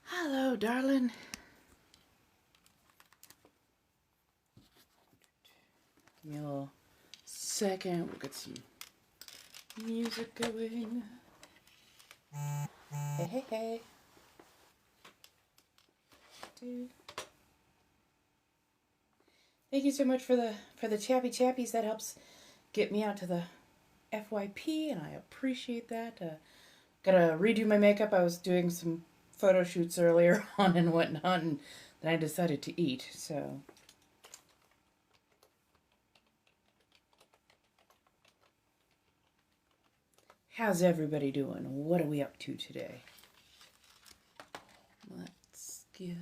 Hello, darling. Give me a little second. We'll get some music going. Hey, hey, hey. Dude. Thank you so much for the chappy chappies. That helps get me out to the FYP, and I appreciate that. Gotta redo my makeup. I was doing some photo shoots earlier on and whatnot, and then I decided to eat, so. How's everybody doing? What are we up to today? Let's get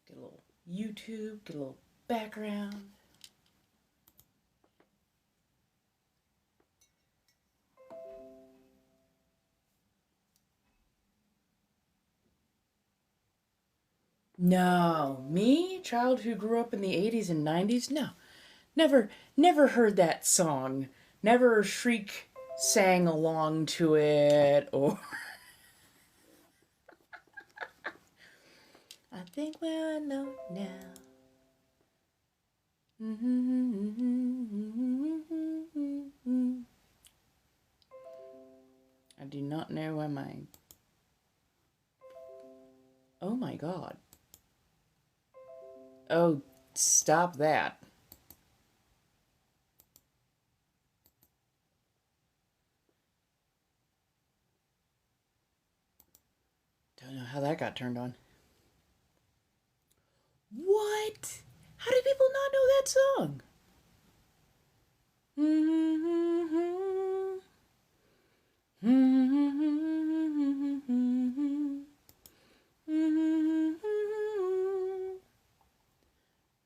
a little YouTube, get a little background. No, me, child who grew up in the 80s and 90s, no. Never heard that song. Never shriek sang along to it, or I think we're alone now. I do not know why my... Oh my god. Oh, stop that. Don't know how that got turned on. What? How do people not know that song?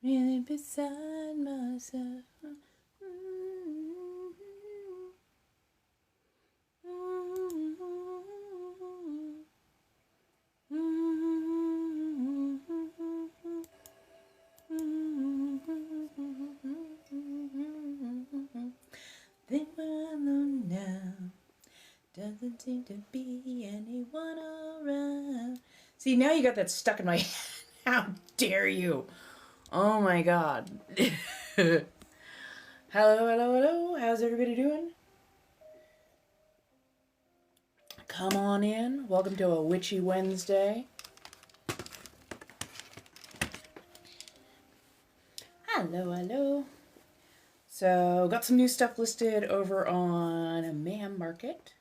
Really beside myself. Think we're alone now. Doesn't seem to be anyone around. See, now you got that stuck in my head. How dare you? Oh my god. Hello, hello. How's everybody doing? Come on in. Welcome to a Witchy Wednesday. Hello, hello. So, got some new stuff listed over on Mayhem Market.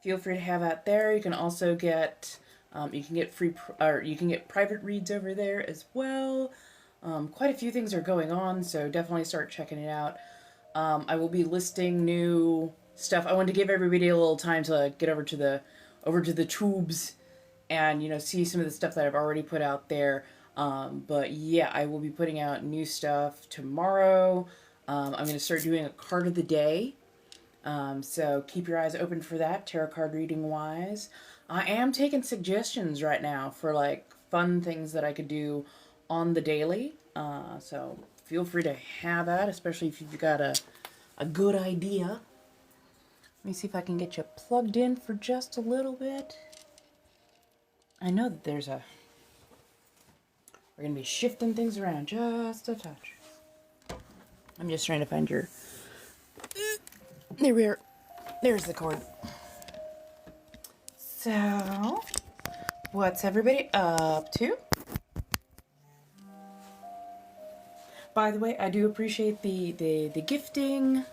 Feel free to have that there. You can also get, you can get private reads over there as well. Quite a few things are going on, so definitely start checking it out. I will be listing new stuff. I wanted to give everybody a little time to get over to the tubes and see some of the stuff that I've already put out there. But yeah, I will be putting out new stuff tomorrow. I'm going to start doing a card of the day. So keep your eyes open for that, tarot card reading wise. I am taking suggestions right now for like fun things that I could do on the daily. So feel free to have that, especially if you've got a good idea. Let me see if I can get you plugged in for just a little bit. I know that we're going to be shifting things around just a touch. I'm just trying to find your... There we are. There's the cord. So, what's everybody up to? By the way, I do appreciate the gifting,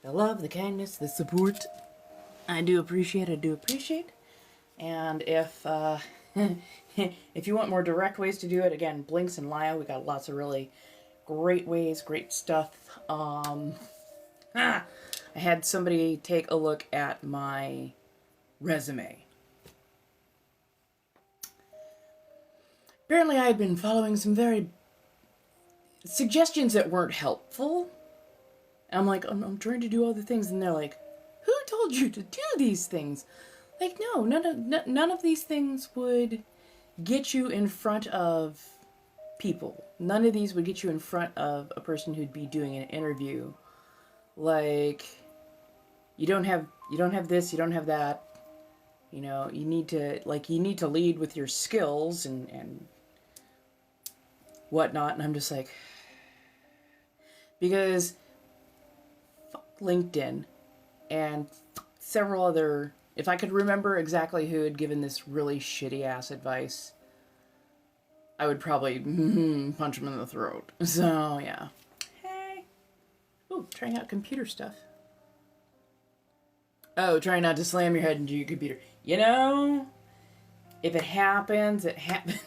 the love, the kindness, the support. I do appreciate. And if if you want more direct ways to do it, again, Blinks and Lyle, we got lots of really great ways, great stuff. I had somebody take a look at my resume. Apparently I had been following some very suggestions that weren't helpful. And I'm like, I'm trying to do all the things, and they're like, who told you to do these things? Like, no, none of these things would get you in front of people. None of these would get you in front of a person who'd be doing an interview. Like, you don't have this, you don't have that. You know, you need to lead with your skills and whatnot. And I'm just like, because LinkedIn and several other, if I could remember exactly who had given this really shitty ass advice, I would probably punch him in the throat. So yeah. Hey. Ooh, trying out computer stuff. Oh, try not to slam your head into your computer. You know, if it happens, it happens.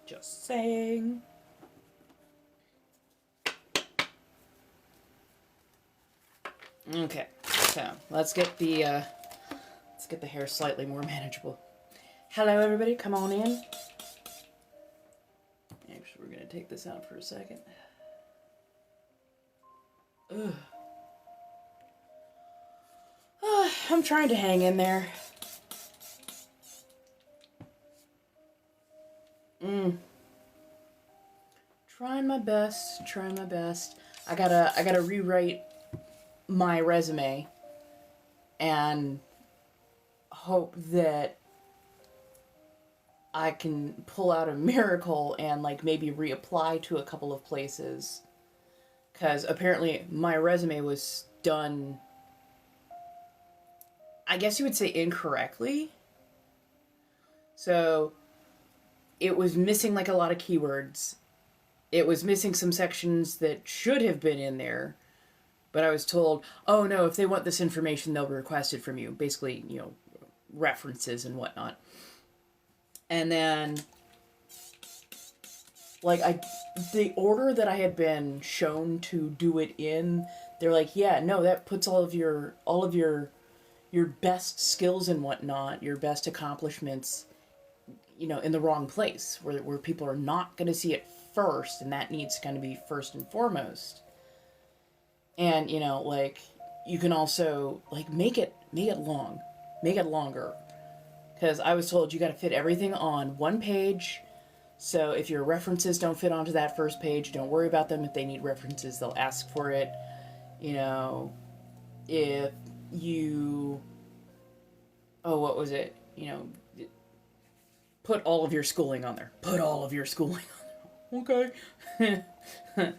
Just saying. Okay, so let's get the hair slightly more manageable. Hello, everybody. Come on in. Actually, we're gonna take this out for a second. Ugh. I'm trying to hang in there. Trying my best. I gotta rewrite my resume and hope that I can pull out a miracle and like maybe reapply to a couple of places, because apparently my resume was done, I guess you would say, incorrectly. So it was missing like a lot of keywords. It was missing some sections that should have been in there. But I was told, oh no, if they want this information, they'll request it from you. Basically, you know, references and whatnot. And then, like, the order that I had been shown to do it in, they're like, yeah, no, that puts all of your best skills and whatnot, your best accomplishments, you know, in the wrong place, where people are not going to see it first, and that needs to kind of be first and foremost. And, you know, like, you can also, like, make it long. Make it longer. Because I was told you got to fit everything on one page. So if your references don't fit onto that first page, don't worry about them. If they need references, they'll ask for it. You know, if you... Oh, what was it? You know, put all of your schooling on there. Put all of your schooling on there. Okay.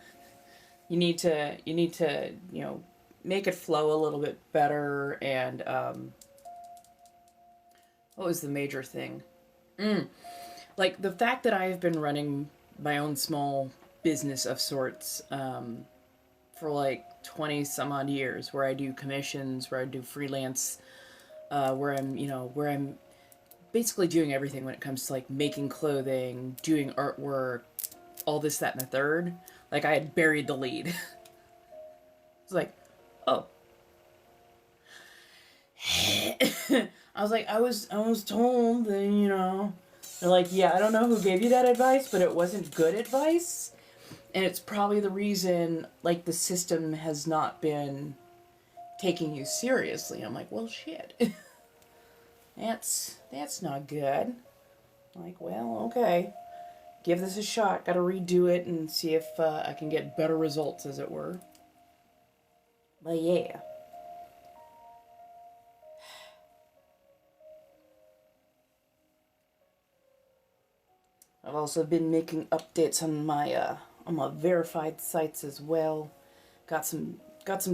You need to, you know, make it flow a little bit better. And, what was the major thing? Like, the fact that I have been running my own small business of sorts, for like 20 some odd years, where I do commissions, where I do freelance, where I'm basically doing everything when it comes to like making clothing, doing artwork, all this, that, and the third. Like, I had buried the lead. It's like, oh. I was like, I was told that, you know, they're like, yeah, I don't know who gave you that advice, but it wasn't good advice. And it's probably the reason, like, the system has not been taking you seriously. I'm like, well, shit. That's not good. I'm like, well, okay. Give this a shot. Gotta redo it and see if I can get better results, as it were. But yeah. I've also been making updates on my verified sites as well. Got some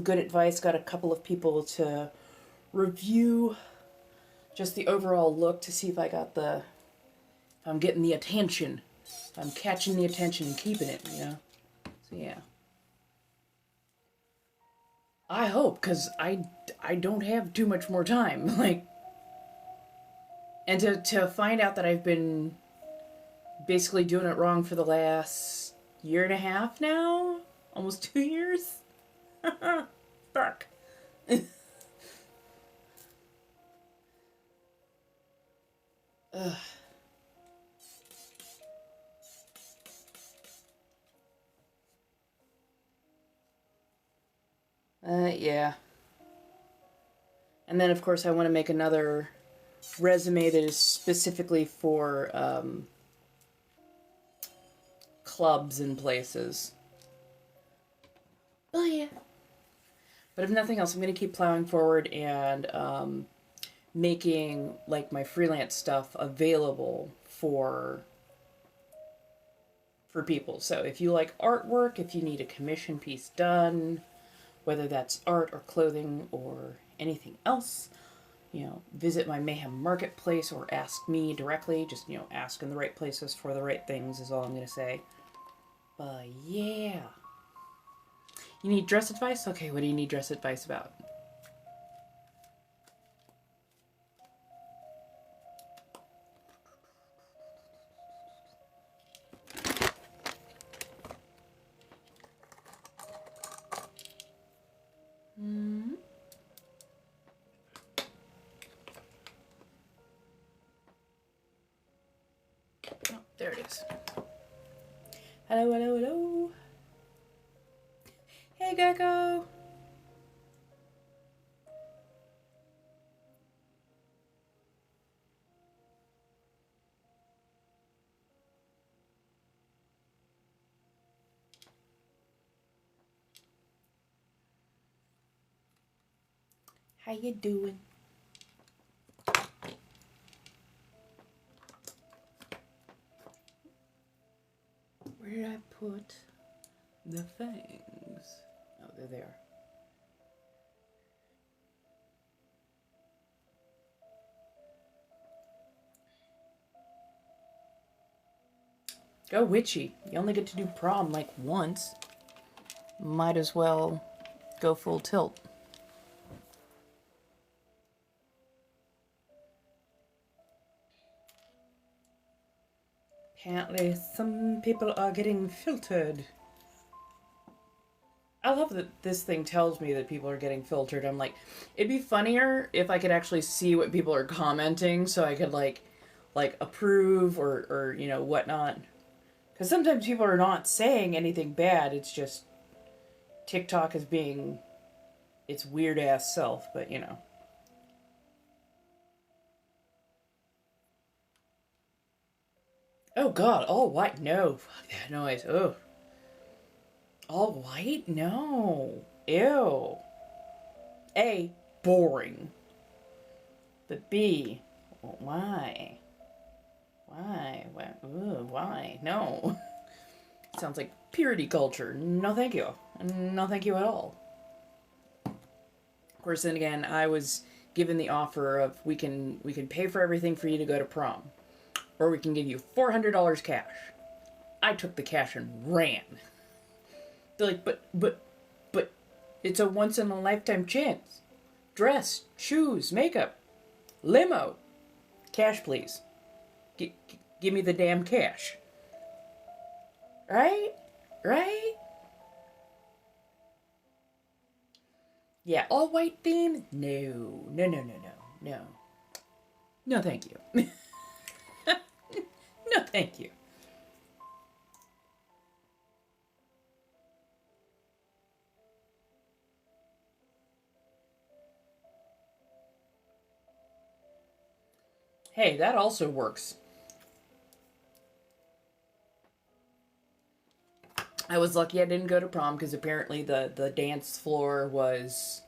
good advice. Got a couple of people to review just the overall look to see if I'm getting the attention. I'm catching the attention and keeping it, you know? So, yeah. I hope, because I don't have too much more time. Like, and to find out that I've been basically doing it wrong for the last year and a half now? Almost 2 years? Bark. Ugh. Yeah. And then, of course, I want to make another resume that is specifically for clubs and places. Oh, yeah. But if nothing else, I'm going to keep plowing forward and making, like, my freelance stuff available for people. So if you like artwork, if you need a commission piece done, whether that's art or clothing or anything else, you know, visit my Mayhem Marketplace or ask me directly. Just, you know, ask in the right places for the right things is all I'm going to say. But yeah. You need dress advice? Okay, what do you need dress advice about? Oh, there it is. Hello, hello, hello. Hey, Gecko. How you doing? Where did I put the things? Oh, they're there. Go witchy. You only get to do prom like once. Might as well go full tilt. Apparently some people are getting filtered. I love that this thing tells me that people are getting filtered. I'm like, it'd be funnier if I could actually see what people are commenting so I could like approve or you know, whatnot. Because sometimes people are not saying anything bad. It's just TikTok is being its weird ass self, but you know. Oh God, all white? No, fuck that noise. Ugh. All white? No. Ew. A, boring. But B, why? Why? Ooh, why? No. Sounds like purity culture. No thank you. No thank you at all. Of course, then again, I was given the offer of we can pay for everything for you to go to prom. Or we can give you $400 cash. I took the cash and ran. They're like, but, it's a once in a lifetime chance. Dress, shoes, makeup, limo. Cash, please. Give me the damn cash. Right? Right? Yeah, all white theme? No. No, no, no, no. No. No, thank you. No, thank you. Hey, that also works. I was lucky I didn't go to prom because apparently the dance floor was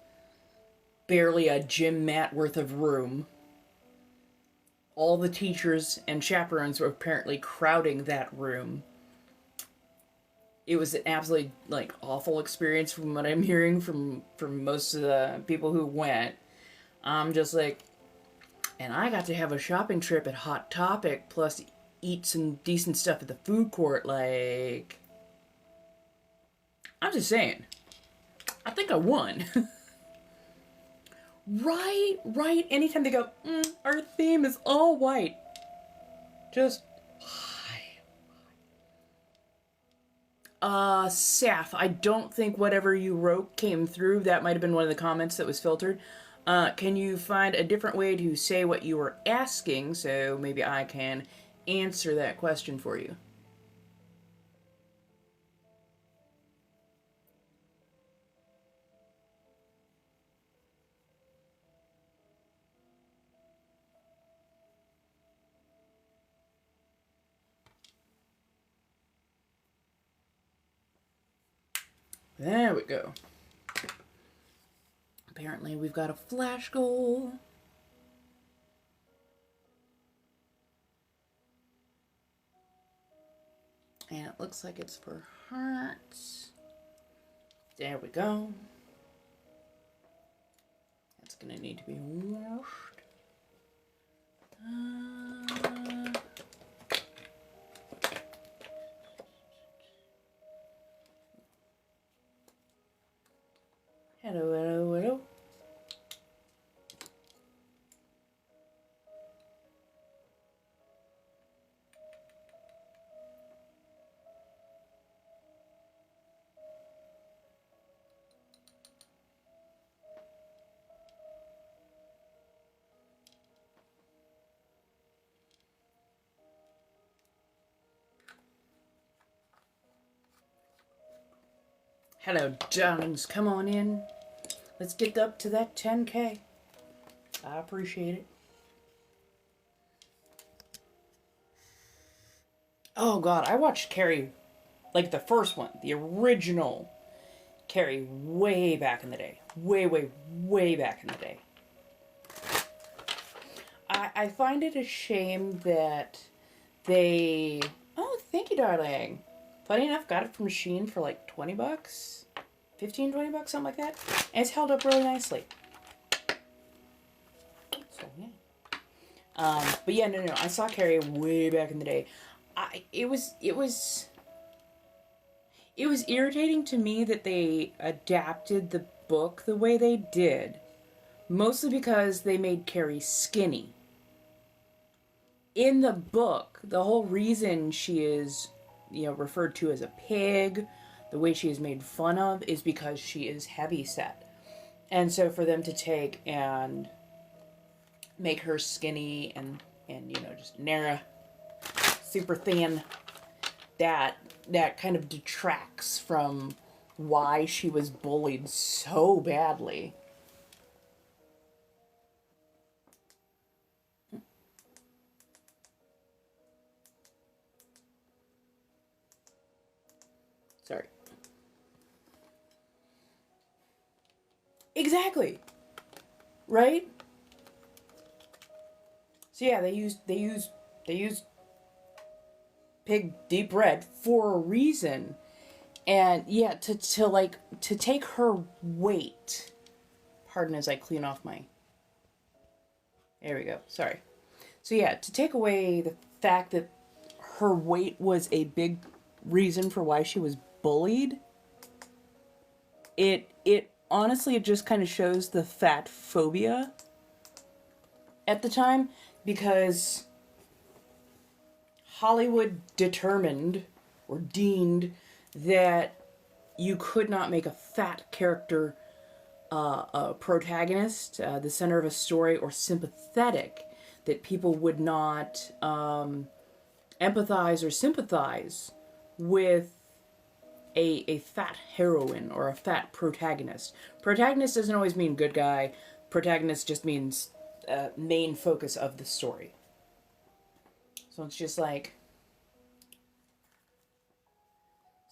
barely a gym mat worth of room. All the teachers and chaperones were apparently crowding that room. It was an absolutely like awful experience from what I'm hearing from most of the people who went. I'm just like, and I got to have a shopping trip at Hot Topic plus eat some decent stuff at the food court. Like, I'm just saying, I think I won. Right. Anytime they go, our theme is all white. Just, why? Saf, I don't think whatever you wrote came through. That might have been one of the comments that was filtered. Can you find a different way to say what you were asking so maybe I can answer that question for you? There we go. Apparently we've got a flash goal. And it looks like it's for hearts. There we go. That's gonna need to be washed. Hello, hello, hello. Hello, darlings. Come on in. Let's get up to that 10K. I appreciate it. Oh, God. I watched Carrie, like the first one, the original Carrie, way back in the day. Way, way, way back in the day. I find it a shame that they... Oh, thank you, darling. Funny enough, got it from Shein for like 20 bucks. 15, 20 bucks, something like that. And it's held up really nicely. So, yeah. But yeah, no. I saw Carrie way back in the day. It was irritating to me that they adapted the book the way they did. Mostly because they made Carrie skinny. In the book, the whole reason she is, referred to as a pig, the way she is made fun of, is because she is heavyset. And so for them to take and make her skinny and just narrow, super thin, that kind of detracts from why she was bullied so badly. Sorry. Exactly. Right? So yeah, they use pig deep red for a reason. And yeah, to take her weight. Pardon as I clean off my... There we go. Sorry. So yeah, to take away the fact that her weight was a big reason for why she was bullied, it honestly, it just kind of shows the fat phobia at the time, because Hollywood determined or deemed that you could not make a fat character a protagonist, the center of a story, or sympathetic, that people would not empathize or sympathize with a fat heroine or a fat protagonist. Protagonist doesn't always mean good guy. Protagonist just means main focus of the story. So it's just like...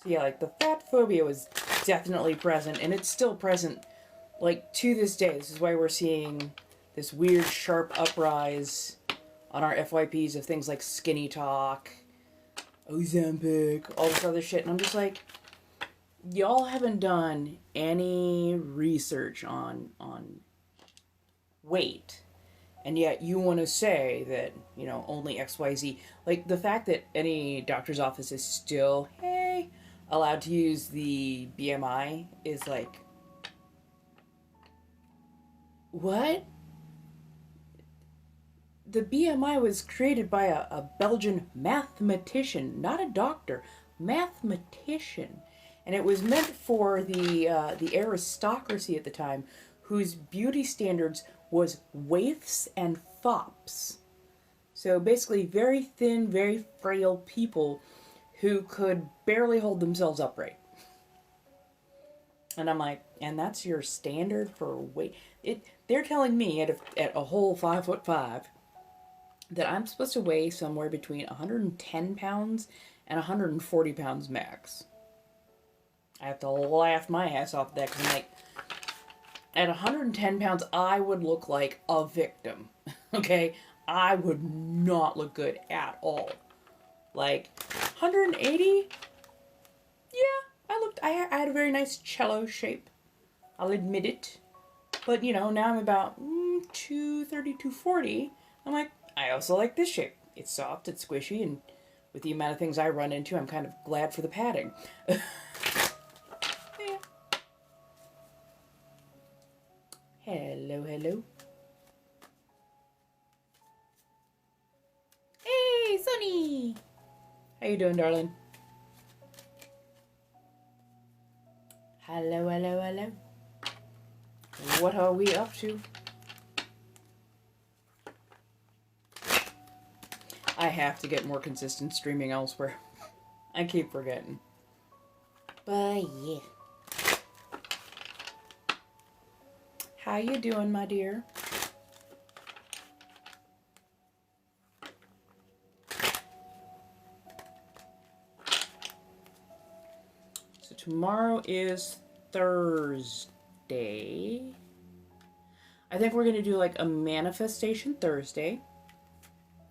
So yeah, like the fat phobia was definitely present, and it's still present, like, to this day. This is why we're seeing this weird sharp uprise on our FYPs of things like skinny talk, Ozempic, all this other shit. And I'm just like, y'all haven't done any research on weight, and yet you want to say that, only XYZ. Like, the fact that any doctor's office is still, hey, allowed to use the BMI is like, what? The BMI was created by a Belgian mathematician, not a doctor. mathematician, and it was meant for the aristocracy at the time, whose beauty standards was waifs and fops. So basically, very thin, very frail people who could barely hold themselves upright. And I'm like, and that's your standard for weight? They're telling me at a whole 5'5" that I'm supposed to weigh somewhere between 110 pounds and 140 pounds max. I have to laugh my ass off at that because I'm like, at 110 pounds, I would look like a victim. Okay? I would not look good at all. Like, 180? Yeah, I had a very nice cello shape. I'll admit it. But, you know, now I'm about 230, 240. I'm like, I also like this shape. It's soft, it's squishy, and with the amount of things I run into, I'm kind of glad for the padding. Yeah. Hello, hello. Hey, Sonny! How you doing, darling? Hello, hello, hello. What are we up to? I have to get more consistent streaming elsewhere. I keep forgetting. But yeah. How you doing, my dear? So tomorrow is Thursday. I think we're going to do like a manifestation Thursday.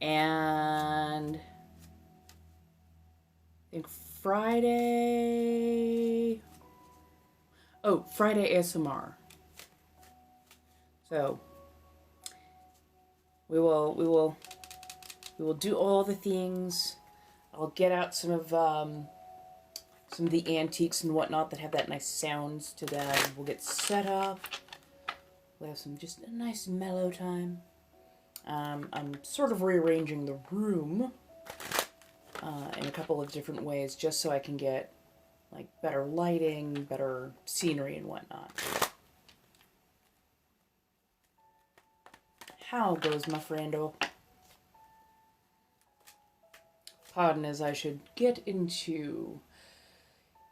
And I think Friday. Oh, Friday ASMR. So we will do all the things. I'll get out some of the antiques and whatnot that have that nice sounds to them. We'll get set up. We'll have just a nice mellow time. I'm sort of rearranging the room in a couple of different ways just so I can get like better lighting, better scenery and whatnot. How goes my friendo? Pardon as I should get into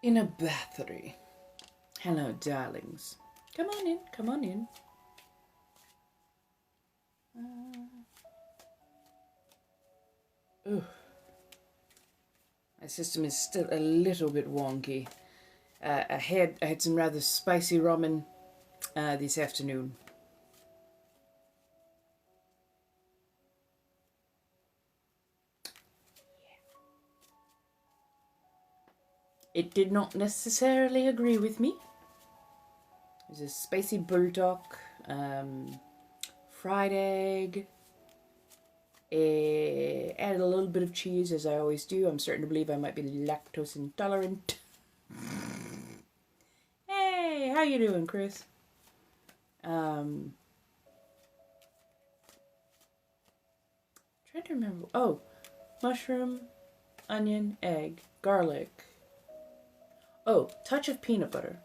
in a battery. Hello, darlings. Come on in, come on in. My system is still a little bit wonky. I had some rather spicy ramen this afternoon. It did not necessarily agree with me. It was a spicy bulldog, fried egg, added a little bit of cheese, as I always do. I'm starting to believe I might be lactose intolerant. Hey, how you doing, Chris? Trying to remember. Oh, mushroom, onion, egg, garlic. Oh, touch of peanut butter.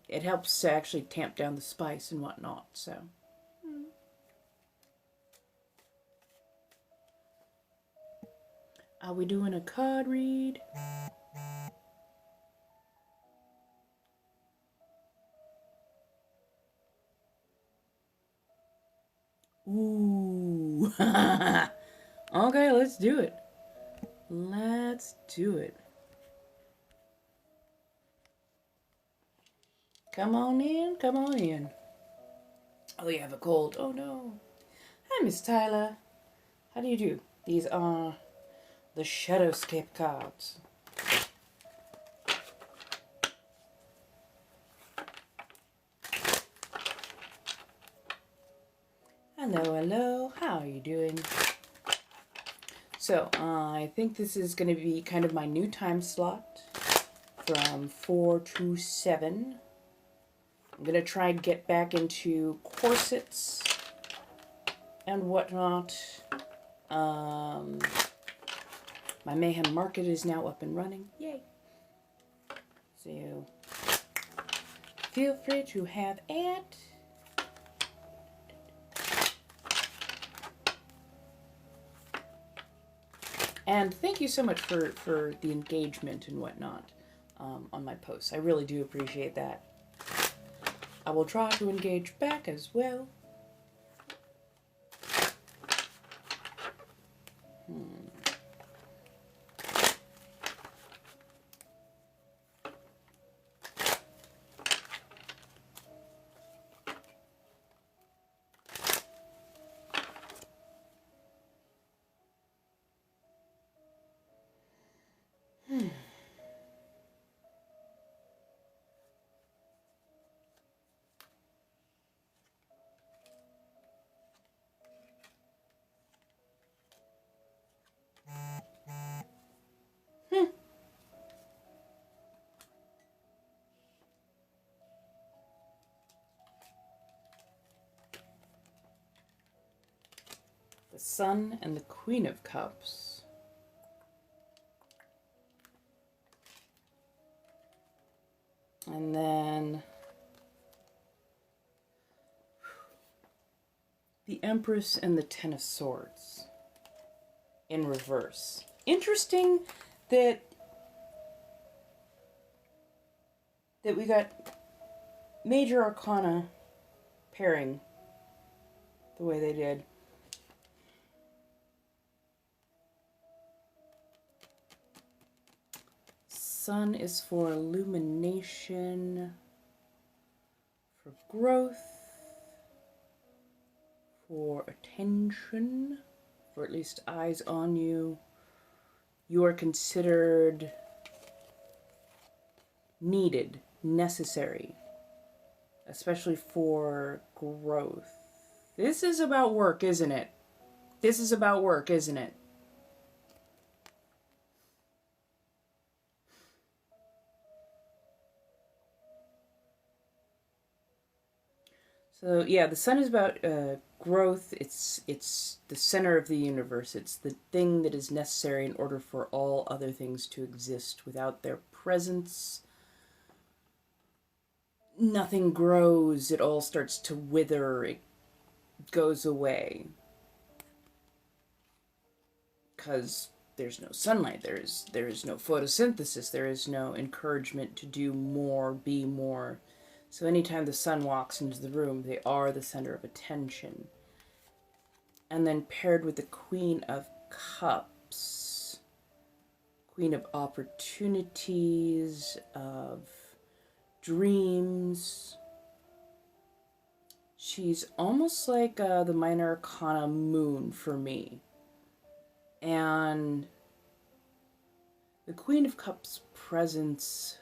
It helps to actually tamp down the spice and whatnot, so. Are we doing a card read? Ooh. Okay, let's do it. Let's do it. Come on in, come on in. Oh, you have a cold. Oh, no. Hi, Miss Tyler. How do you do? These are the Shadowscape cards. Hello, hello. How are you doing? So, I think this is going to be kind of my new time slot from 4 to 7. I'm going to try and get back into corsets and whatnot. My Mayhem Market is now up and running. Yay! So feel free to have it. And thank you so much for the engagement and whatnot on my posts. I really do appreciate that. I will try to engage back as well. The Sun and the Queen of Cups. And then the Empress and the Ten of Swords in reverse. Interesting that we got major arcana pairing the way they did. Sun is for illumination, for growth, for attention, for at least eyes on you. You are considered needed, necessary, especially for growth. This is about work, isn't it? This is about work, isn't it? So yeah, the sun is about growth. It's the center of the universe. It's the thing that is necessary in order for all other things to exist. Without their presence, nothing grows. It all starts to wither. It goes away. Because there's no sunlight. There is no photosynthesis. There is no encouragement to do more, be more. So anytime the sun walks into the room, they are the center of attention. And then paired with the Queen of Cups, Queen of Opportunities, of Dreams. She's almost like the Minor Arcana Moon for me. And the Queen of Cups' presence...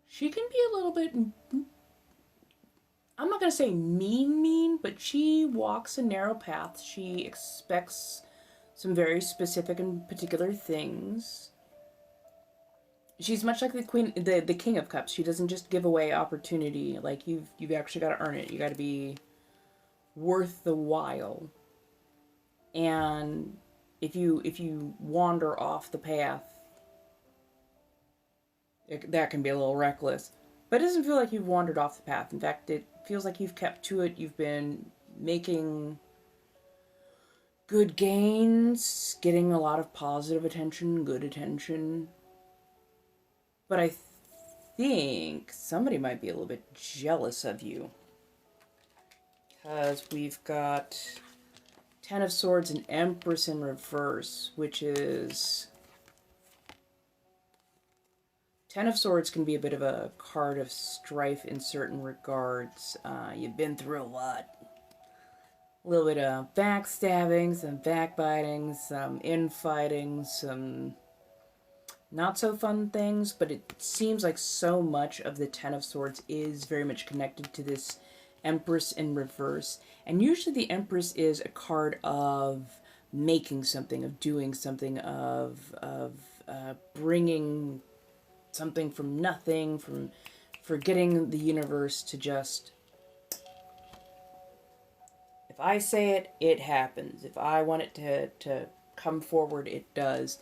she can be a little bit, I'm not going to say mean, but she walks a narrow path. She expects some very specific and particular things. She's much like the King of Cups. She doesn't just give away opportunity. Like, you've actually got to earn it. You got to be worth the while. And if you wander off the path, that can be a little reckless. But it doesn't feel like you've wandered off the path. In fact, it feels like you've kept to it. You've been making good gains, getting a lot of positive attention, good attention. But I think somebody might be a little bit jealous of you. Because we've got Ten of Swords and Empress in reverse, which is... Ten of Swords can be a bit of a card of strife in certain regards. You've been through a lot. A little bit of backstabbing, some backbiting, some infighting, some not so fun things, but it seems like so much of the Ten of Swords is very much connected to this Empress in reverse. And usually the Empress is a card of making something, of doing something, of bringing something from nothing, for getting the universe to just If I say it, it happens. If I want it to come forward, it does.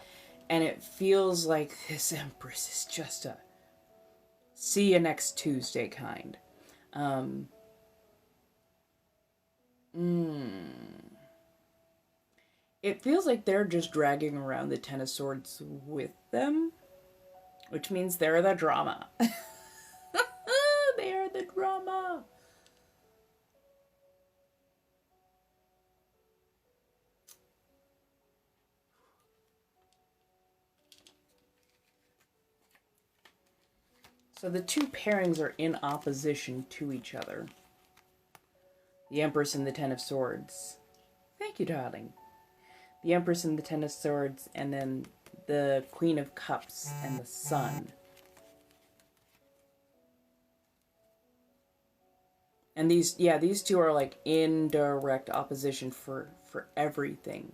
And it feels like this Empress is just a see you next Tuesday kind. It feels like they're just dragging around the Ten of Swords with them, which means they're the drama. They are the drama. So the two pairings are in opposition to each other. The Empress and the Ten of Swords. Thank you, darling. The Empress and the Ten of Swords, and then the Queen of Cups and the Sun. And these two are like in direct opposition for everything.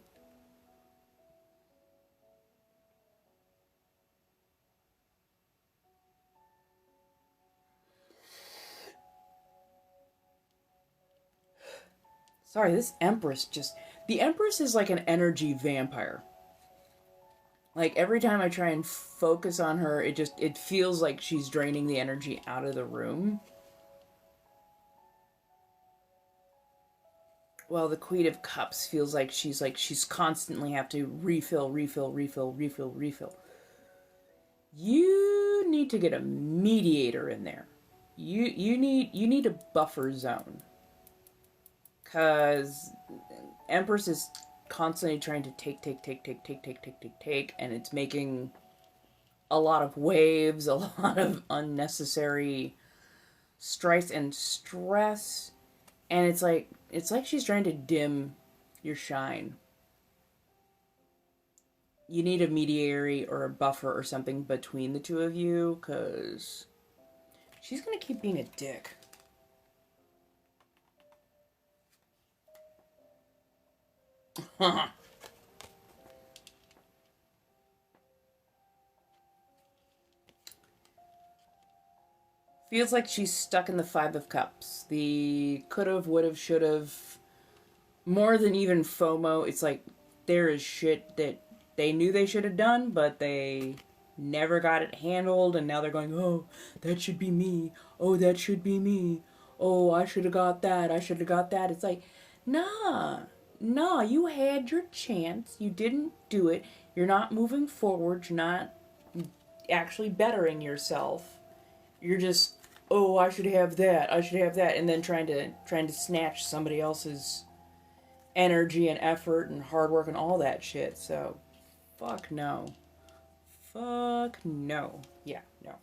Sorry, this Empress just... The Empress is like an energy vampire. Like, every time I try and focus on her, it feels like she's draining the energy out of the room. Well, the Queen of Cups feels like she's constantly have to refill. You need to get a mediator in there. You need a buffer zone. 'Cause Empress is constantly trying to take, and it's making a lot of waves, a lot of unnecessary strife and stress, and it's like she's trying to dim your shine. You need a mediator or a buffer or something between the two of you, because she's gonna keep being a dick. Feels like she's stuck in the Five of Cups. The could've, would've, should've. More than even FOMO, it's like there is shit that they knew they should have done, but they never got it handled, and now they're going, oh, that should be me. Oh, that should be me. Oh, I should have got that. I should have got that. It's like, nah, you had your chance. You didn't do it. You're not moving forward. You're not actually bettering yourself. You're just, oh, I should have that. I should have that. And then trying to snatch somebody else's energy and effort and hard work and all that shit. So, fuck no. Fuck no. Yeah, no.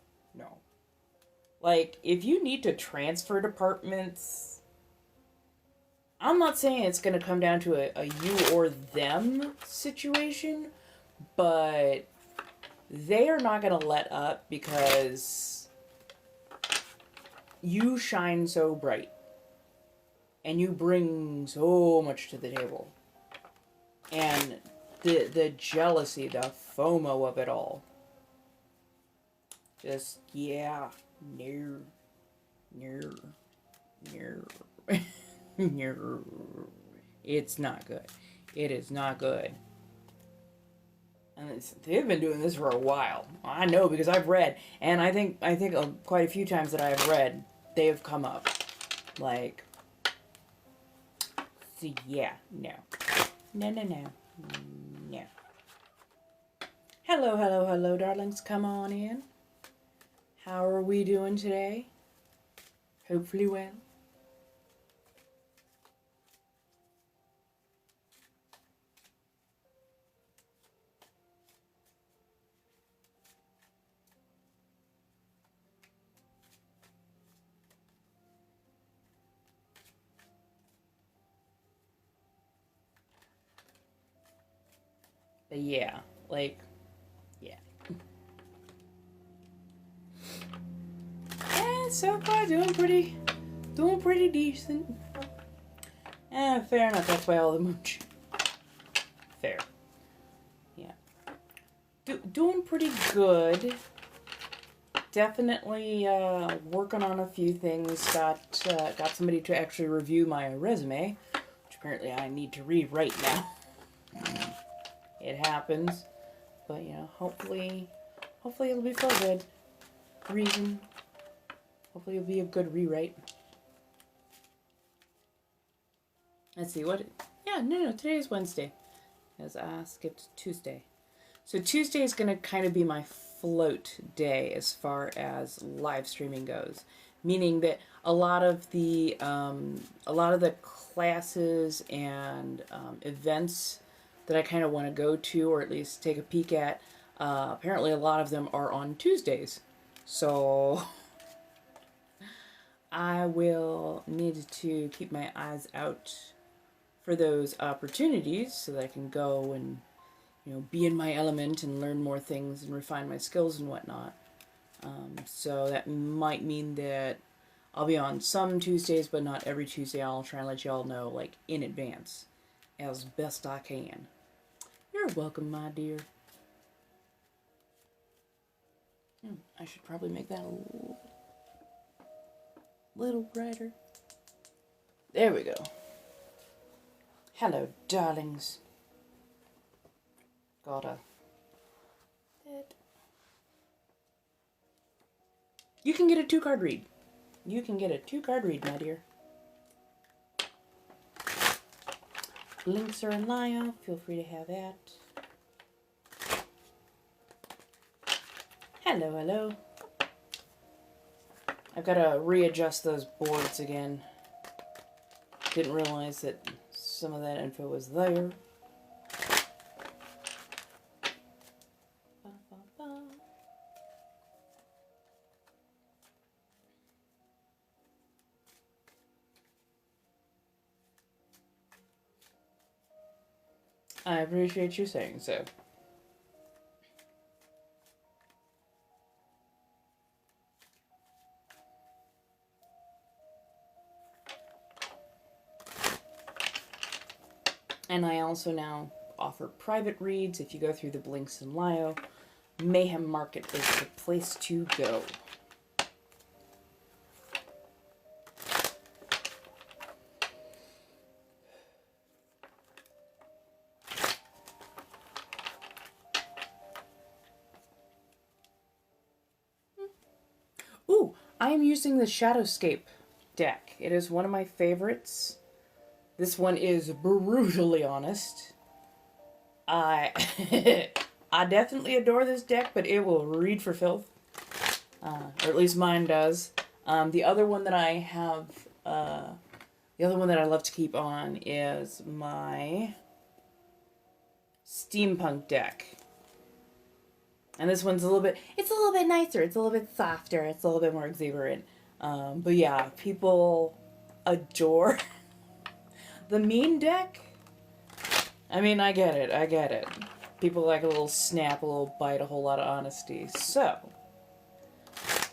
Like, if you need to transfer departments, I'm not saying it's going to come down to a you or them situation, but they are not going to let up because you shine so bright and you bring so much to the table. And the jealousy, the FOMO of it all. Just, yeah, no. It's not good. It is not good. And they've been doing this for a while. I know because I've read, and I think quite a few times that I've read, they have come up. Like, so yeah, no. Hello, darlings. Come on in. How are we doing today? Hopefully well. But yeah, like, yeah. So far doing pretty decent. Fair enough. That's why all the mooch. Fair. Yeah. Doing pretty good. Definitely working on a few things. Got somebody to actually review my resume, apparently I need to rewrite now. It happens. But, you know, hopefully it'll be for good reason. Hopefully it'll be a good rewrite. Let's see, no, today is Wednesday. Because I skipped Tuesday. So Tuesday is going to kind of be my float day as far as live streaming goes. Meaning that a lot of the classes and events that I kind of want to go to, or at least take a peek at, apparently a lot of them are on Tuesdays. So I will need to keep my eyes out for those opportunities so that I can go and, you know, be in my element and learn more things and refine my skills and whatnot. So that might mean that I'll be on some Tuesdays, but not every Tuesday. I'll try and let y'all know, like, in advance as best I can. You're welcome, my dear. I should probably make that a little brighter. There we go. Hello, darlings. You can get a 2-card read. You can get a 2-card read, my dear. Links are in bio. Feel free to have that. Hello, hello. I've got to readjust those boards again. Didn't realize that some of that info was there. I appreciate you saying so. And I also now offer private reads. If you go through the links in bio, Mayhem Market is the place to go. Ooh, I am using the Shadowscape deck. It is one of my favorites. This one is brutally honest. I definitely adore this deck, but it will read for filth. Or at least mine does. The other one that I have, the other one that I love to keep on is my Steampunk deck. And this one's it's a little bit nicer, it's a little bit softer, it's a little bit more exuberant. But yeah, people adore the mean deck. I mean, I get it. People like a little snap, a little bite, a whole lot of honesty. So,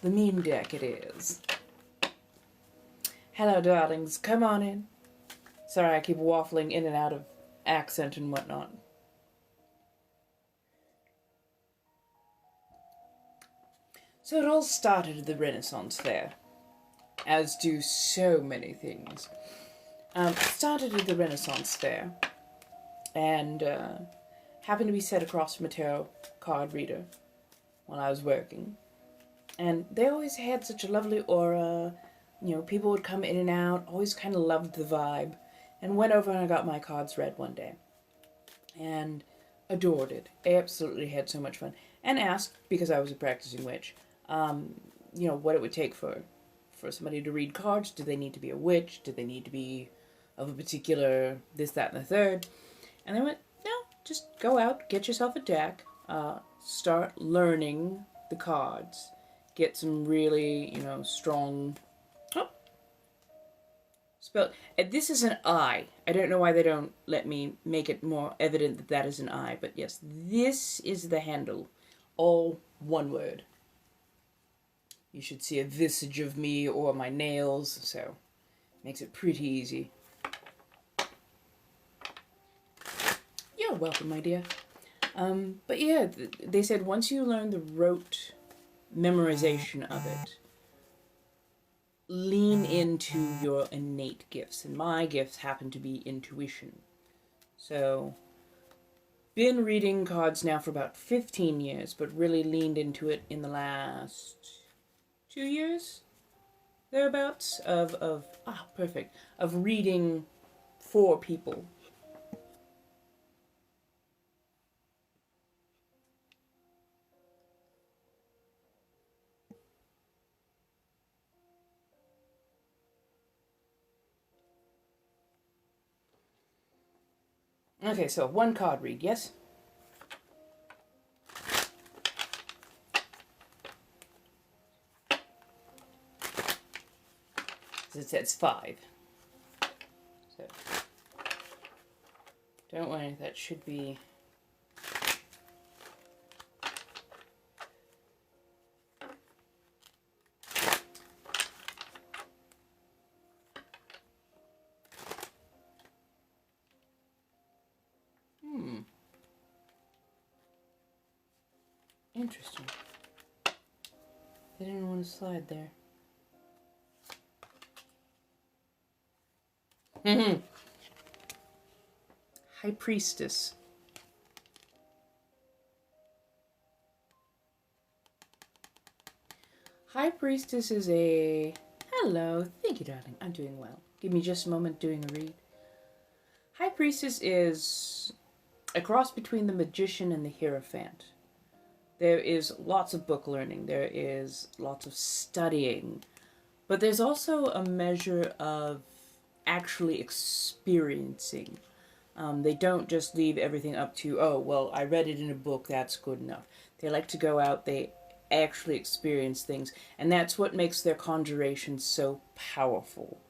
the mean deck it is. Hello, darlings. Come on in. Sorry, I keep waffling in and out of accent and whatnot. So it all started at the Renaissance Fair, as do so many things. It started at the Renaissance Fair, and happened to be set across from a tarot card reader while I was working. And they always had such a lovely aura. You know, people would come in and out, always kind of loved the vibe. And went over and I got my cards read one day. And adored it. Absolutely had so much fun. And asked, because I was a practicing witch, you know, what it would take for somebody to read cards. Do they need to be a witch? Do they need to be of a particular this, that, and the third? And they went, no, just go out, get yourself a deck, start learning the cards, get some really, you know, strong... Oh! Spelled... This is an I. I don't know why they don't let me make it more evident that that is an I, but yes, this is the handle. All one word. You should see a visage of me or my nails, so makes it pretty easy. You're welcome, my dear. But yeah, they said once you learn the rote memorization of it, lean into your innate gifts. And my gifts happen to be intuition. So, been reading cards now for about 15 years, but really leaned into it in the last 2 years, thereabouts, of reading for people. Okay, so one card read, yes? It says 5. So, don't worry, that should be... Interesting. They didn't want to slide there. High Priestess. High Priestess is a... Hello. Thank you, darling. I'm doing well. Give me just a moment doing a read. High Priestess is a cross between the Magician and the Hierophant. There is lots of book learning. There is lots of studying. But there's also a measure of actually experiencing. They don't just leave everything up to, oh, well, I read it in a book, that's good enough. They like to go out, they actually experience things, and that's what makes their conjuration so powerful.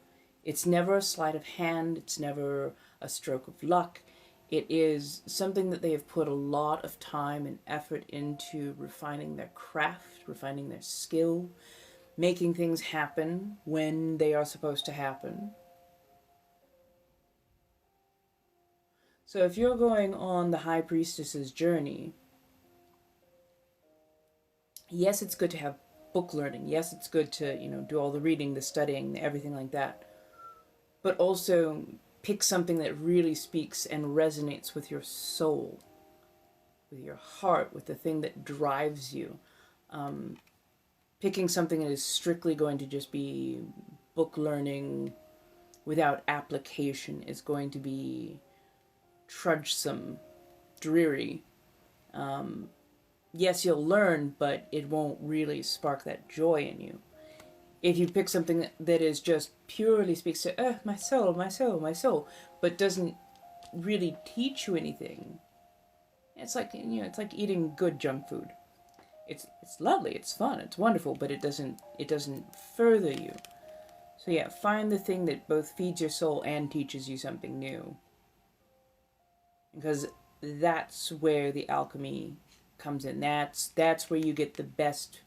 It's never a sleight of hand, it's never a stroke of luck. It is something that they have put a lot of time and effort into refining their craft, refining their skill, making things happen when they are supposed to happen. So if you're going on the High Priestess's journey, yes, it's good to have book learning. Yes, it's good to, do all the reading, the studying, everything like that. But also pick something that really speaks and resonates with your soul, with your heart, with the thing that drives you. Picking something that is strictly going to just be book learning without application is going to be trudgesome, dreary. Yes, you'll learn, but it won't really spark that joy in you. If you pick something that is just purely speaks to, my soul, my soul, my soul, but doesn't really teach you anything, it's like, it's like eating good junk food. It's lovely, it's fun, it's wonderful, but it doesn't further you. So yeah, find the thing that both feeds your soul and teaches you something new. Because that's where the alchemy comes in. That's where you get the best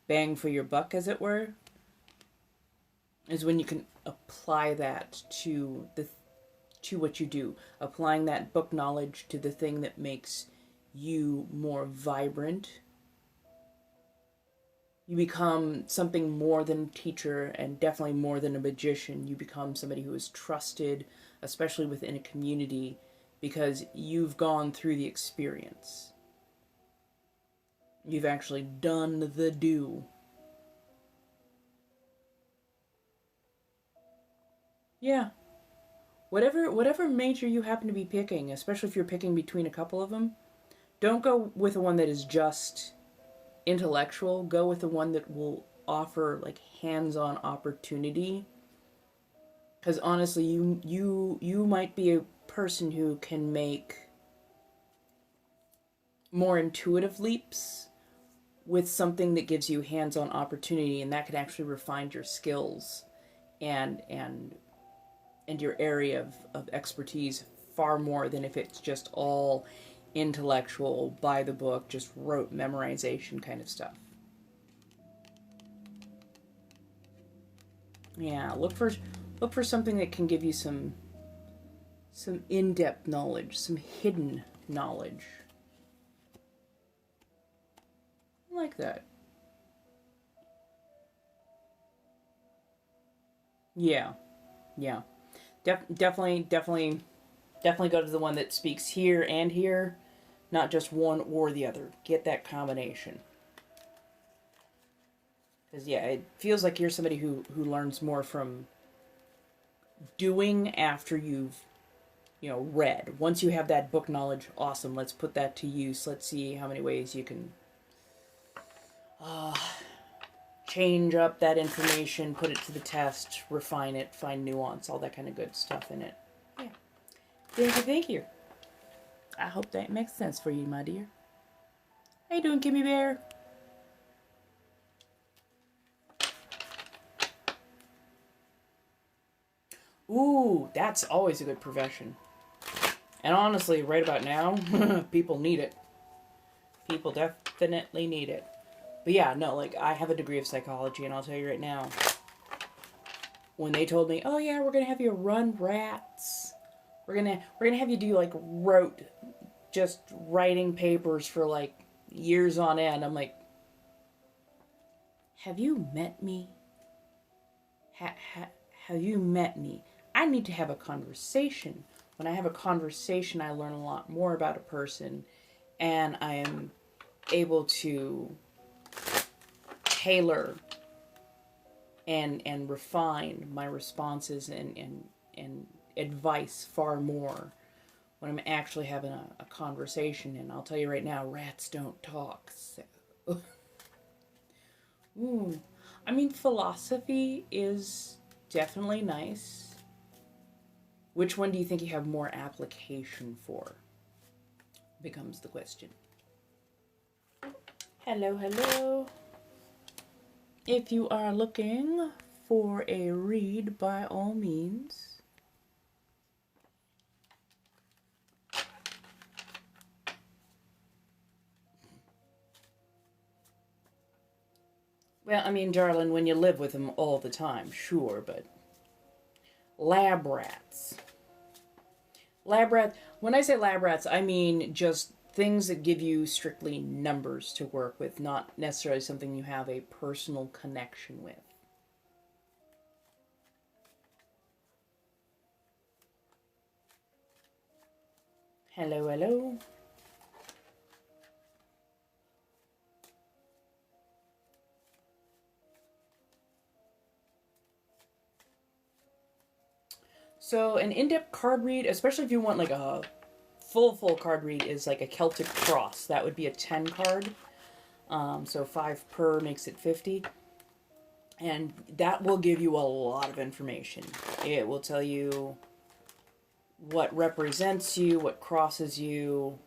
bang for your buck, as it were. Is when you can apply that to what you do. Applying that book knowledge to the thing that makes you more vibrant. You become something more than a teacher, and definitely more than a magician. You become somebody who is trusted, especially within a community, because you've gone through the experience. You've actually done the do. Yeah. Whatever major you happen to be picking, especially if you're picking between a couple of them, don't go with the one that is just intellectual. Go with the one that will offer like hands-on opportunity. Because honestly, you might be a person who can make more intuitive leaps with something that gives you hands-on opportunity, and that can actually refine your skills and your area of expertise far more than if it's just all intellectual, by the book, just rote memorization kind of stuff. Yeah, look for something that can give you some in-depth knowledge, some hidden knowledge. I like that. Yeah. Yeah. Definitely go to the one that speaks here and here, not just one or the other. Get that combination. Because, yeah, it feels like you're somebody who learns more from doing after you've, read. Once you have that book knowledge, awesome. Let's put that to use. Let's see how many ways you can change up that information, put it to the test, refine it, find nuance, all that kind of good stuff in it. Yeah. Thank you. I hope that makes sense for you, my dear. How you doing, Kimmy Bear? Ooh, that's always a good profession. And honestly, right about now, people need it. People definitely need it. But yeah, no, like, I have a degree of psychology, and I'll tell you right now, when they told me, oh yeah, we're gonna have you run rats, we're gonna have you do, like, just writing papers for, like, years on end, I'm like, have you met me? Have you met me? I need to have a conversation. When I have a conversation, I learn a lot more about a person, and I am able to tailor and refine my responses and advice far more when I'm actually having a conversation. And I'll tell you right now, rats don't talk. So, ooh. I mean, philosophy is definitely nice. Which one do you think you have more application for? Becomes the question. Hello, hello. If you are looking for a read, by all means. Well, I mean, darling, when you live with them all the time, sure, but lab rats. When I say lab rats, I mean just things that give you strictly numbers to work with, not necessarily something you have a personal connection with. Hello, hello. So an in-depth card read, especially if you want like a full card read, is like a Celtic Cross. That would be a 10 card. So 5 per makes it 50. And that will give you a lot of information. It will tell you what represents you, what crosses you,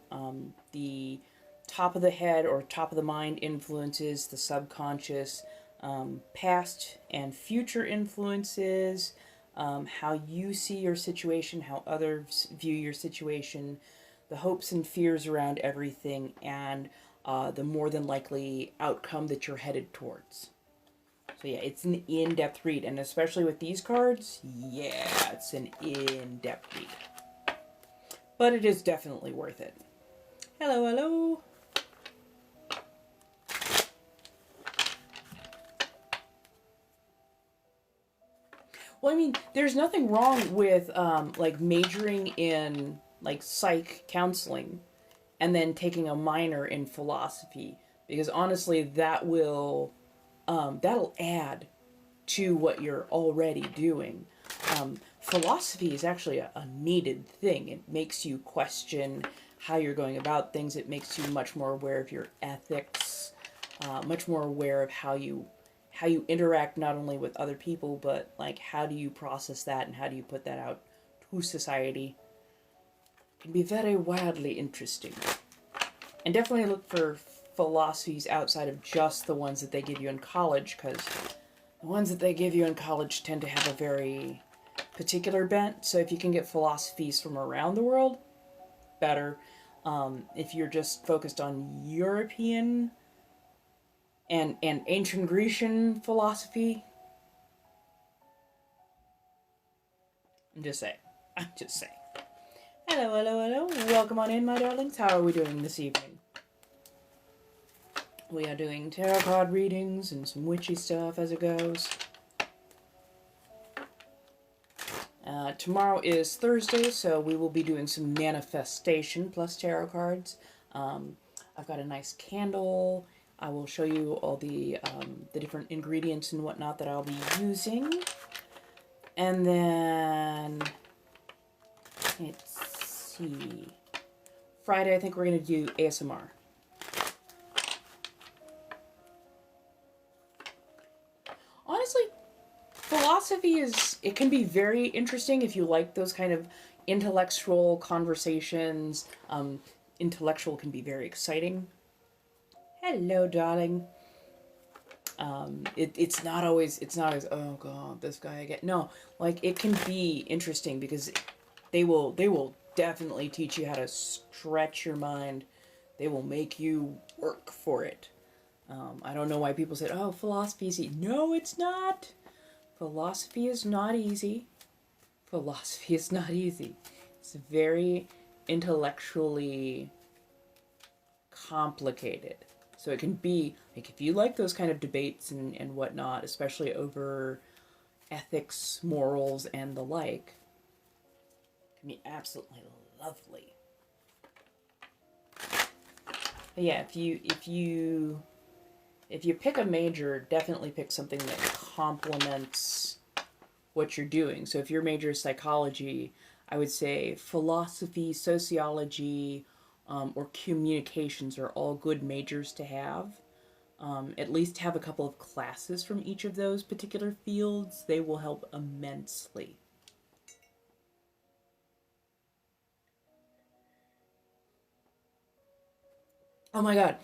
the top of the head or top of the mind influences, the subconscious, past and future influences, how you see your situation, how others view your situation, the hopes and fears around everything, and the more than likely outcome that you're headed towards. So yeah, it's an in-depth read, and especially with these cards, yeah, it's an in-depth read. But it is definitely worth it. Hello, hello. Well, I mean, there's nothing wrong with like majoring in like psych counseling and then taking a minor in philosophy, because honestly, that'll add to what you're already doing. Philosophy is actually a needed thing. It makes you question how you're going about things. It makes you much more aware of your ethics, much more aware of how you interact not only with other people, but like how do you process that and how do you put that out to society. It can be very wildly interesting. And definitely look for philosophies outside of just the ones that they give you in college, because the ones that they give you in college tend to have a very particular bent. So if you can get philosophies from around the world, better. If you're just focused on European and ancient Grecian philosophy, I'm just saying. Hello, hello, hello. Welcome on in, my darlings. How are we doing this evening? We are doing tarot card readings and some witchy stuff as it goes. Tomorrow is Thursday, so we will be doing some manifestation plus tarot cards. I've got a nice candle. I will show you all the different ingredients and whatnot that I'll be using. And then, let's see, Friday I think we're going to do ASMR. Honestly, philosophy it can be very interesting if you like those kind of intellectual conversations. Intellectual can be very exciting. Hello, darling. It's not always, oh god, this guy again. No, like, it can be interesting because they will definitely teach you how to stretch your mind. They will make you work for it. I don't know why people said, oh, philosophy is easy. No, it's not. Philosophy is not easy. Philosophy is not easy. It's very intellectually complicated. So it can be, like, if you like those kind of debates and whatnot, especially over ethics, morals, and the like, it can be absolutely lovely. But yeah, if you pick a major, definitely pick something that complements what you're doing. So if your major is psychology, I would say philosophy, sociology, or communications are all good majors to have. At least have a couple of classes from each of those particular fields. They will help immensely. Oh my god.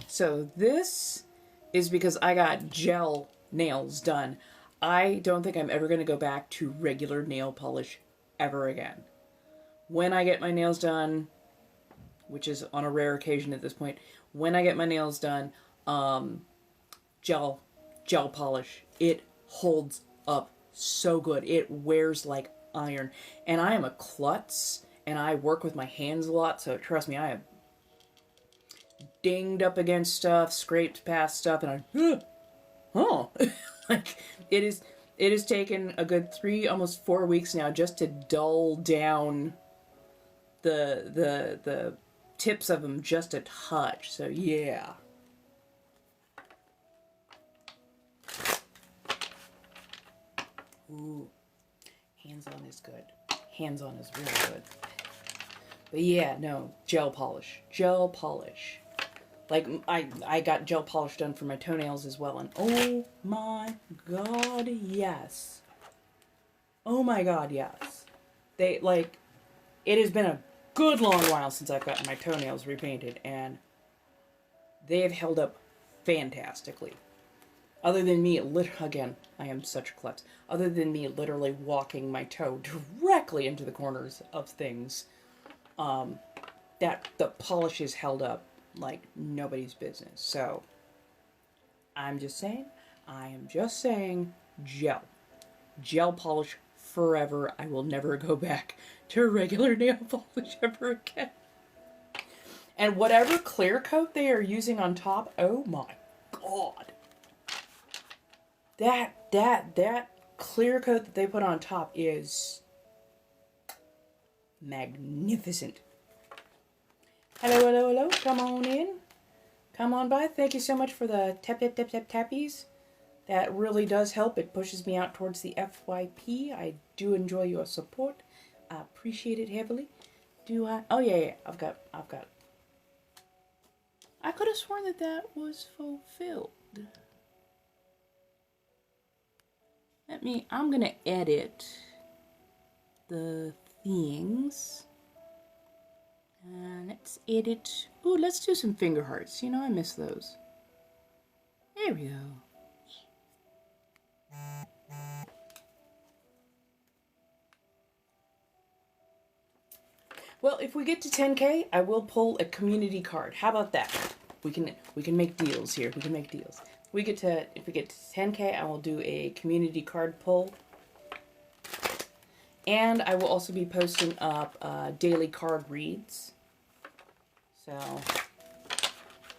So this is because I got gel nails done. I don't think I'm ever going to go back to regular nail polish ever again. When I get my nails done, which is on a rare occasion at this point, when I get my nails done, gel polish, it holds up so good. It wears like iron. And I am a klutz, and I work with my hands a lot, so trust me, I have dinged up against stuff, scraped past stuff, and like, it is taken a good 3, almost 4 weeks now just to dull down the tips of them just a touch. So yeah. Ooh, hands-on is good. Hands-on is really good. But yeah, no, gel polish. Gel polish. Like, I got gel polish done for my toenails as well, and oh my god, yes. Oh my god, yes. They, like, it has been a good long while since I've gotten my toenails repainted, and they have held up fantastically. Other than me, again, I am such a klutz. Other than me literally walking my toe directly into the corners of things, that the polish is held up like nobody's business. So, I am just saying, gel. Gel polish forever. I will never go back to regular nail polish ever again. And whatever clear coat they are using on top, oh my god. That clear coat that they put on top is magnificent. Hello. Come on in. Come on by. Thank you so much for the tappies. That really does help. It pushes me out towards the FYP. I do enjoy your support. I appreciate it heavily. Do I? Oh yeah. I've got. I could have sworn that was fulfilled. I'm gonna edit the things. Let's edit. Ooh, let's do some finger hearts. You know, I miss those. There we go. Well, if we get to 10K, I will pull a community card. How about that? We can make deals here. We can make deals. If we get to 10K, I will do a community card pull. And I will also be posting up daily card reads. So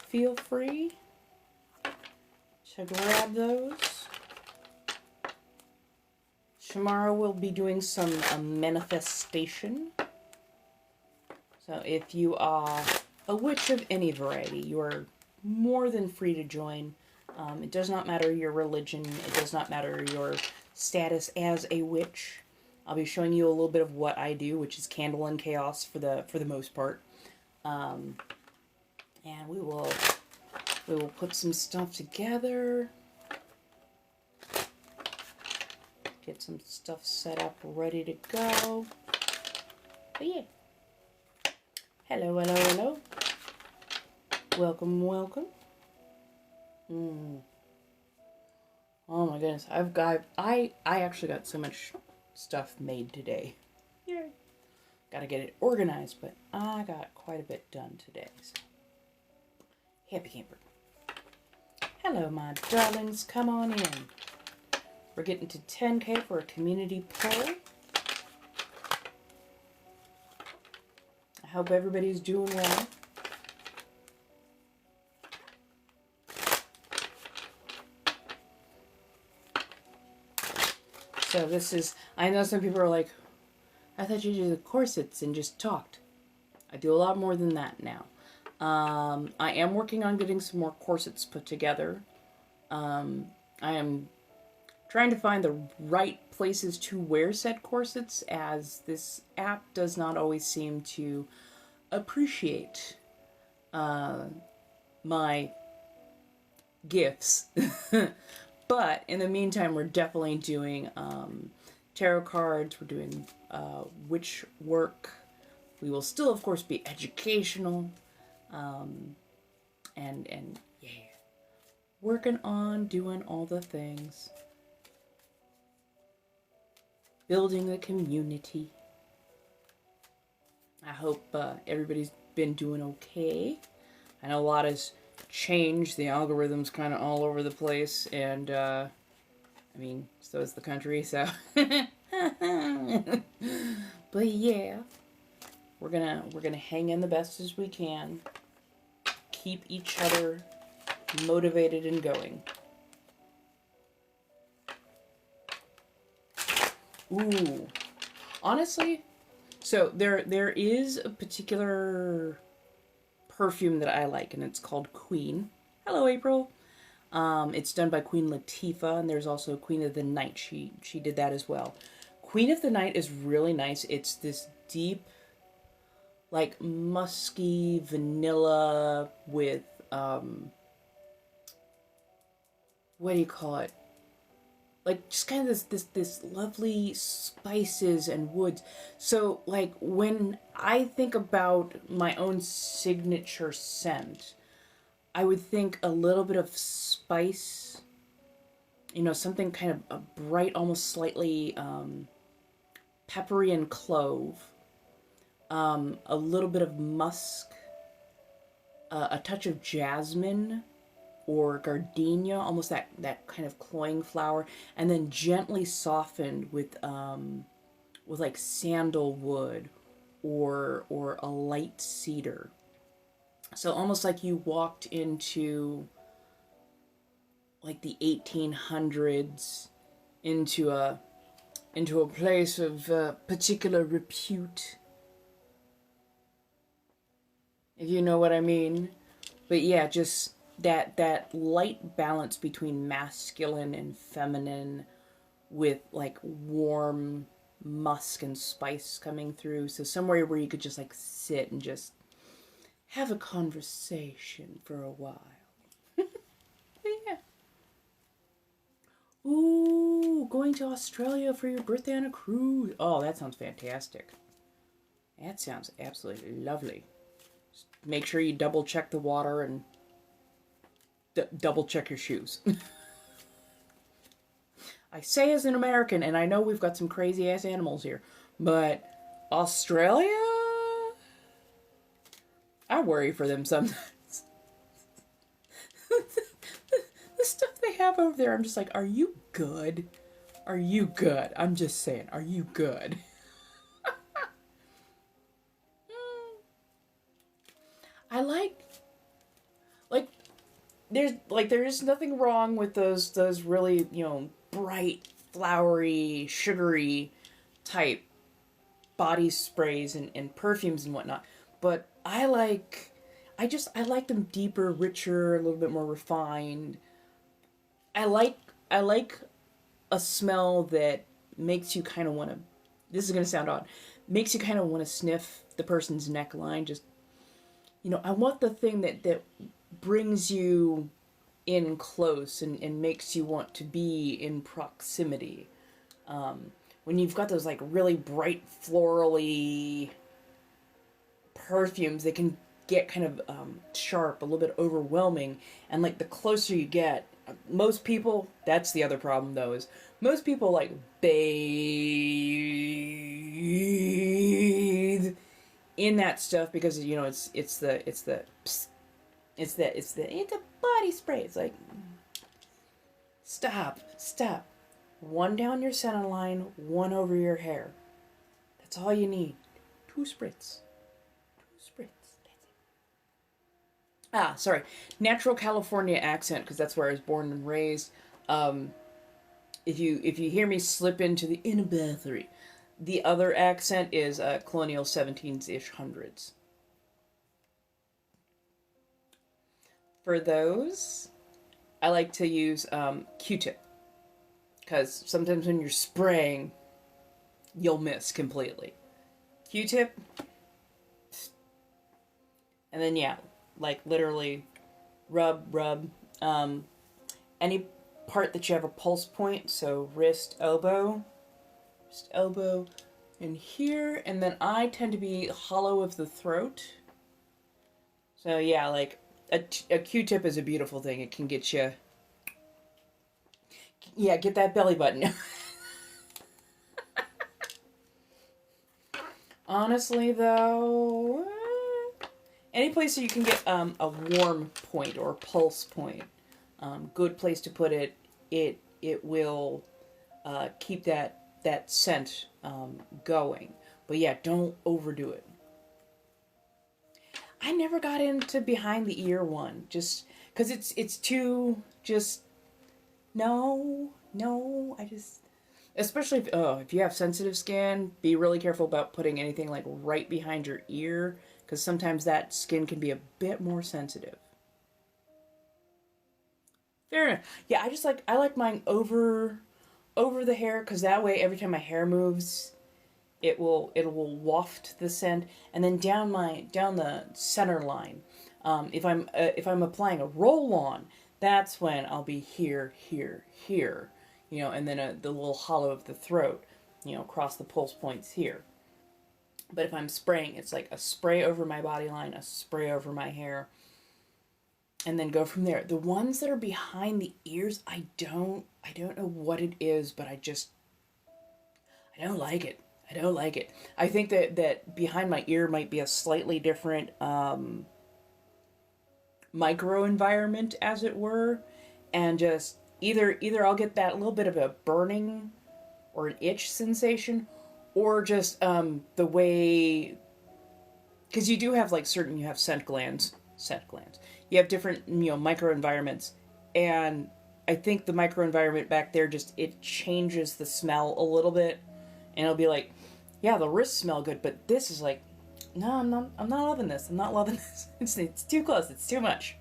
feel free to grab those. Tomorrow we'll be doing some manifestation. So if you are a witch of any variety, you are more than free to join. It does not matter your religion. It does not matter your status as a witch. I'll be showing you a little bit of what I do, which is candle and chaos for the most part. And we will put some stuff together. Get some stuff set up, ready to go. But yeah. Hello, hello, hello. Welcome, welcome. Oh my goodness, I actually got so much stuff made today. Yeah. Gotta get it organized, but I got quite a bit done today. So. Happy camper. Hello, my darlings. Come on in. We're getting to 10K for a community poll. I hope everybody's doing well. So this is, I know some people are like, I thought you did the corsets and just talked. I do a lot more than that now. I am working on getting some more corsets put together. I am trying to find the right places to wear said corsets, as this app does not always seem to appreciate my gifts. But in the meantime, we're definitely doing tarot cards, we're doing witch work. We will still, of course, be educational. And yeah, working on doing all the things. Building the community. I hope everybody's been doing okay. I know a lot has changed. The algorithm's kind of all over the place, and I mean, so is the country, so. But yeah, we're gonna hang in the best as we can. Keep each other motivated and going. Ooh, honestly, so there is a particular perfume that I like, and it's called Queen. Hello, April. It's done by Queen Latifah, and there's also Queen of the Night. She did that as well. Queen of the Night is really nice. It's this deep, like musky vanilla with what do you call it? Like just kind of this lovely spices and woods. So like when I think about my own signature scent, I would think a little bit of spice, you know, something kind of a bright, almost slightly peppery and clove, a little bit of musk, a touch of jasmine or gardenia, almost that kind of cloying flower, and then gently softened with like sandalwood or a light cedar. So almost like you walked into like the 1800s into a place of particular repute, if you know what I mean. But yeah, just that light balance between masculine and feminine with like warm musk and spice coming through. So somewhere where you could just like sit and just have a conversation for a while. Yeah. Ooh, going to Australia for your birthday on a cruise. Oh, that sounds fantastic. That sounds absolutely lovely. Just make sure you double check the water and double check your shoes. I say as an American, and I know we've got some crazy ass animals here, but Australia? I worry for them sometimes. The stuff they have over there, I'm just like, are you good? Are you good? I'm just saying, are you good? I like there is nothing wrong with those really, you know, bright, flowery, sugary type body sprays and perfumes and whatnot. But I like them deeper, richer, a little bit more refined. I like a smell that makes you kind of want to, this is going to sound odd, makes you kind of want to sniff the person's neckline. Just, I want the thing that brings you in close and makes you want to be in proximity. When you've got those like really bright florally perfumes, they can get kind of sharp, a little bit overwhelming, and like the closer you get, most people, that's the other problem though, is most people like bathe in that stuff because it's a body spray. It's like, stop. One down your center line, one over your hair. That's all you need. 2 spritz. Ah, sorry. Natural California accent, because that's where I was born and raised. If you hear me slip into the in a battery, the other accent is colonial 17s-ish hundreds. For those, I like to use Q-tip, because sometimes when you're spraying, you'll miss completely. Q-tip, and then yeah, like literally rub, any part that you have a pulse point, so wrist, elbow, and here, and then I tend to be hollow of the throat. So yeah, like a Q-tip is a beautiful thing. It can get you, yeah, get that belly button. Honestly though, any place that you can get a warm point or pulse point, good place to put it. It will keep that scent going. But yeah, don't overdo it. I never got into behind the ear one, just because it's too just no. I just, especially if you have sensitive skin, be really careful about putting anything like right behind your ear, because sometimes that skin can be a bit more sensitive. Fair enough. Yeah, I like mine over the hair, because that way every time my hair moves, it will waft the scent, and then down the center line. If I'm applying a roll on, that's when I'll be here, and then the little hollow of the throat, across the pulse points here. But if I'm spraying, it's like a spray over my body line, a spray over my hair, and then go from there. The ones that are behind the ears, I don't know what it is, but I don't like it. I think that behind my ear might be a slightly different microenvironment, as it were, and just either I'll get that little bit of a burning or an itch sensation, or just the way, because you do have like you have scent glands. You have different microenvironments, and I think the microenvironment back there it changes the smell a little bit, and it'll be like, yeah, the wrists smell good, but this is like, no, I'm not loving this. It's too close. It's too much.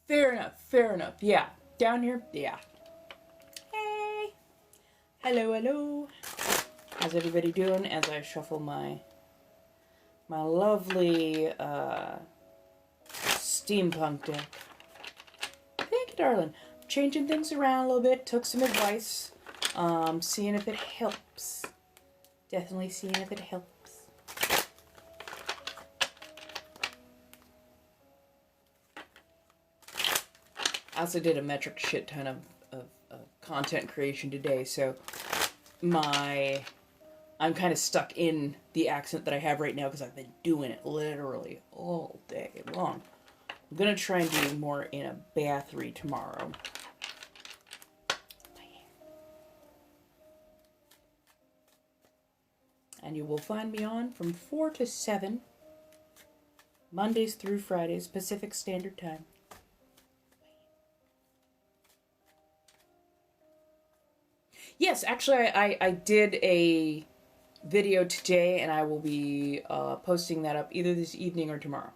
Fair enough. Yeah. Down here, yeah. Hey. Hello. How's everybody doing as I shuffle my lovely steampunk deck? Thank you, darling. Changing things around a little bit. Took some advice. Seeing if it helps. Definitely seeing if it helps. I also did a metric shit ton of content creation today, so I'm kind of stuck in the accent that I have right now because I've been doing it literally all day long. I'm gonna try and do more in a battery tomorrow. And you will find me on from 4 to 7, Mondays through Fridays, Pacific Standard Time. Yes, actually, I did a video today, and I will be posting that up either this evening or tomorrow.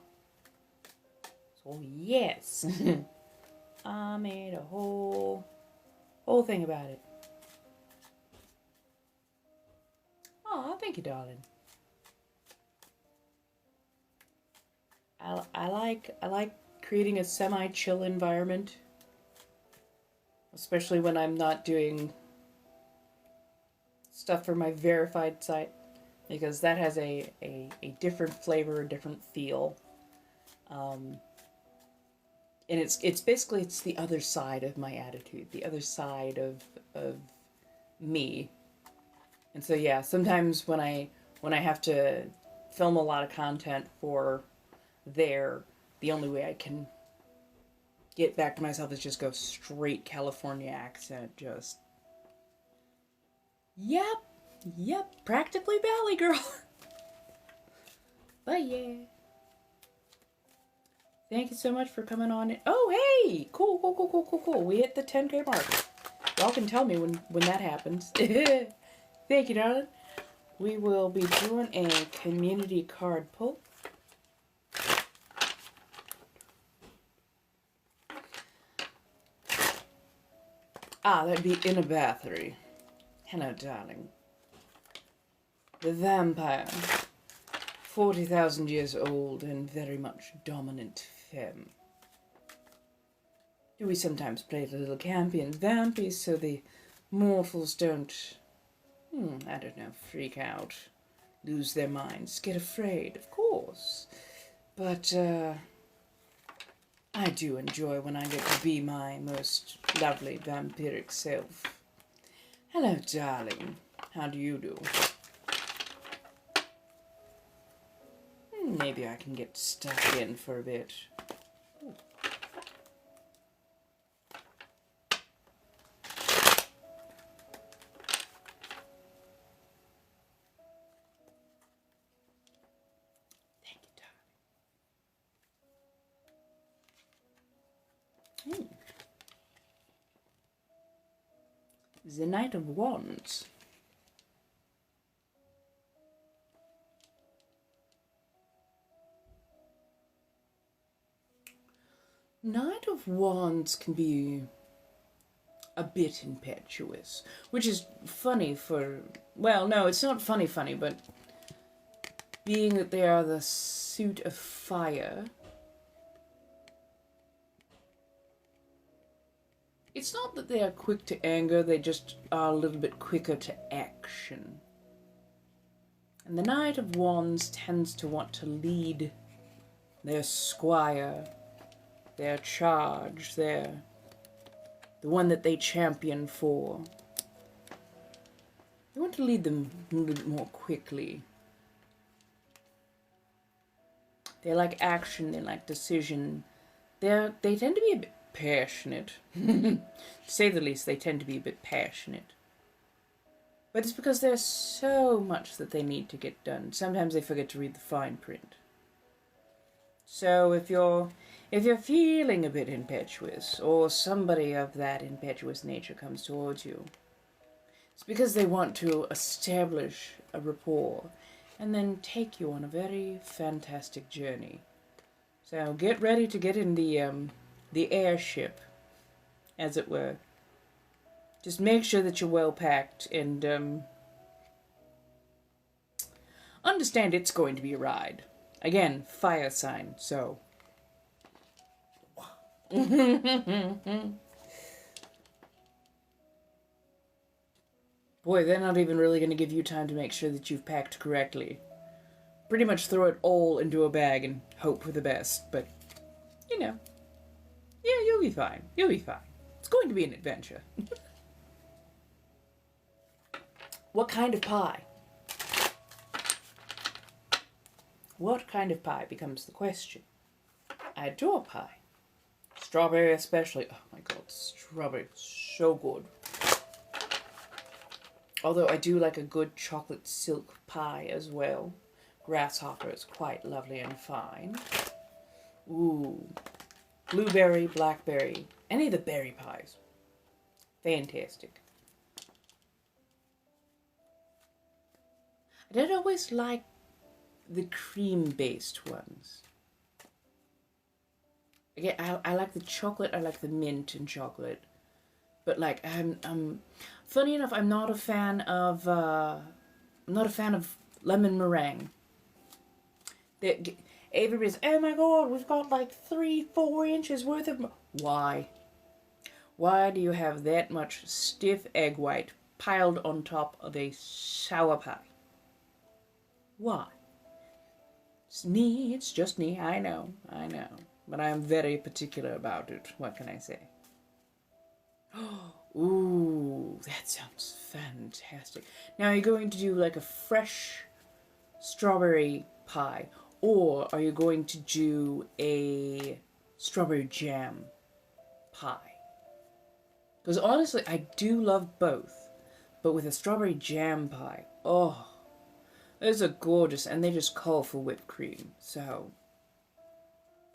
So yes, I made a whole thing about it. Oh, thank you, darling. I like creating a semi-chill environment, especially when I'm not doing stuff for my verified site, because that has a different flavor, a different feel. And it's basically the other side of my attitude, the other side of me. And so yeah, sometimes when I have to film a lot of content for there, the only way I can get back to myself is just go straight California accent, just yep, practically Valley Girl. But yeah. Thank you so much for coming on in. Oh, hey! Cool. We hit the 10K mark. Y'all can tell me when that happens. Thank you, darling. We will be doing a community card pull. That'd be in a battery. Hello, darling. The vampire. 40,000 years old and very much dominant femme. Do we sometimes play the little campy and vampy so the mortals don't, I don't know, freak out, lose their minds, get afraid, of course. But, I do enjoy when I get to be my most lovely vampiric self. Hello, darling. How do you do? Maybe I can get stuck in for a bit. Ooh. Thank you, darling. The Knight of Wands. Knight of Wands can be a bit impetuous, which is funny for, well, no, it's not funny, but being that they are the suit of fire, it's not that they are quick to anger, they just are a little bit quicker to action. And the Knight of Wands tends to want to lead their squire, their charge, the one that they champion for. They want to lead them a little bit more quickly. They like action, they like decision. They tend to be a bit passionate. To say the least, they tend to be a bit passionate. But it's because there's so much that they need to get done. Sometimes they forget to read the fine print. So if you're feeling a bit impetuous, or somebody of that impetuous nature comes towards you, it's because they want to establish a rapport and then take you on a very fantastic journey. So get ready to get in the airship, as it were. Just make sure that you're well packed and understand it's going to be a ride. Again, fire sign, so. Boy, they're not even really going to give you time to make sure that you've packed correctly. Pretty much throw it all into a bag and hope for the best, but, you know. Yeah, you'll be fine. You'll be fine. It's going to be an adventure. What kind of pie? What kind of pie becomes the question. I adore pie. Strawberry especially. Oh my god, strawberry. So good. Although I do like a good chocolate silk pie as well. Grasshopper is quite lovely and fine. Ooh. Blueberry, blackberry. Any of the berry pies. Fantastic. I don't always like the cream-based ones. Again, I like the chocolate. I like the mint and chocolate. But like, funny enough, I'm not a fan of lemon meringue. Everybody's, oh my god, we've got like 3-4 inches worth of. Why? Why do you have that much stiff egg white piled on top of a sour pie? Why? It's just me, I know. But I am very particular about it. What can I say? Ooh, that sounds fantastic. Now, are you going to do like a fresh strawberry pie? Or are you going to do a strawberry jam pie? Because honestly, I do love both. But with a strawberry jam pie, oh, those are gorgeous. And they just call for whipped cream. So,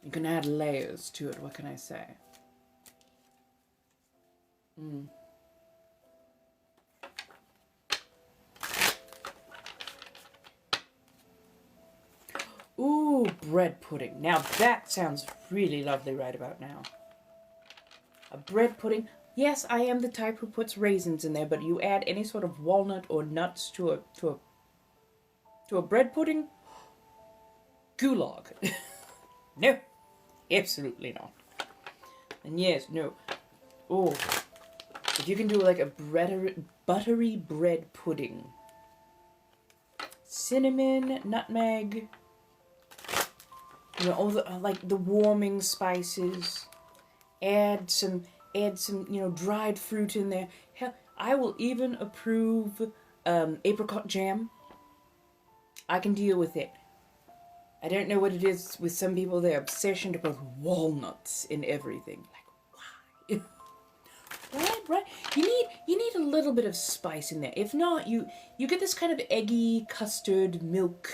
you can add layers to it. What can I say? Ooh, bread pudding. Now that sounds really lovely right about now. A bread pudding. Yes, I am the type who puts raisins in there, but you add any sort of walnut or nuts to a bread pudding? Gulag. No, absolutely not. And yes, no. Oh, if you can do like a buttery bread pudding. Cinnamon, nutmeg, you know, all the like the warming spices. Add some, you know, dried fruit in there. Hell, I will even approve apricot jam. I can deal with it. I don't know what it is with some people, their obsession to put walnuts in everything. Like, why? Right? You need a little bit of spice in there. If not, you get this kind of eggy custard milk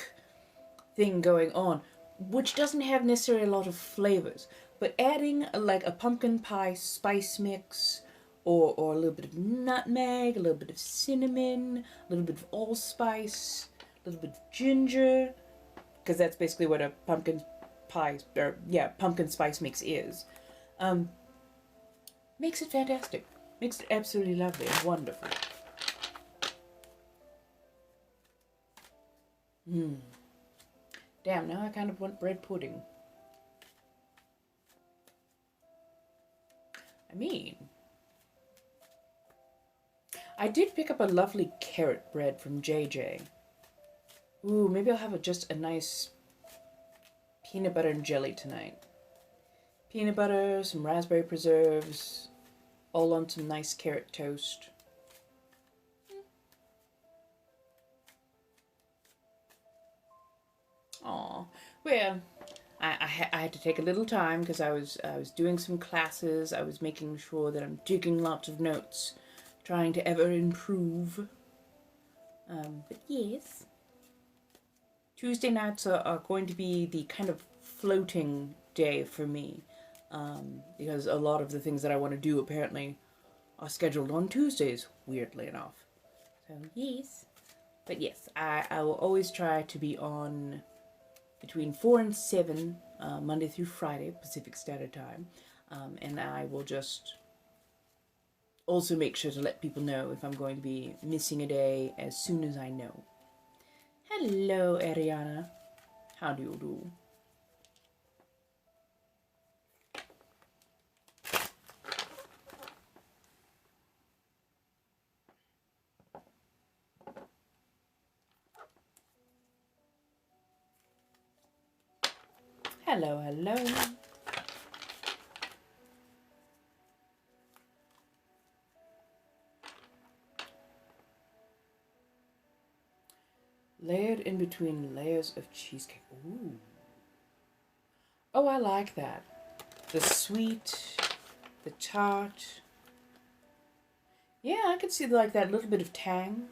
thing going on, which doesn't have necessarily a lot of flavors. But adding like a pumpkin pie spice mix, or a little bit of nutmeg, a little bit of cinnamon, a little bit of allspice, a little bit of ginger, because that's basically what a pumpkin pie, or yeah, pumpkin spice mix is. Makes it fantastic. Makes it absolutely lovely and wonderful. Damn, now I kind of want bread pudding. I mean, I did pick up a lovely carrot bread from JJ. Ooh, maybe I'll have just a nice peanut butter and jelly tonight. Peanut butter, some raspberry preserves, all on some nice carrot toast. Aw, well, I had to take a little time because I was doing some classes. I was making sure that I'm taking lots of notes, trying to ever improve. But yes, Tuesday nights are going to be the kind of floating day for me, because a lot of the things that I want to do apparently are scheduled on Tuesdays, weirdly enough. So yes, but yes, I will always try to be on between 4 and 7, Monday through Friday, Pacific Standard Time. And I will just also make sure to let people know if I'm going to be missing a day as soon as I know. Hello, Ariana. How do you do? Hello, hello. Layered in between layers of cheesecake. Ooh. Oh, I like that. The sweet, the tart. Yeah, I could see like that little bit of tang.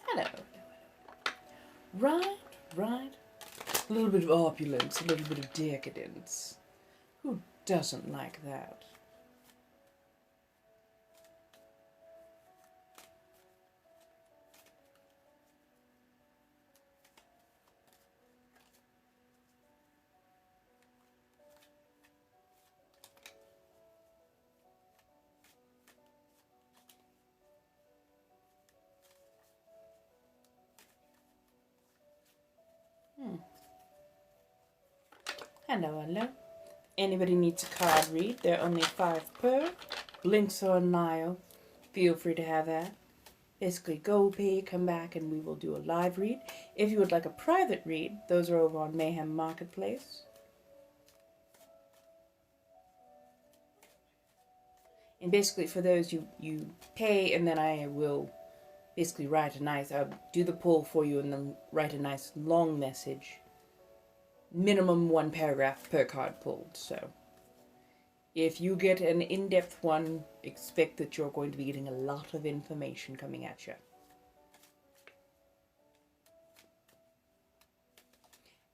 Hello. Right, right. A little bit of opulence, a little bit of decadence. Who doesn't like that? Hello, hello. Anybody needs a card read, they're only 5 per. Links are in bio. Feel free to have that. Basically, go pay, come back, and we will do a live read. If you would like a private read, those are over on Mayhem Marketplace. And basically, for those, you pay, and then I will basically write a nice, I'll do the pull for you, and then write a nice long message. Minimum 1 paragraph per card pulled, so if you get an in-depth one, expect that you're going to be getting a lot of information coming at you.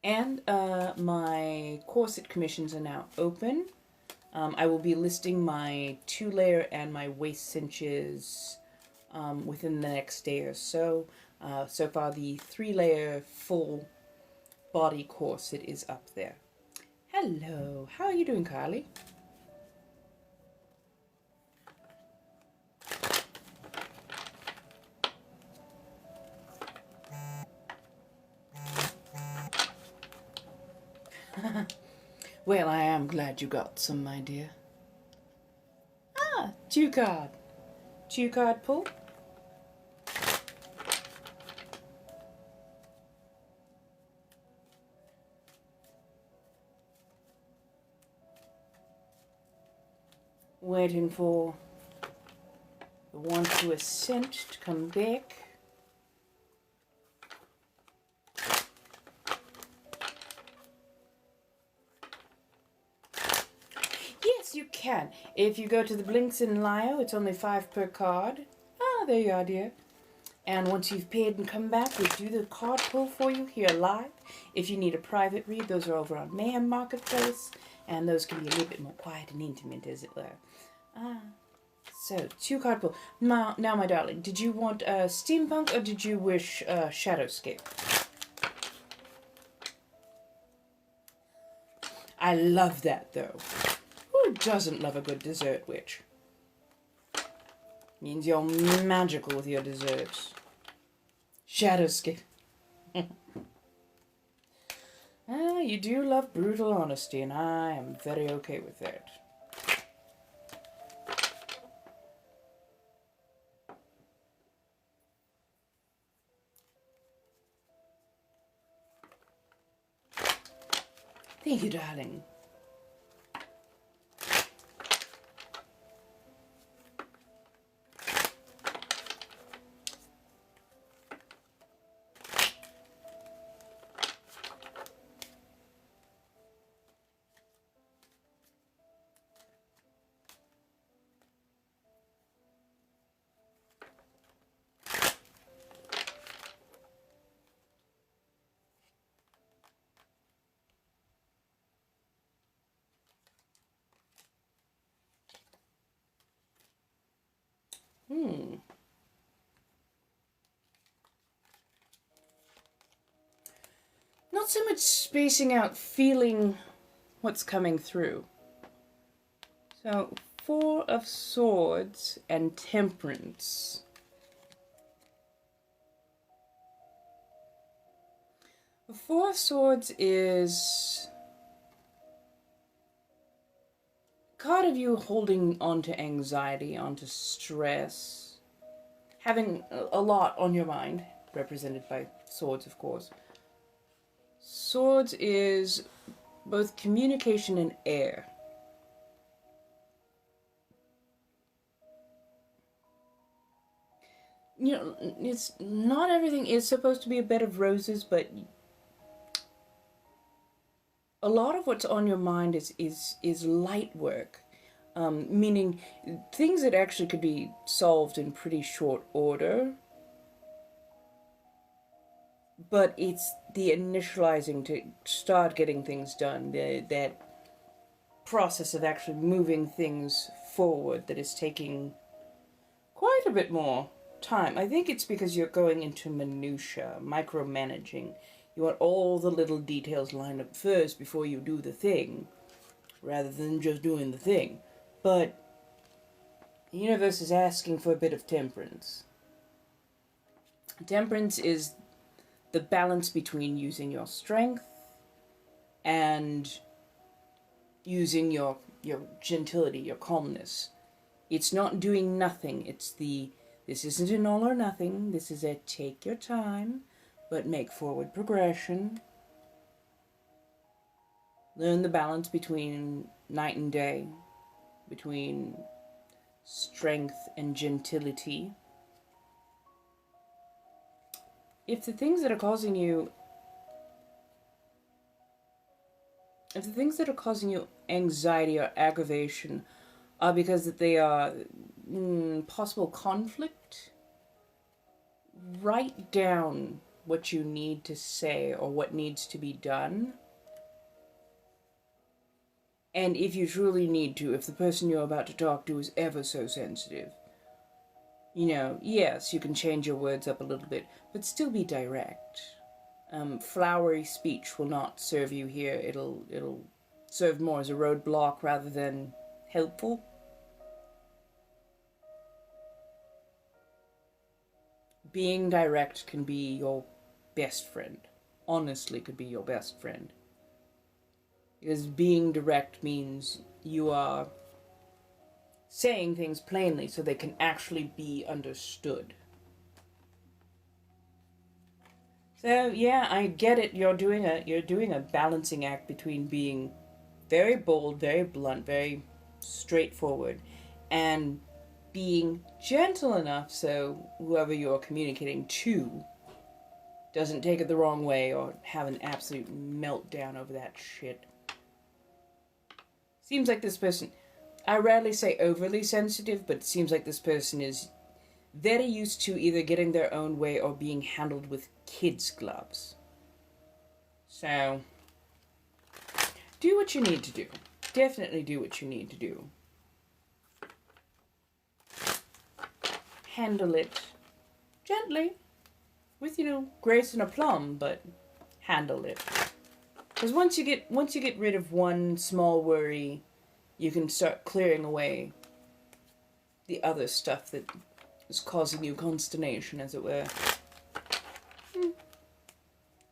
And my corset commissions are now open. I will be listing my 2-layer and my waist cinches within the next day or so. So far the 3-layer full body corset is up there. Hello, how are you doing, Carly? Well, I am glad you got some, my dear. Ah, 2 card. 2 card pull. Waiting for the one to ascend to come back. Yes, you can. If you go to the links in Lio, it's only 5 per card. Ah, there you are, dear. And once you've paid and come back, we do the card pull for you here live. If you need a private read, those are over on Mayhem Marketplace. And those can be a little bit more quiet and intimate, as it were. So, 2 card pull. Now, my darling, did you want steampunk or did you wish shadowscape? I love that, though. Who doesn't love a good dessert witch? Means you're magical with your desserts. Shadowscape. You do love brutal honesty, and I am very okay with that. Thank you, darling. Not so much spacing out, feeling what's coming through. So, 4 of Swords and Temperance. The 4 of Swords is a card of you holding onto anxiety, onto stress, having a lot on your mind, represented by swords, of course. Swords is both communication and air. You know, it's not everything is supposed to be a bed of roses, but a lot of what's on your mind is light work, meaning things that actually could be solved in pretty short order. But it's the initializing to start getting things done, that process of actually moving things forward that is taking quite a bit more time. I think it's because you're going into minutia, micromanaging. You want all the little details lined up first before you do the thing, rather than just doing the thing. But the universe is asking for a bit of temperance. Temperance is the balance between using your strength and using your gentility, your calmness. It's not doing nothing. This isn't an all or nothing. This is a take your time, but make forward progression. Learn the balance between night and day, between strength and gentility. If the things that are causing you anxiety or aggravation are because that they are possible conflict, write down what you need to say or what needs to be done. And if you truly need to, if the person you're about to talk to is ever so sensitive, yes, you can change your words up a little bit, but still be direct. Flowery speech will not serve you here. It'll serve more as a roadblock rather than helpful. Being direct can be your best friend. Honestly, could be your best friend. Because being direct means you are saying things plainly so they can actually be understood. So yeah, I get it. You're doing a balancing act between being very bold, very blunt, very straightforward, and being gentle enough so whoever you're communicating to doesn't take it the wrong way or have an absolute meltdown over that shit. Seems like this person, I rarely say overly sensitive, but it seems like this person is very used to either getting their own way or being handled with kids' gloves. So, do what you need to do. Definitely do what you need to do. Handle it gently, with, grace and aplomb, but handle it. Because once you get rid of one small worry, you can start clearing away the other stuff that is causing you consternation, as it were.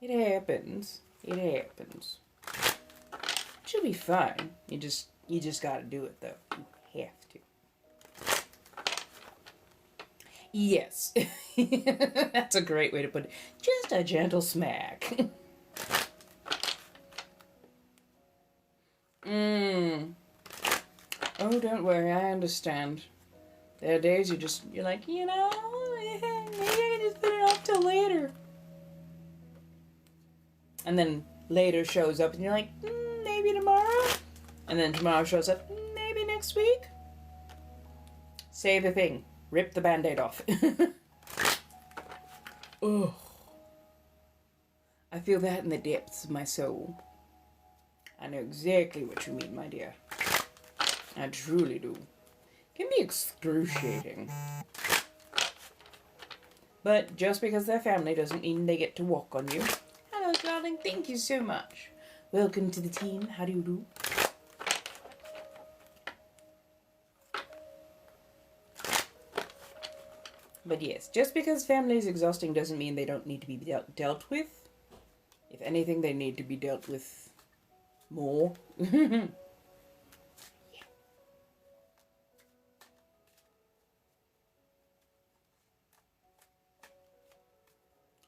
It happens. It happens. She'll be fine. You just gotta do it, though. You have to. Yes. That's a great way to put it. Just a gentle smack. Oh, don't worry, I understand. There are days you're like, maybe I can just put it off till later. And then later shows up and you're like, maybe tomorrow? And then tomorrow shows up, maybe next week? Say the thing. Rip the Band-Aid off. Ugh. I feel that in the depths of my soul. I know exactly what you mean, my dear. I truly do. It can be excruciating. But just because they're family doesn't mean they get to walk on you. Hello, darling. Thank you so much. Welcome to the team. How do you do? But yes, just because family is exhausting doesn't mean they don't need to be dealt with. If anything, they need to be dealt with more. I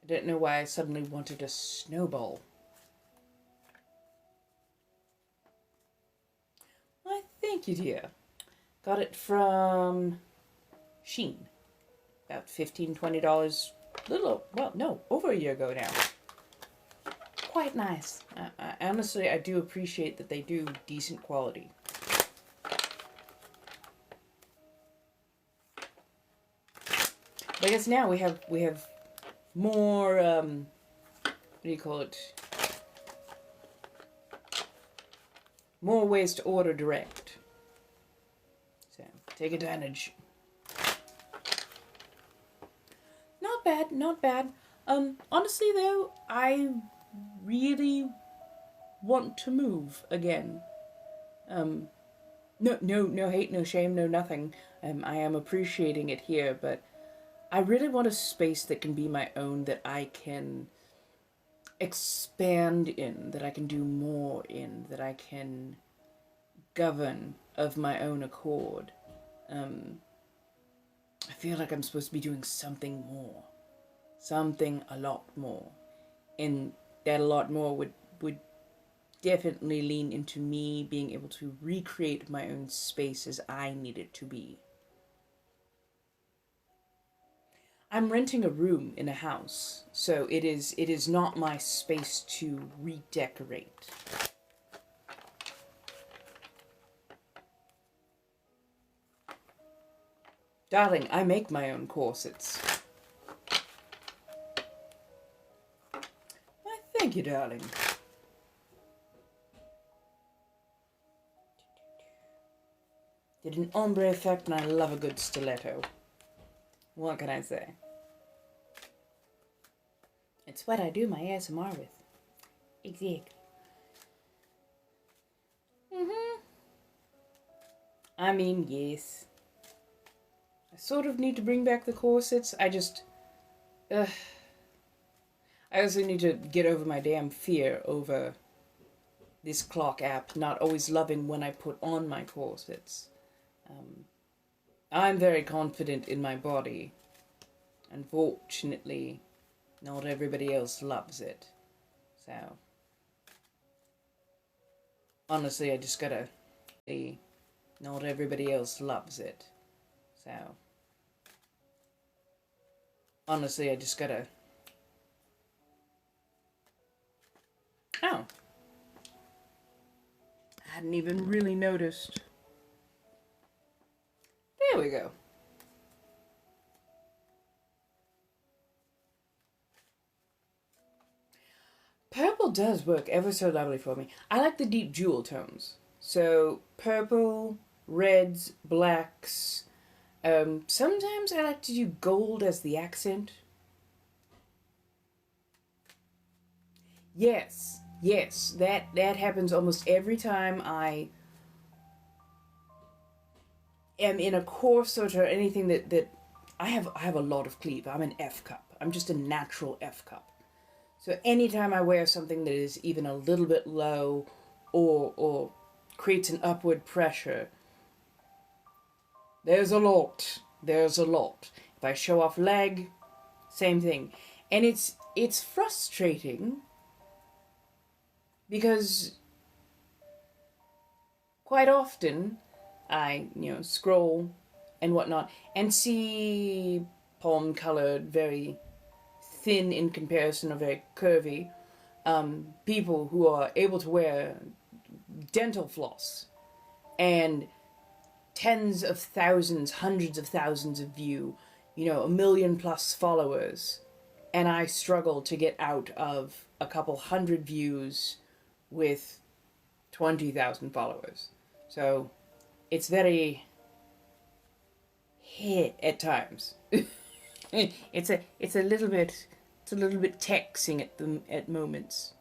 don't know why I suddenly wanted a snowball. Why, thank you, dear. Got it from Shein. About $15, $20. Over a year ago now. Quite nice. Honestly, I do appreciate that they do decent quality. But I guess now we have more, what do you call it? More ways to order direct. So, take advantage. Not bad. Honestly though, I really want to move again. No hate, no shame, no nothing. I am appreciating it here, but I really want a space that can be my own, that I can expand in, that I can do more in, that I can govern of my own accord. I feel like I'm supposed to be doing something more. Something a lot more. And that a lot more would definitely lean into me being able to recreate my own space as I need it to be. I'm renting a room in a house, so it is not my space to redecorate. Darling, I make my own corsets. Why, thank you, darling. Did an ombre effect, and I love a good stiletto. What can I say? It's what I do my ASMR with. Exactly. I mean, yes. I sort of need to bring back the corsets. I also need to get over my damn fear over this clock app not always loving when I put on my corsets. I'm very confident in my body. Unfortunately, not everybody else loves it. So, honestly, I just gotta... Not everybody else loves it. So, honestly, I just gotta... Oh. I hadn't even really noticed. There we go. Purple does work ever so lovely for me. I like the deep jewel tones. So, purple, reds, blacks. Sometimes I like to do gold as the accent. Yes, that happens almost every time I am in a corset or anything that I have a lot of cleave. I'm an F cup. I'm just a natural F cup. So anytime I wear something that is even a little bit low or creates an upward pressure, there's a lot. If I show off leg, same thing. And it's frustrating because quite often I, scroll and whatnot and see palm-colored, very thin in comparison, or very curvy, people who are able to wear dental floss and tens of thousands, hundreds of thousands of views, 1 million plus followers, and I struggle to get out of a couple hundred views with 20,000 followers. So it's very hit at times. it's a little bit taxing at moments.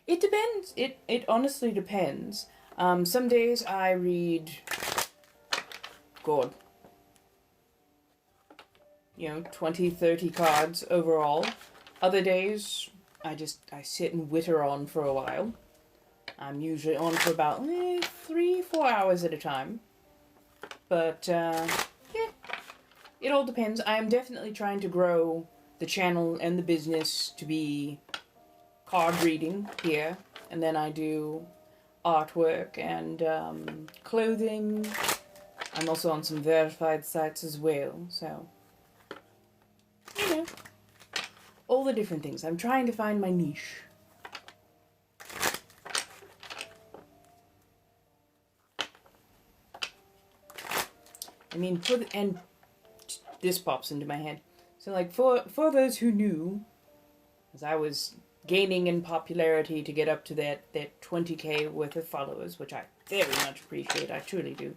It depends. It honestly depends. Some days I read, God, 20, 30 cards overall. Other days I sit and witter on for a while. I'm usually on for about 3-4 hours at a time. But yeah, it all depends. I am definitely trying to grow the channel and the business to be card reading here, and then I do artwork and clothing. I'm also on some verified sites as well, so all the different things. I'm trying to find my niche. I mean, and this pops into my head. So, like, for those who knew, as I was gaining in popularity to get up to that 20k worth of followers, which I very much appreciate, I truly do.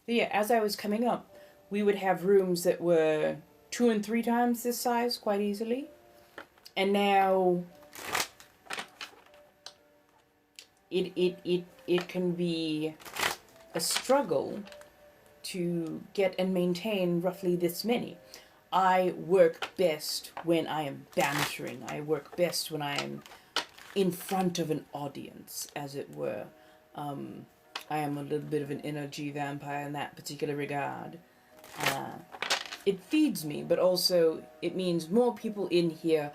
But yeah, as I was coming up, we would have rooms that were 2 and 3 times this size quite easily. And now it can be a struggle to get and maintain roughly this many. I work best when I am bantering. I work best when I am in front of an audience, as it were. I am a little bit of an energy vampire in that particular regard. It feeds me, but also it means more people in here,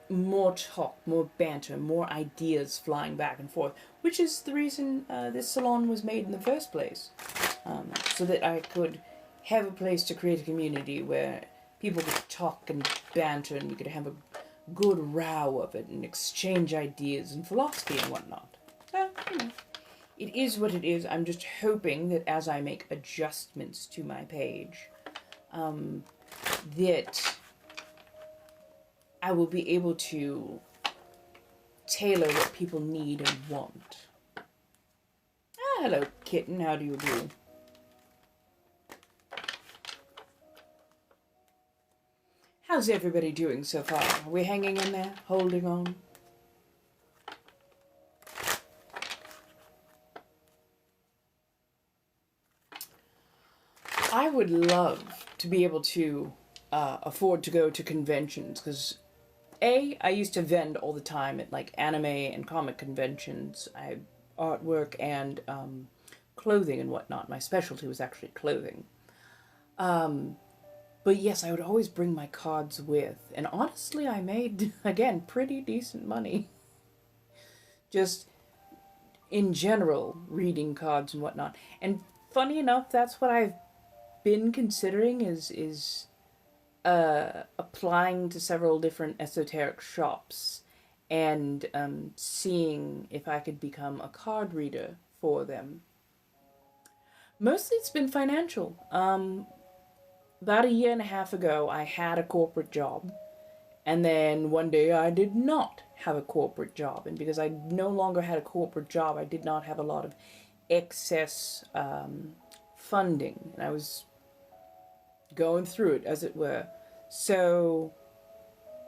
more talk, more banter, more ideas flying back and forth, which is the reason this salon was made in the first place. So that I could have a place to create a community where people could talk and banter, and we could have a good row of it and exchange ideas and philosophy and whatnot. So, it is what it is. I'm just hoping that as I make adjustments to my page, that I will be able to tailor what people need and want. Hello, kitten. How do you do? How's everybody doing so far? Are we hanging in there? Holding on? I would love to be able to afford to go to conventions, because I used to vend all the time at like anime and comic conventions. I had artwork and clothing and whatnot. My specialty was actually clothing. But yes, I would always bring my cards with. And honestly, I made, again, pretty decent money. Just in general, reading cards and whatnot. And funny enough, that's what I've been considering is applying to several different esoteric shops and seeing if I could become a card reader for them. Mostly it's been financial. About a year and a half ago, I had a corporate job, and then one day I did not have a corporate job, and because I no longer had a corporate job, I did not have a lot of excess funding, and I was going through it, as it were. So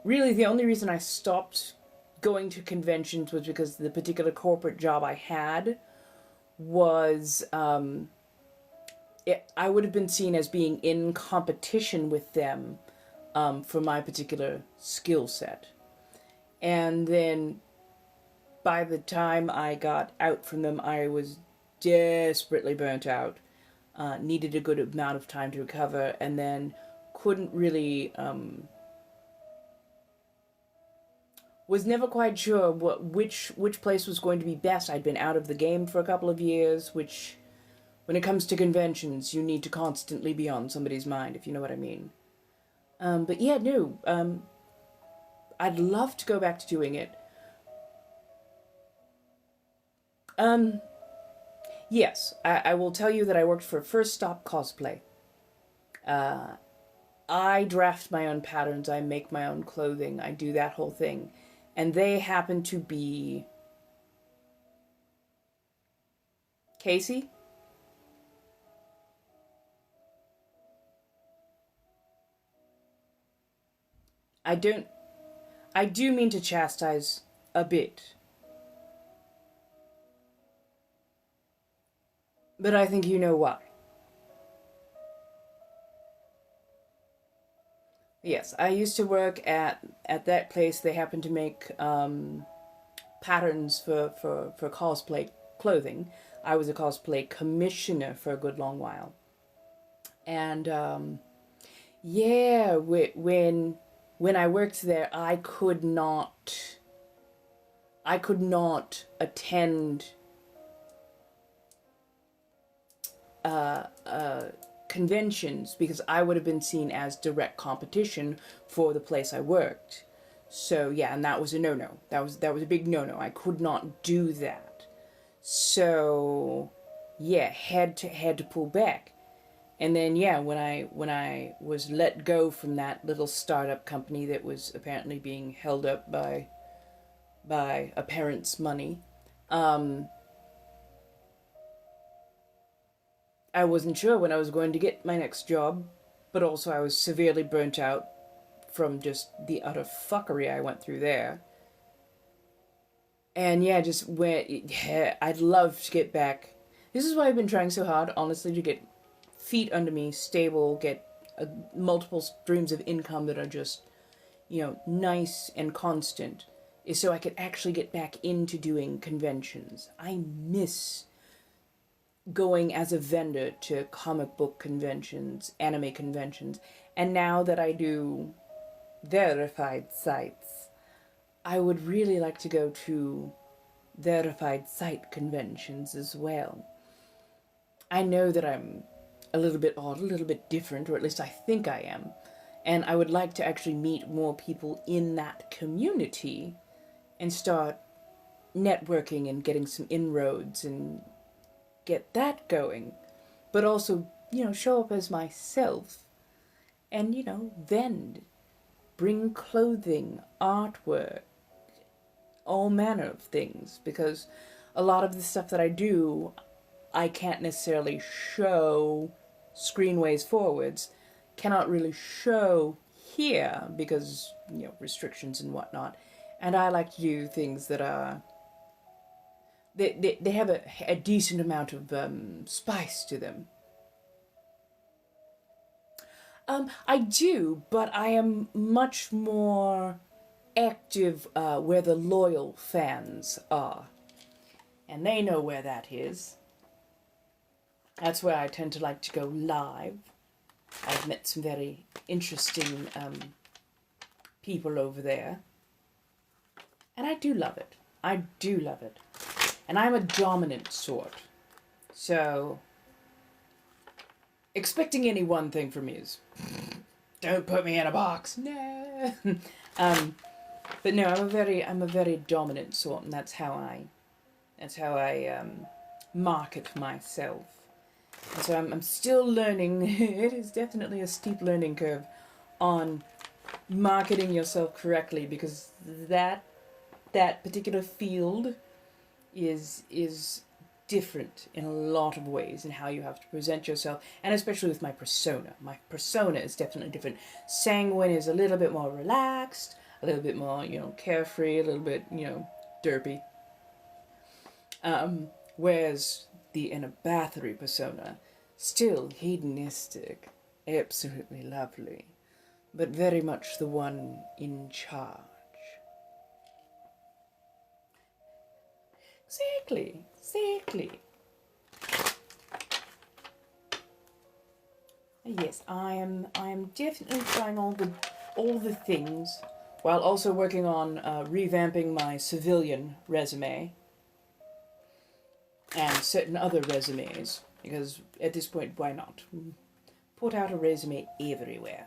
really the only reason I stopped going to conventions was because the particular corporate job I had was I would have been seen as being in competition with them for my particular skill set. And then by the time I got out from them, I was desperately burnt out, needed a good amount of time to recover, and then couldn't really, was never quite sure which place was going to be best. I'd been out of the game for a couple of years, which, when it comes to conventions, you need to constantly be on somebody's mind, if you know what I mean. But yeah, no, I'd love to go back to doing it. Yes, I will tell you that I worked for First Stop Cosplay. I draft my own patterns, I make my own clothing, I do that whole thing. And they happen to be... Casey? I do mean to chastise a bit. But I think you know why. Yes, I used to work at that place. They happened to make patterns for cosplay clothing. I was a cosplay commissioner for a good long while. And yeah, when I worked there, I could not attend conventions because I would have been seen as direct competition for the place I worked. So yeah, and that was a no-no. That was a big no-no. I could not do that. So yeah, had to pull back. And then yeah, when I was let go from that little startup company that was apparently being held up by a parent's money, I wasn't sure when I was going to get my next job, but also I was severely burnt out from just the utter fuckery I went through there. And yeah, I'd love to get back. This is why I've been trying so hard, honestly, to get feet under me, stable, get multiple streams of income that are just, you know, nice and constant, is so I could actually get back into doing conventions. I miss going as a vendor to comic book conventions, anime conventions, and now that I do verified sites, I would really like to go to verified site conventions as well. I know that I'm a little bit odd, a little bit different, or at least I think I am, and I would like to actually meet more people in that community and start networking and getting some inroads and get that going, but also, you know, show up as myself and, you know, vend, bring clothing, artwork, all manner of things, because a lot of the stuff that I do, I can't necessarily show screenways forwards, cannot really show here because, you know, restrictions and whatnot, and I like to do things that are they have a decent amount of spice to them. I do, but I am much more active where the loyal fans are. And they know where that is. That's where I tend to like to go live. I've met some very interesting people over there. And I do love it. I do love it. And I'm a dominant sort. So, expecting any one thing from me is, don't put me in a box. No. But no, I'm a very dominant sort, and that's how I market myself. And so I'm still learning. It is definitely a steep learning curve on marketing yourself correctly, because that particular field is different in a lot of ways in how you have to present yourself, and especially with my persona. My persona is definitely different. Sanguine is a little bit more relaxed, a little bit more, you know, carefree, a little bit, you know, derpy. Whereas the Bathory persona, still hedonistic, absolutely lovely, but very much the one in charge. Exactly. Yes, I am definitely trying all the things, while also working on revamping my civilian resume and certain other resumes, because at this point, why not? Put out a resume everywhere.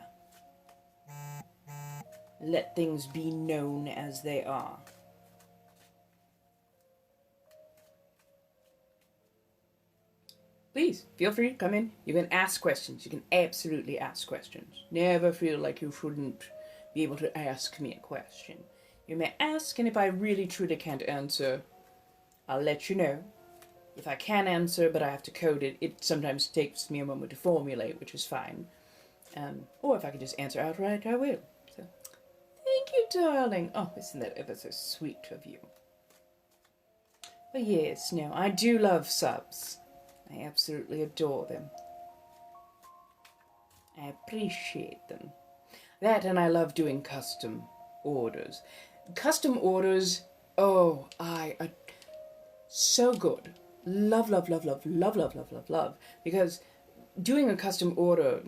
Let things be known as they are. Please, feel free to come in. You can ask questions. You can absolutely ask questions. Never feel like you shouldn't be able to ask me a question. You may ask, and if I really truly can't answer, I'll let you know. If I can answer, but I have to code it, it sometimes takes me a moment to formulate, which is fine. Or if I can just answer outright, I will. So, thank you, darling. Oh, isn't that ever so sweet of you? But yes, no, I do love subs. I absolutely adore them. I appreciate them. That, and I love doing custom orders. Custom orders, oh, so good. Love. Because doing a custom order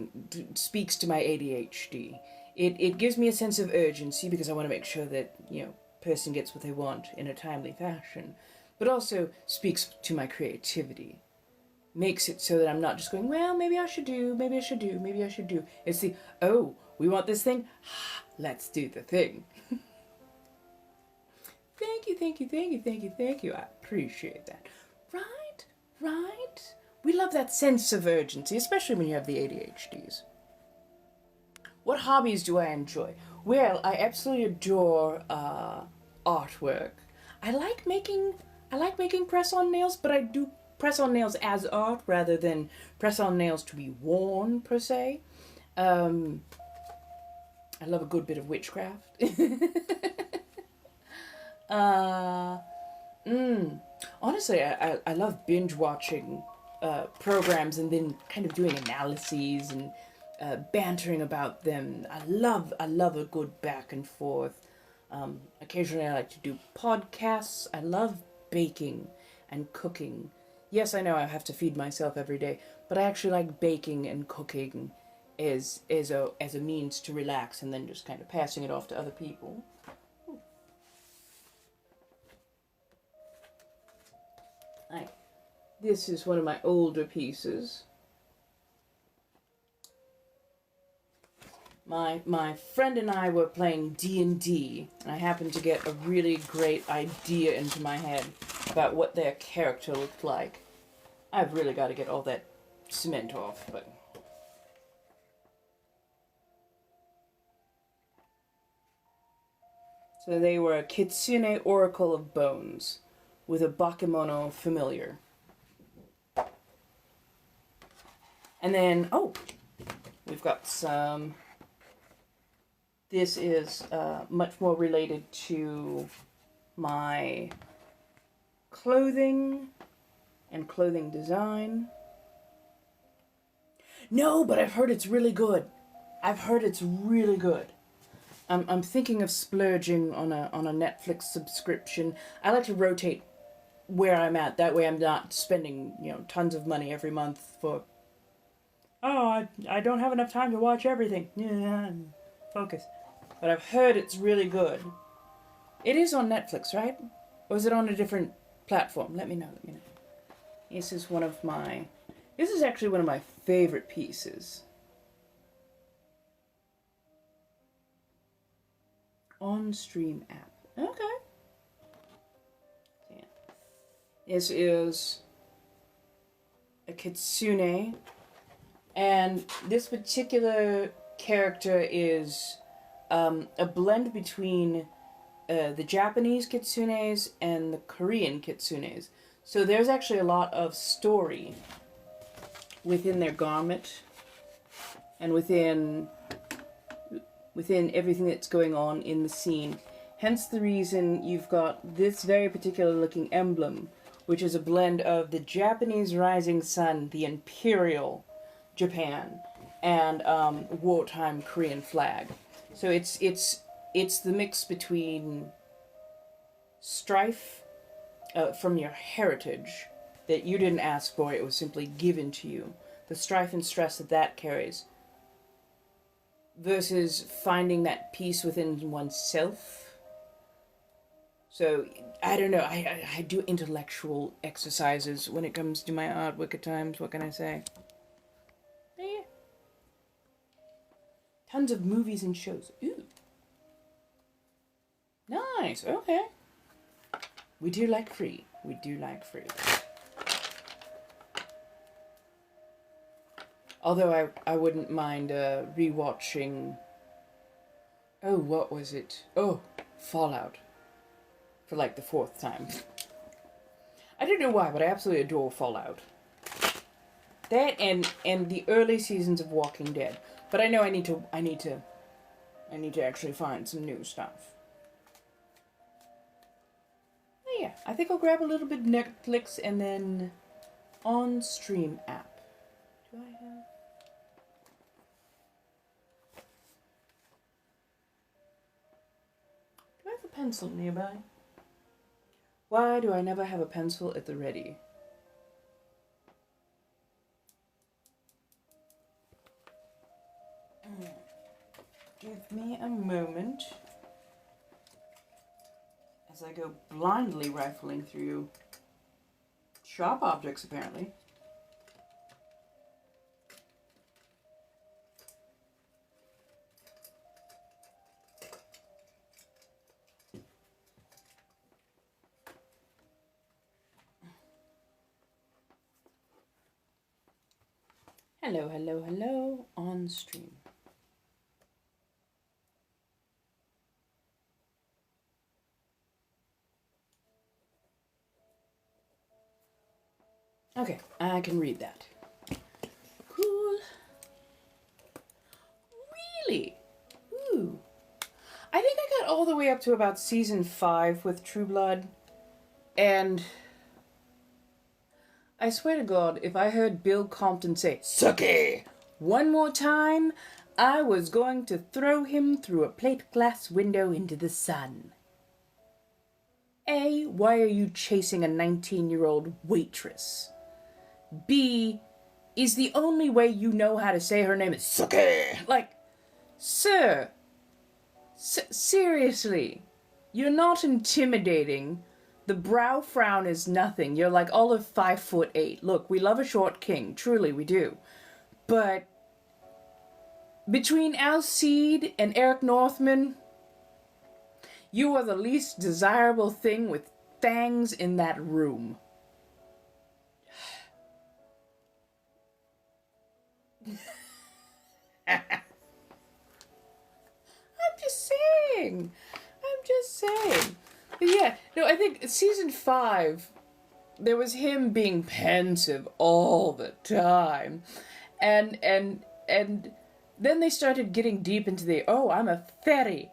speaks to my ADHD. It gives me a sense of urgency, because I want to make sure that, you know, person gets what they want in a timely fashion. But also speaks to my creativity. Makes it so that I'm not just going, well, maybe I should do. It's the, oh, we want this thing? Let's do the thing. Thank you. I appreciate that. Right? We love that sense of urgency, especially when you have the ADHDs. What hobbies do I enjoy? Well, I absolutely adore artwork. I like making press-on nails, but I do press-on nails as art rather than press-on nails to be worn, per se. I love a good bit of witchcraft. Honestly, I love binge-watching programs and then kind of doing analyses and bantering about them. I love a good back and forth. Occasionally I like to do podcasts. I love baking and cooking. Yes, I know I have to feed myself every day, but I actually like baking and cooking as a means to relax and then just kind of passing it off to other people. This is one of my older pieces. My friend and I were playing D&D, and I happened to get a really great idea into my head about what their character looked like. I've really got to get all that cement off, but... So they were a Kitsune Oracle of Bones, with a Bakemono familiar. And then, oh, we've got some... This is much more related to my clothing and clothing design. No, but I've heard it's really good. I've heard it's really good. I'm thinking of splurging on a Netflix subscription. I like to rotate where I'm at. That way I'm not spending, tons of money every month for... Oh, I don't have enough time to watch everything. Yeah, focus. But I've heard it's really good. It is on Netflix, right? Or is it on a different platform? Let me know. This is actually one of my favorite pieces. On-stream app. Okay. Yeah. This is a Kitsune. And this particular character is a blend between the Japanese kitsunes and the Korean kitsunes. So there's actually a lot of story within their garment and within everything that's going on in the scene. Hence the reason you've got this very particular looking emblem, which is a blend of the Japanese rising sun, the Imperial Japan, and wartime Korean flag. So it's the mix between strife from your heritage that you didn't ask for, it was simply given to you. The strife and stress that carries. Versus finding that peace within oneself. So, I don't know, I do intellectual exercises when it comes to my artwork at times, what can I say? Yeah. Tons of movies and shows. Ooh. Nice, okay. We do like free. We do like free. Although I wouldn't mind rewatching... Oh, what was it? Oh, Fallout. For like the 4th time. I don't know why, but I absolutely adore Fallout. That and the early seasons of Walking Dead. But I know I need to actually find some new stuff. Oh, yeah, I think I'll grab a little bit of Netflix and then on-stream app. Do I have a pencil nearby? Why do I never have a pencil at the ready? Give me a moment as I go blindly rifling through sharp objects, apparently. Hello, hello, hello, on stream. Okay, I can read that. Cool. Really? Ooh. I think I got all the way up to about season 5 with True Blood, and I swear to God, if I heard Bill Compton say, "Sucky," one more time, I was going to throw him through a plate glass window into the sun. A, why are you chasing a 19-year-old waitress? B, is the only way you know how to say her name is Suki? Like, sir, seriously, you're not intimidating. The brow frown is nothing. You're like all of 5'8". Look, we love a short king. Truly, we do. But between Alcide and Eric Northman, you are the least desirable thing with fangs in that room. I'm just saying. But yeah, no, I think season 5, there was him being pensive all the time. And then they started getting deep into the, oh, I'm a fairy.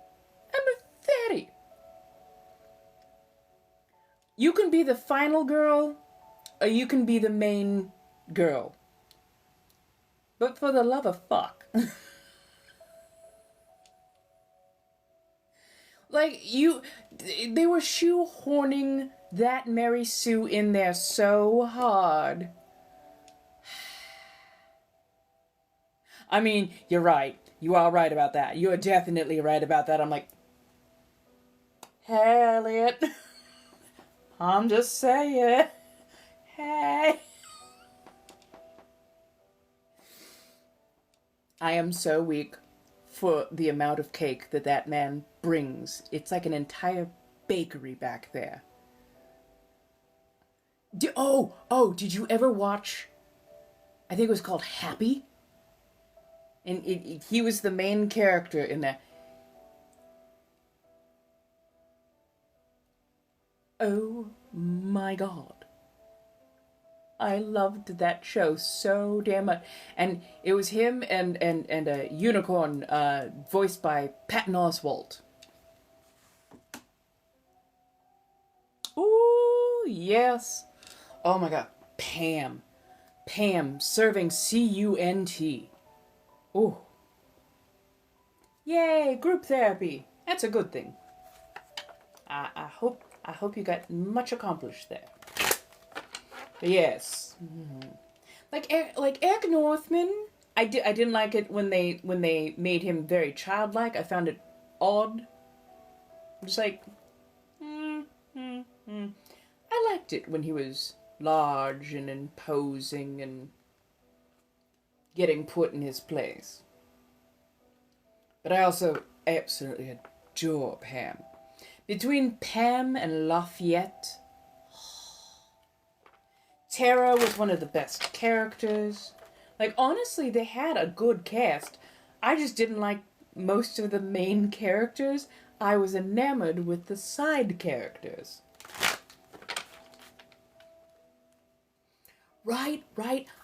You can be the final girl, or you can be the main girl. But for the love of fuck. Like, they were shoehorning that Mary Sue in there so hard. I mean, you're right. You are right about that. You are definitely right about that. I'm like, hey, Elliot. I'm just saying. Hey. I am so weak for the amount of cake that man brings. It's like an entire bakery back there. Did you ever watch, I think it was called Happy? And he was the main character in that. Oh my God. I loved that show so damn much. And it was him and a unicorn voiced by Patton Oswalt. Ooh, yes. Oh my God. Pam serving C-U-N-T. Ooh. Yay, group therapy. That's a good thing. I hope you got much accomplished there. But yes. Mm-hmm. Like Eric Northman, I didn't like it when they made him very childlike. I found it odd. Just like, I liked it when he was large and imposing and getting put in his place. But I also absolutely adore Pam. Between Pam and Lafayette, Tara was one of the best characters. Like, honestly, they had a good cast. I just didn't like most of the main characters. I was enamored with the side characters. Right.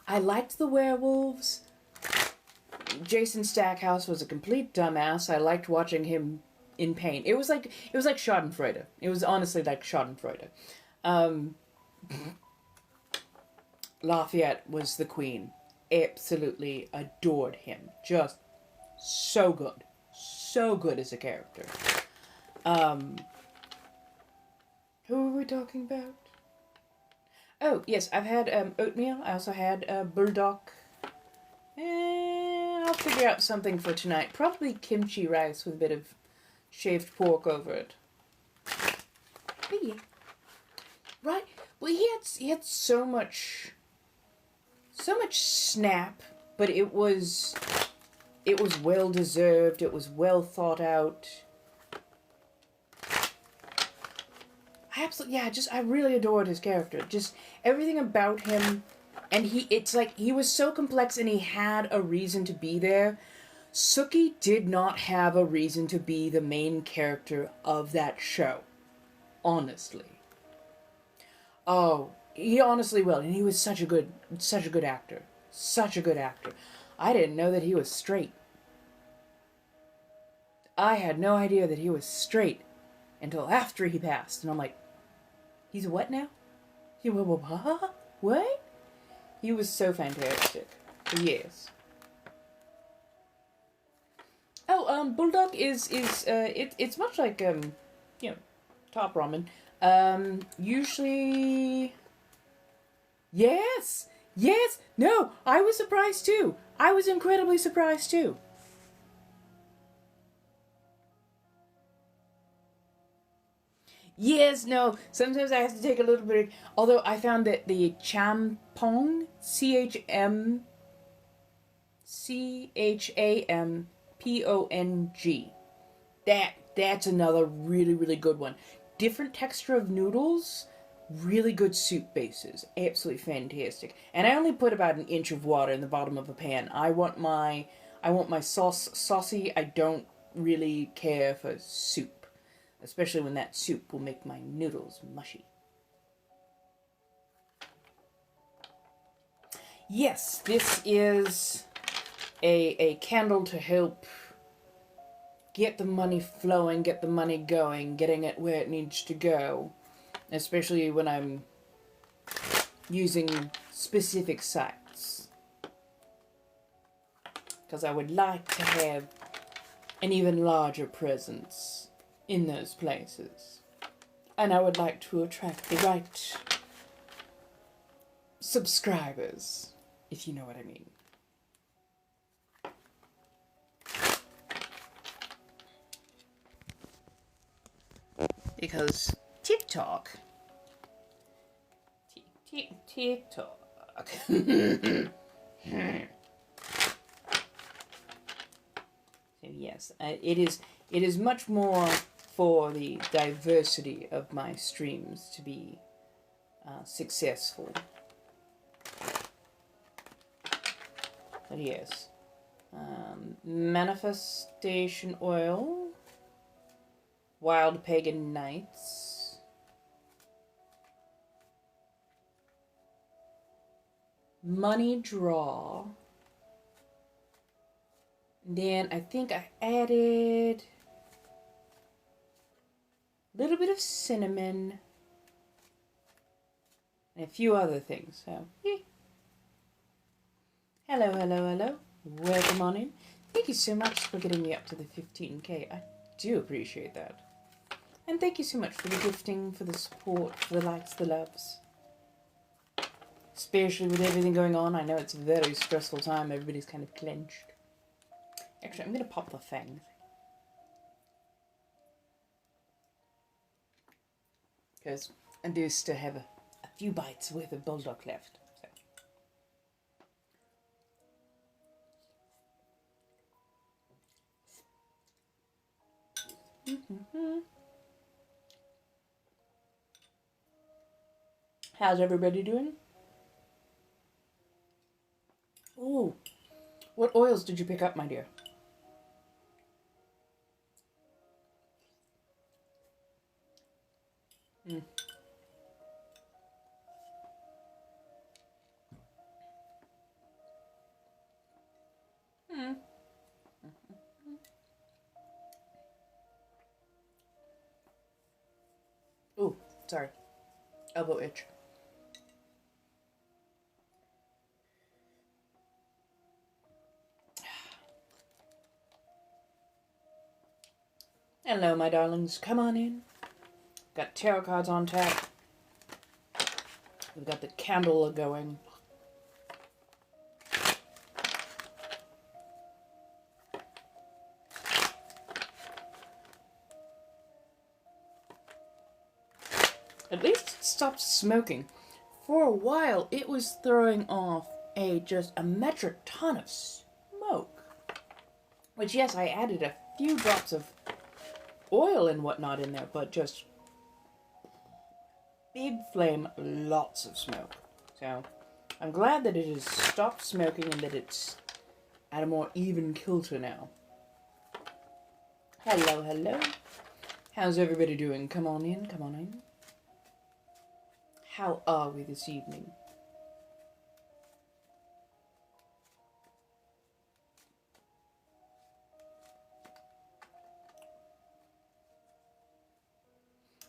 I liked the werewolves. Jason Stackhouse was a complete dumbass. I liked watching him in pain. It was like Schadenfreude. It was honestly like Schadenfreude. Lafayette was the queen. Absolutely adored him. Just so good. So good as a character. Who were we talking about? Oh, yes, I've had oatmeal. I also had bulldog. I'll figure out something for tonight. Probably kimchi rice with a bit of shaved pork over it. But yeah. Right? Well, he had so much snap, but it was well deserved. It was well thought out. I really adored his character. Just everything about him, and it's like he was so complex and he had a reason to be there. Sookie did not have a reason to be the main character of that show. Honestly. Oh, he honestly will, and he was such a good actor. Such a good actor. I didn't know that he was straight. I had no idea that he was straight until after he passed, and I'm like, he's what now? What? He was so fantastic. Yes. bulldog is it's much like you know, top ramen. Usually, yes, yes. No, I was surprised too. I was incredibly surprised too. Yes, no. Sometimes I have to take a little bit. Although I found that the champong, CHAMPONG, that's another really good one. Different texture of noodles, really good soup bases, absolutely fantastic. And I only put about an inch of water in the bottom of a pan. I want my sauce saucy. I don't really care for soup, especially when that soup will make my noodles mushy. Yes, this is a candle to help get the money flowing, get the money going, getting it where it needs to go, especially when I'm using specific sites. Because I would like to have an even larger presence in those places. And I would like to attract the right subscribers, if you know what I mean. Because TikTok. So yes, it is much more for the diversity of my streams to be successful. But yes, manifestation oil, wild pagan nights, money draw. Then I think I added a little bit of cinnamon and a few other things. So, yeah. Hello. Welcome on in. Thank you so much for getting me up to the 15K. I do appreciate that. And thank you so much for the gifting, for the support, for the likes, the loves. Especially with everything going on. I know it's a very stressful time. Everybody's kind of clenched. Actually, I'm going to pop the fangs. Because I do still have a few bites worth of bulldog left. So. How's everybody doing? Ooh, what oils did you pick up, my dear? Ooh, sorry. Elbow itch. Hello, my darlings. Come on in. Got tarot cards on tap. We've got the candle going. At least it stopped smoking. For a while, it was throwing off just a metric ton of smoke. Which, yes, I added a few drops of oil and whatnot in there, but just big flame, lots of smoke. So, I'm glad that it has stopped smoking and that it's at a more even kilter now. Hello. How's everybody doing? Come on in. How are we this evening?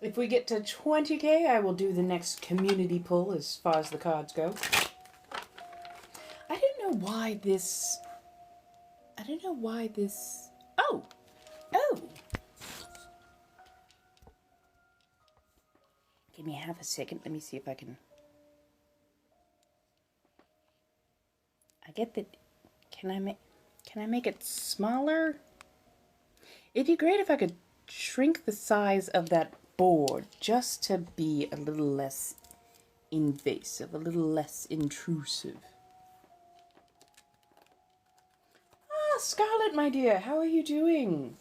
If we get to 20K, I will do the next community pull as far as the cards go. I don't know why this... Oh! Oh! Give me half a second. Let me see if I can... I get that... Can I make it smaller? It'd be great if I could shrink the size of that board just to be a little less invasive, a little less intrusive. Ah, Scarlett, my dear, how are you doing?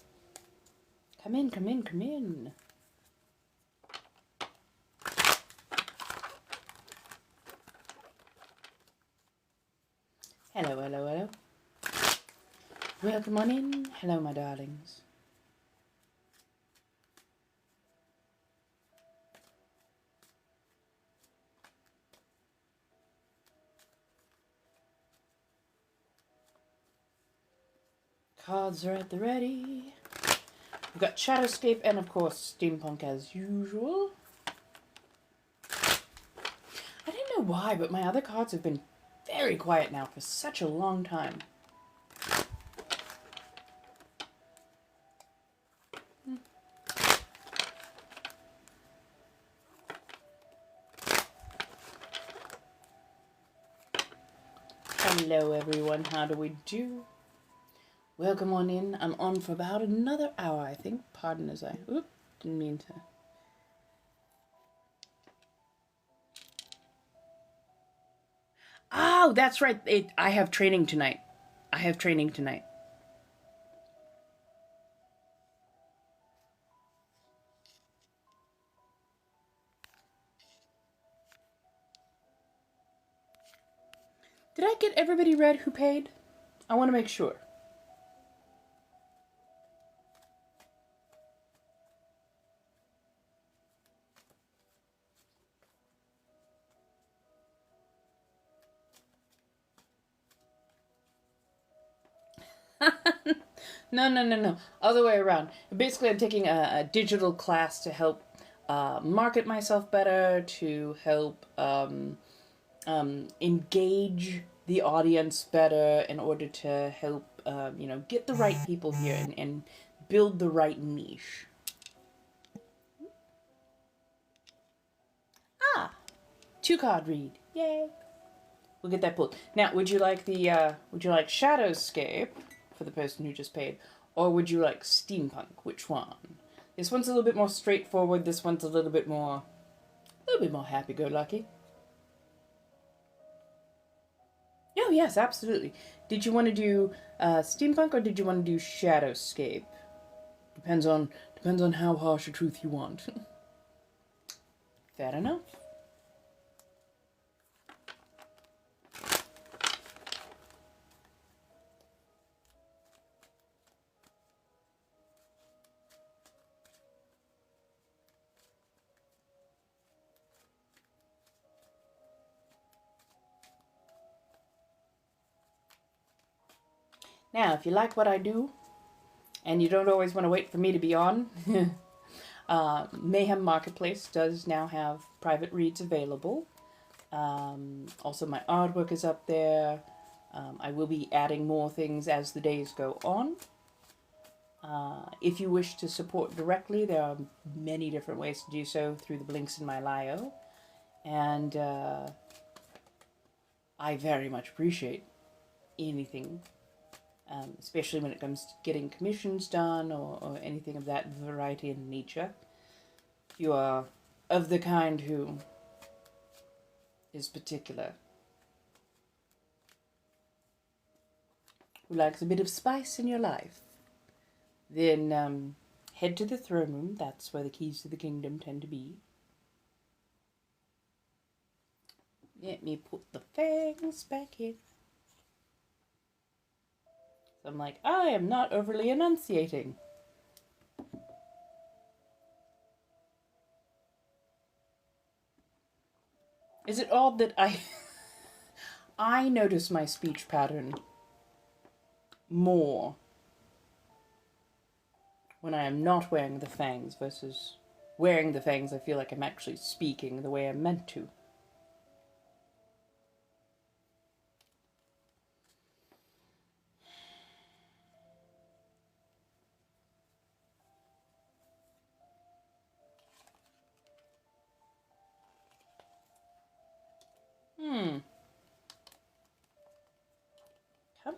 Come in, come in, come in. Hello, hello, hello. Welcome on in. Hello, my darlings. Cards are at the ready. We've got Shadowscape and, of course, Steampunk as usual. I don't know why, but my other cards have been very quiet now for such a long time. Hello, everyone. How do we do? Welcome on in. I'm on for about another hour, I think. Pardon as I... Oop, didn't mean to... Oh, that's right. I have training tonight. I have training tonight. Did I get everybody read who paid? I want to make sure. No. Other way around. Basically, I'm taking a digital class to help market myself better, to help engage the audience better in order to help, you know, get the right people here and build the right niche. Ah! 2-card read. Yay! We'll get that pulled. Now, would you like Shadowscape for the person who just paid, or would you like Steampunk? Which one? This one's a little bit more straightforward. This one's a little bit more happy-go-lucky. Oh yes, absolutely. Did you want to do Steampunk or did you want to do Shadowscape? Depends on how harsh a truth you want. Fair enough. Now, if you like what I do, and you don't always want to wait for me to be on, Mayhem Marketplace does now have private reads available. Also, my artwork is up there. I will be adding more things as the days go on. If you wish to support directly, there are many different ways to do so through the links in my bio. And I very much appreciate anything, especially when it comes to getting commissions done or anything of that variety and nature. If you are of the kind who is particular, who likes a bit of spice in your life, then head to the throne room. That's where the keys to the kingdom tend to be. Let me put the fangs back in. So I'm like, I am not overly enunciating. Is it odd that I notice my speech pattern more when I am not wearing the fangs versus wearing the fangs? I feel like I'm actually speaking the way I'm meant to.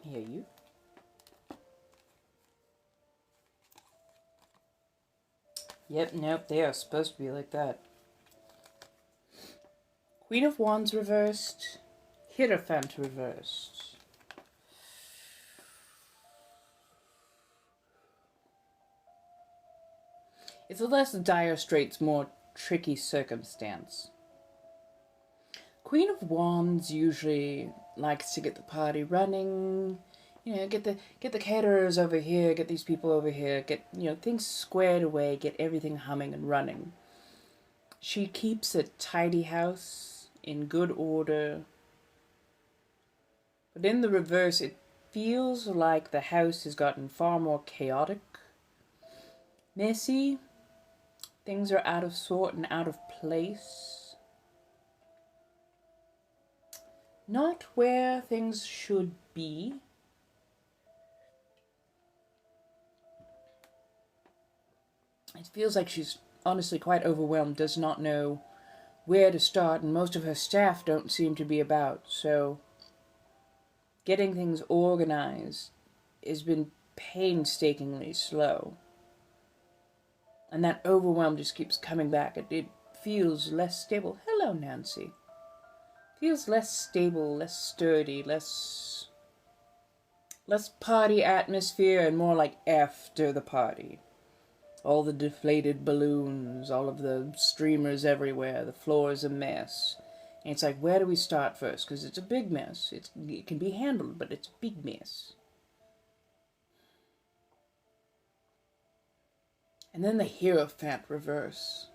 Here, you. Yep, nope, they are supposed to be like that. Queen of Wands reversed. Hierophant reversed. It's a less dire straits, more tricky circumstance. Queen of Wands usually likes to get the party running, you know, get the caterers over here, get these people over here, get, you know, things squared away, get everything humming and running. She keeps a tidy house in good order. But in the reverse, it feels like the house has gotten far more chaotic, messy. Things are out of sort and out of place. Not where things should be. It feels like she's honestly quite overwhelmed, does not know where to start, and most of her staff don't seem to be about, so getting things organized has been painstakingly slow. And that overwhelm just keeps coming back. It feels less stable. Hello, Nancy. Feels less stable, less sturdy, less party atmosphere, and more like after the party. All the deflated balloons, all of the streamers everywhere, the floor is a mess. And it's like, where do we start first? Because it's a big mess. It can be handled, but it's a big mess. And then the Hierophant reverse.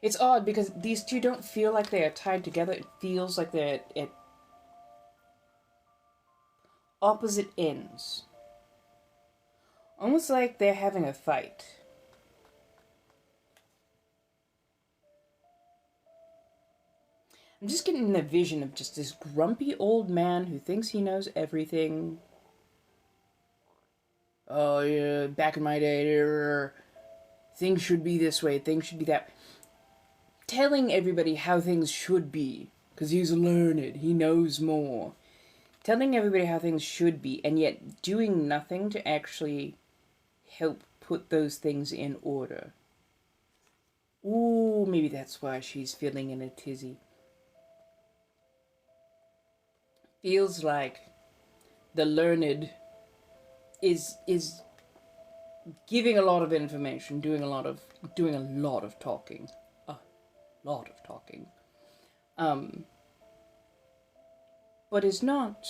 It's odd because these two don't feel like they are tied together. It feels like they're at opposite ends. Almost like they're having a fight. I'm just getting the vision of just this grumpy old man who thinks he knows everything. Oh, yeah, back in my day, things should be this way, things should be that. Telling everybody how things should be, because he's learned, he knows more. Telling everybody how things should be, and yet doing nothing to actually help put those things in order. Ooh, maybe that's why she's feeling in a tizzy. Feels like the learned is giving a lot of information, doing a lot of talking. Lot of talking. But is not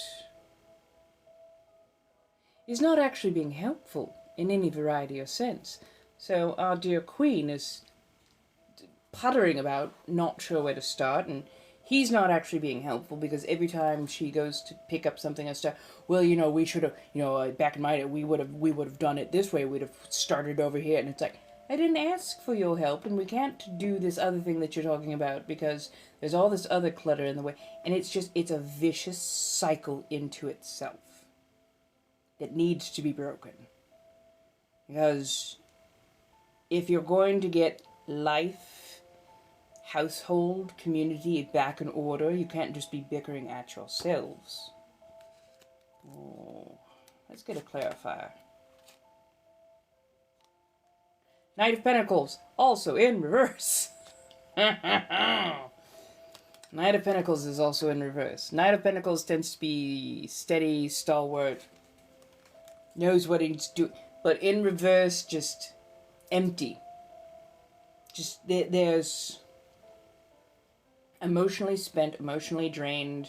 actually being helpful in any variety of sense. So our dear Queen is puttering about, not sure where to start, and he's not actually being helpful because every time she goes to pick up something and stuff, well, you know, we should have, you know, back in my day, we would have done it this way, we'd have started over here, and it's like, I didn't ask for your help, and we can't do this other thing that you're talking about because there's all this other clutter in the way, and it's a vicious cycle into itself that needs to be broken. Because if you're going to get life, household, community back in order, you can't just be bickering at yourselves. Oh, let's get a clarifier. Knight of Pentacles, also in reverse. Knight of Pentacles is also in reverse. Knight of Pentacles tends to be steady, stalwart, knows what he's doing, but in reverse, just empty. Just, there's emotionally spent, emotionally drained,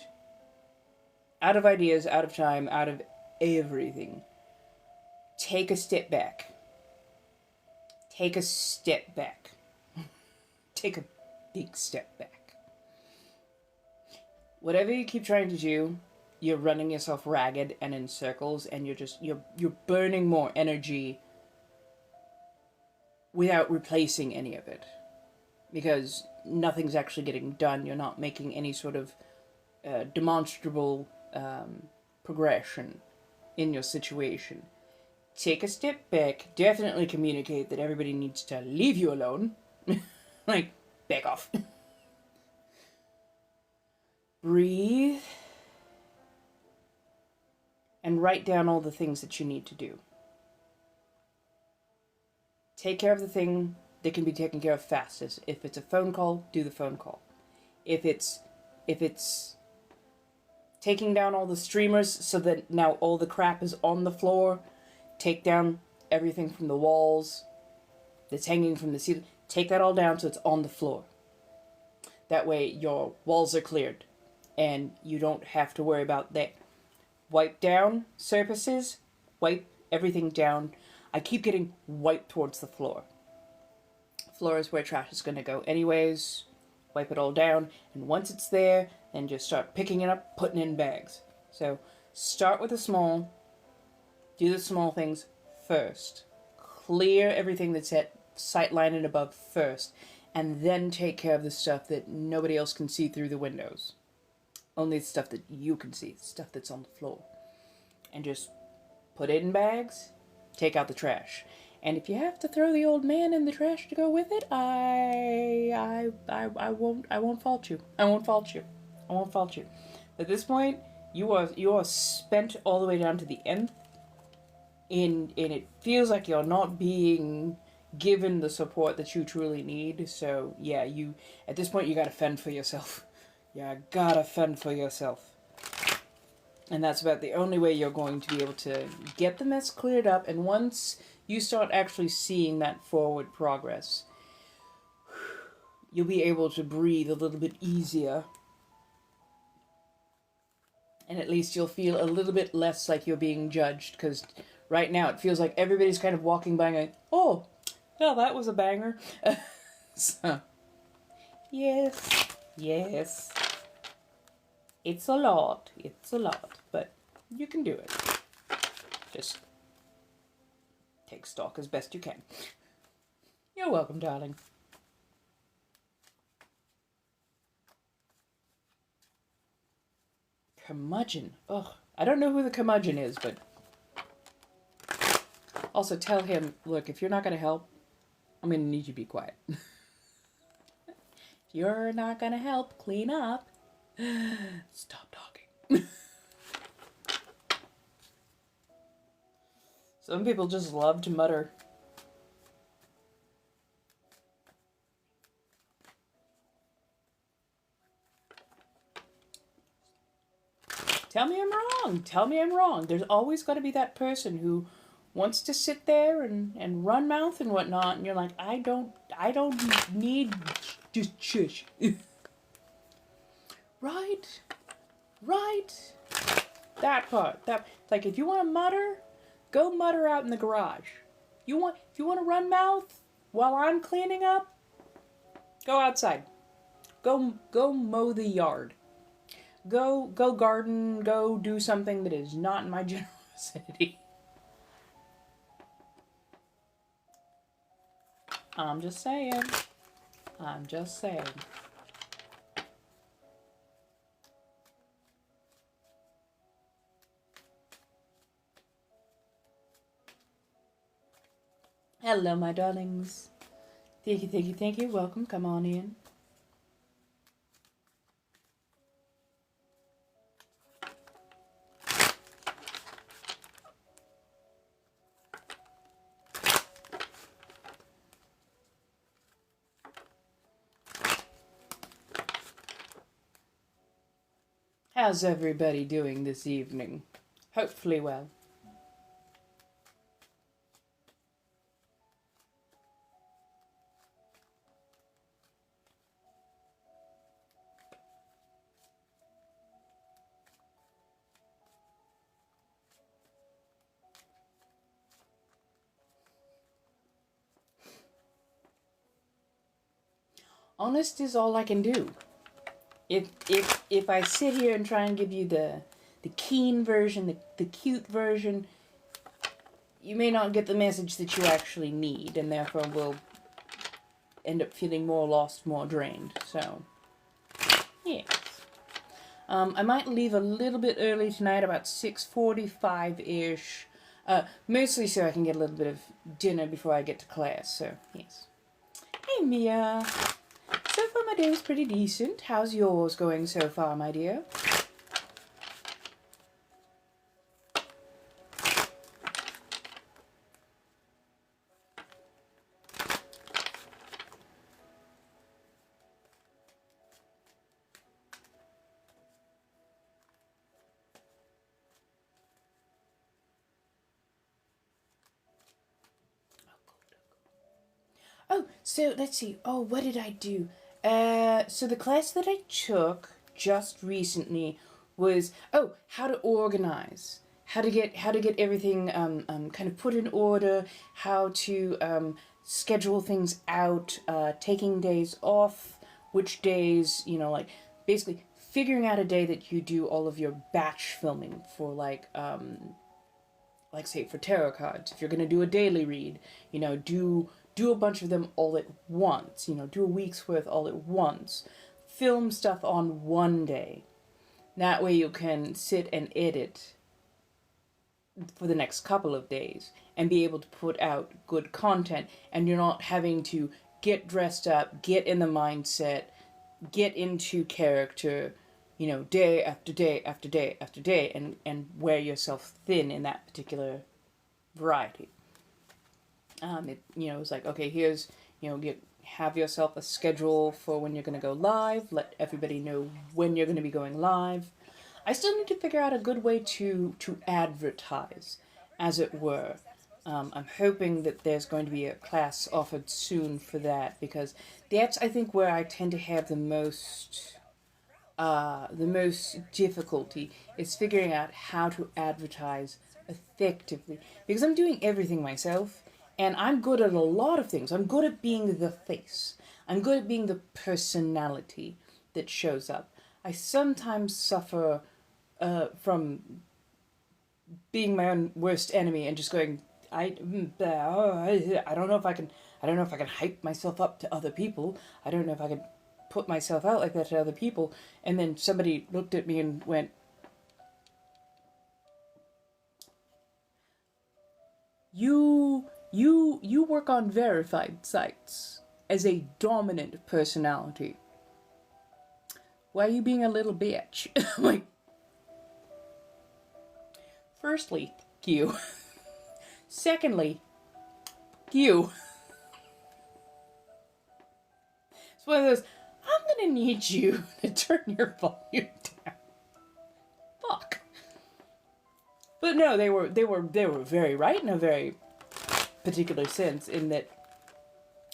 out of ideas, out of time, out of everything. Take a step back. Take a step back. Take a big step back. Whatever you keep trying to do, you're running yourself ragged and in circles, and you're burning more energy without replacing any of it. Because nothing's actually getting done. You're not making any sort of demonstrable progression in your situation. Take a step back, definitely communicate that everybody needs to leave you alone. Like, back off. breathe, and write down all the things that you need to do. Take care of the thing that can be taken care of fastest. If it's a phone call, do the phone call. If it's taking down all the streamers so that now all the crap is on the floor, take down everything from the walls that's hanging from the ceiling. Take that all down so it's on the floor. That way your walls are cleared and you don't have to worry about that. Wipe down surfaces, wipe everything down. I keep getting wiped towards the floor. Floor is where trash is going to go anyways. Wipe it all down, and once it's there, then just start picking it up, putting it in bags. So start with the small, do the small things first. Clear everything that's at sight line and above first, and then take care of the stuff that nobody else can see through the windows. Only the stuff that you can see, the stuff that's on the floor. And just put it in bags, take out the trash. And if you have to throw the old man in the trash to go with it, I won't fault you. I won't fault you. I won't fault you. At this point, you are spent all the way down to the nth, and it feels like you're not being given the support that you truly need. So yeah, at this point you gotta fend for yourself. You gotta fend for yourself. And that's about the only way you're going to be able to get the mess cleared up. And once you start actually seeing that forward progress, you'll be able to breathe a little bit easier. And at least you'll feel a little bit less like you're being judged. Because right now it feels like everybody's kind of walking by going, oh, well, that was a banger. So, yes. It's a lot, but you can do it. Just take stock as best you can. You're welcome, darling. Curmudgeon. Ugh, I don't know who the curmudgeon is, but also tell him, look, if you're not going to help, I'm going to need you to be quiet. If you're not going to help clean up, stop talking. Some people just love to mutter. Tell me I'm wrong. Tell me I'm wrong. There's always got to be that person who wants to sit there and run mouth and whatnot, and you're like, I don't need just shush. Right. That part. Like, if you want to mutter, go mutter out in the garage. If you want to run mouth while I'm cleaning up, go outside. Go mow the yard. Go garden. Go do something that is not in my general vicinity. I'm just saying. Hello, my darlings. Thank you. Welcome. Come on in. How's everybody doing this evening? Hopefully well. Honest is all I can do. If I sit here and try and give you the keen version, the cute version, you may not get the message that you actually need, and therefore will end up feeling more lost, more drained. So, yes. I might leave a little bit early tonight, about 6:45-ish. Mostly so I can get a little bit of dinner before I get to class, so, yes. Hey, Mia. So far my day was pretty decent. How's yours going so far, my dear? Oh, so let's see. Oh, what did I do? So the class that I took just recently was how to organize, how to get everything kind of put in order, how to schedule things out, taking days off, which days, like basically figuring out a day that you do all of your batch filming for like say for tarot cards. If you're gonna do a daily read, do a bunch of them all at once, do a week's worth all at once. Film stuff on one day. That way you can sit and edit for the next couple of days and be able to put out good content, and you're not having to get dressed up, get in the mindset, get into character, day after day after day after day, and wear yourself thin in that particular variety. It's like, okay, here's, have yourself a schedule for when you're going to go live. Let everybody know when you're going to be going live. I still need to figure out a good way to advertise, as it were. I'm hoping that there's going to be a class offered soon for that, because that's, I think, where I tend to have the most difficulty is figuring out how to advertise effectively, because I'm doing everything myself. And I'm good at a lot of things. I'm good at being the face. I'm good at being the personality that shows up. I sometimes suffer from being my own worst enemy and just going, I don't know if I can hype myself up to other people. I don't know if I can put myself out like that to other people. And then somebody looked at me and went, You work on verified sites as a dominant personality. Why are you being a little bitch? Like, firstly, thank you. Secondly, thank you. It's one of those, I'm gonna need you to turn your volume down. Fuck. But no, they were very right in a very particular sense, in that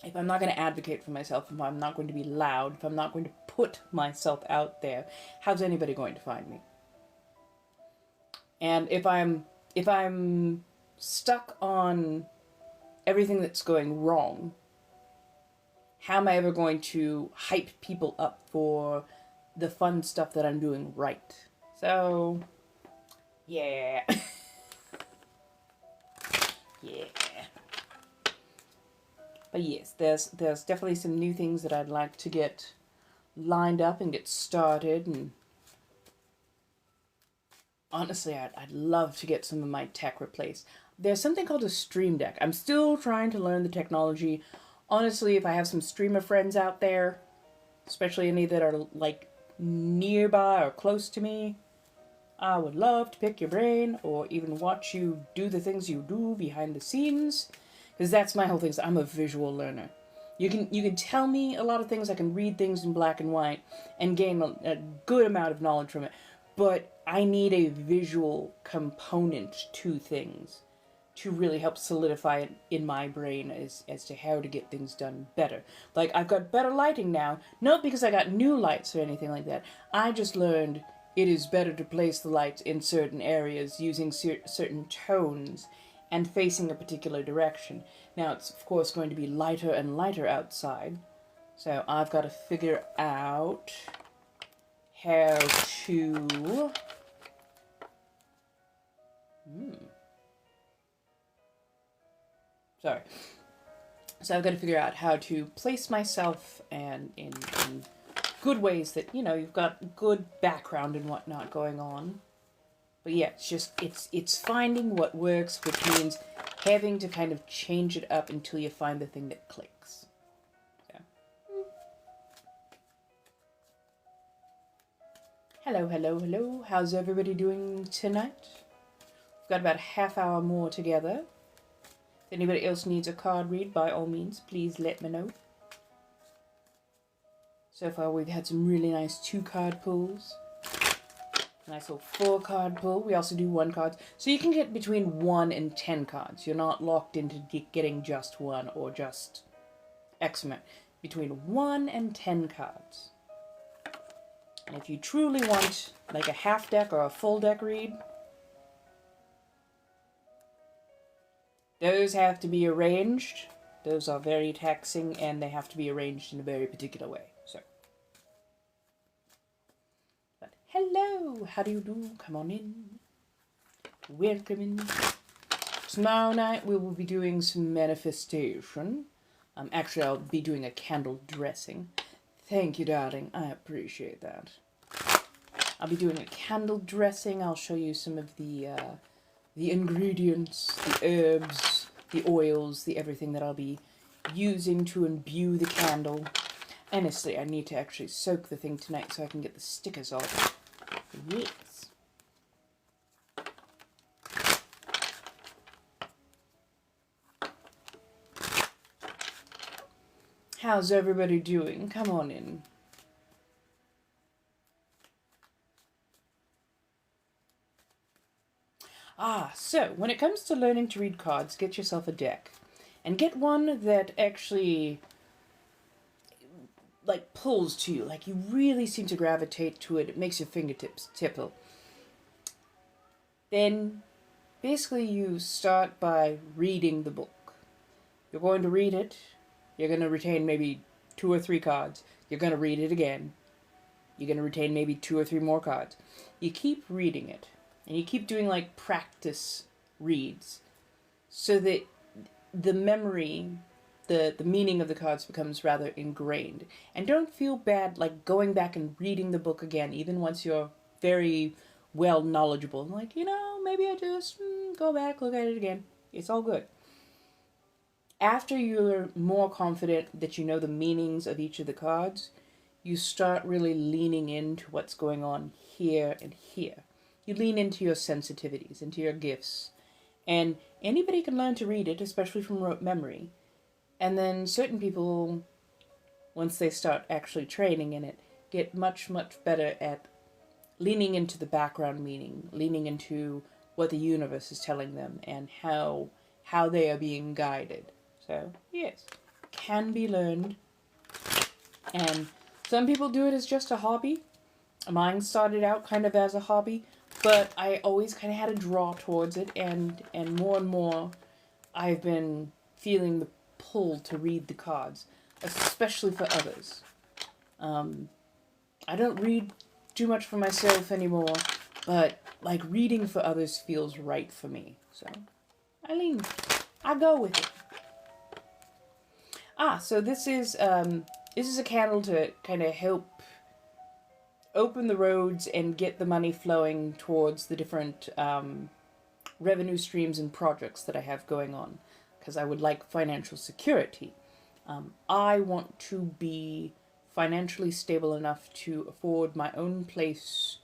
if I'm not going to advocate for myself, if I'm not going to be loud, if I'm not going to put myself out there, how's anybody going to find me? And if I'm stuck on everything that's going wrong, how am I ever going to hype people up for the fun stuff that I'm doing right? So, yeah. Yeah. But yes, there's definitely some new things that I'd like to get lined up and get started. And honestly, I'd love to get some of my tech replaced. There's something called a stream deck. I'm still trying to learn the technology. Honestly, if I have some streamer friends out there, especially any that are like nearby or close to me, I would love to pick your brain or even watch you do the things you do behind the scenes. Because that's my whole thing. I'm a visual learner. You can tell me a lot of things. I can read things in black and white and gain a good amount of knowledge from it. But I need a visual component to things to really help solidify it in my brain as to how to get things done better. Like, I've got better lighting now, not because I got new lights or anything like that. I just learned it is better to place the lights in certain areas using certain tones and facing a particular direction. Now, it's of course going to be lighter and lighter outside, so I've got to figure out how to... Sorry. So I've got to figure out how to place myself and in good ways that, you've got good background and whatnot going on. But yeah, it's finding what works, which means having to kind of change it up until you find the thing that clicks. So. Hello, hello, hello. How's everybody doing tonight? We've got about a half hour more together. If anybody else needs a card read, by all means, please let me know. So far we've had some really nice 2-card pulls. A nice little 4-card pull. We also do 1 card. So you can get between 1 and 10 cards. You're not locked into getting just 1 or just X amount. Between 1 and 10 cards. And if you truly want like a half deck or a full deck read, those have to be arranged. Those are very taxing and they have to be arranged in a very particular way. So, but hello, how do you do? Come on in. Welcome in. Tomorrow night we will be doing some manifestation. Actually, I'll be doing a candle dressing. Thank you, darling. I appreciate that. I'll be doing a candle dressing. I'll show you some of the ingredients, the herbs, the oils, the everything that I'll be using to imbue the candle. Honestly, I need to actually soak the thing tonight so I can get the stickers off. Yes. How's everybody doing? Come on in. So when it comes to learning to read cards, get yourself a deck. And get one that actually, like, pulls to you. Like, you really seem to gravitate to it. It makes your fingertips tickle. Then, basically, you start by reading the book. You're going to read it. You're going to retain maybe 2 or 3 cards. You're going to read it again. You're going to retain maybe 2 or 3 more cards. You keep reading it. And you keep doing, like, practice reads. So that the memory, the meaning of the cards becomes rather ingrained. And don't feel bad, like, going back and reading the book again, even once you're very well knowledgeable. Like, you know, maybe I just go back, look at it again. It's all good. After you're more confident that you know the meanings of each of the cards, you start really leaning into what's going on here and here. You lean into your sensitivities, into your gifts. And anybody can learn to read it, especially from rote memory. And then certain people, once they start actually training in it, get much, much better at leaning into the background meaning, leaning into what the universe is telling them and how they are being guided. So, yes, can be learned. And some people do it as just a hobby. Mine started out kind of as a hobby, but I always kind of had a draw towards it, and more I've been feeling the pull to read the cards, especially for others. I don't read too much for myself anymore, but like reading for others feels right for me. So I go with it. So this is a candle to kind of help open the roads and get the money flowing towards the different revenue streams and projects that I have going on, because I would like financial security. I want to be financially stable enough to afford my own place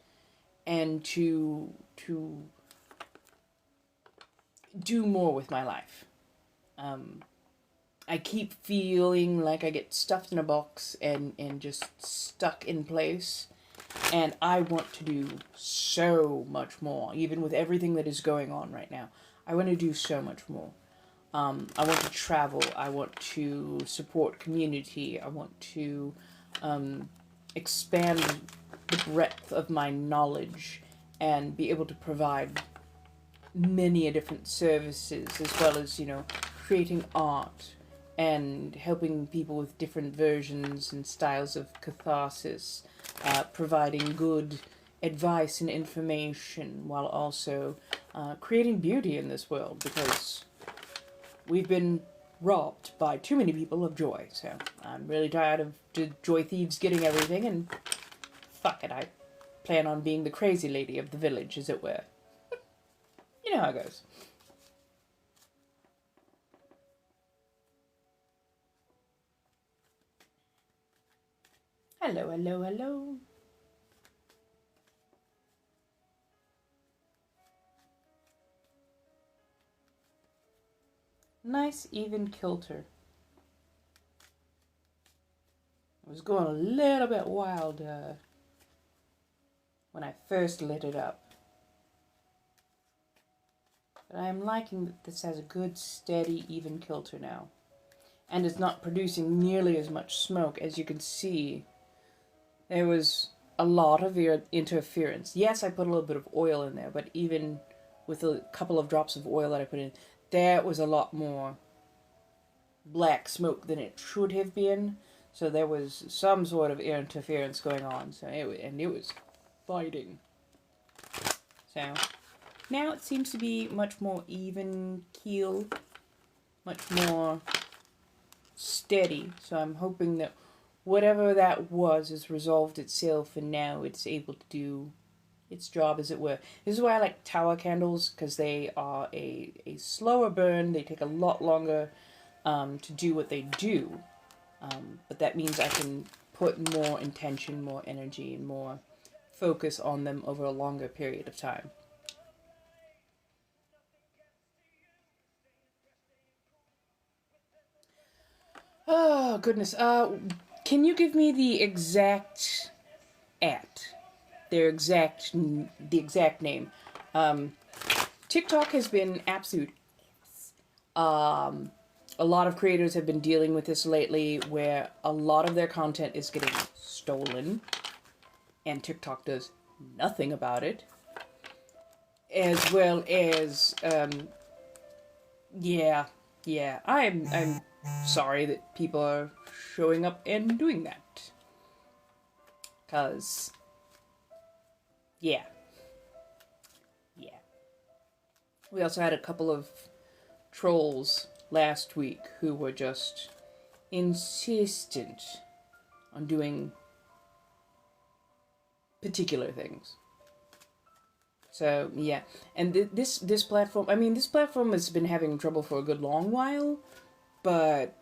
and to do more with my life. I keep feeling like I get stuffed in a box and just stuck in place. And I want to do so much more, even with everything that is going on right now. I want to do so much more. I want to travel. I want to support community. I want to expand the breadth of my knowledge and be able to provide many different services, as well as, you know, creating art and helping people with different versions and styles of catharsis, providing good advice and information, while also creating beauty in this world, because we've been robbed by too many people of joy. So I'm really tired of the joy thieves getting everything, and fuck it, I plan on being the crazy lady of the village, as it were. You know how it goes. Hello, hello, hello. Nice even kilter. It was going a little bit wild when I first lit it up. But I'm liking that this has a good, steady, even kilter now. And it's not producing nearly as much smoke. As you can see, there was a lot of interference. Yes, I put a little bit of oil in there, but even with a couple of drops of oil that I put in, there was a lot more black smoke than it should have been. So there was some sort of interference going on. So it was fighting. So now it seems to be much more even keel, much more steady. So I'm hoping that whatever that was has resolved itself and now it's able to do its job, as it were. This is why I like tower candles, because they are a slower burn. They take a lot longer to do what they do. But that means I can put more intention, more energy, and more focus on them over a longer period of time. Oh, goodness. Can you give me the exact the exact name? TikTok has been absolute. A lot of creators have been dealing with this lately, where a lot of their content is getting stolen, and TikTok does nothing about it. As well as, yeah, I'm sorry that people are showing up and doing that. 'Cause, yeah. We also had a couple of trolls last week who were just insistent on doing particular things. So, yeah. And this platform, I mean, this platform has been having trouble for a good long while, but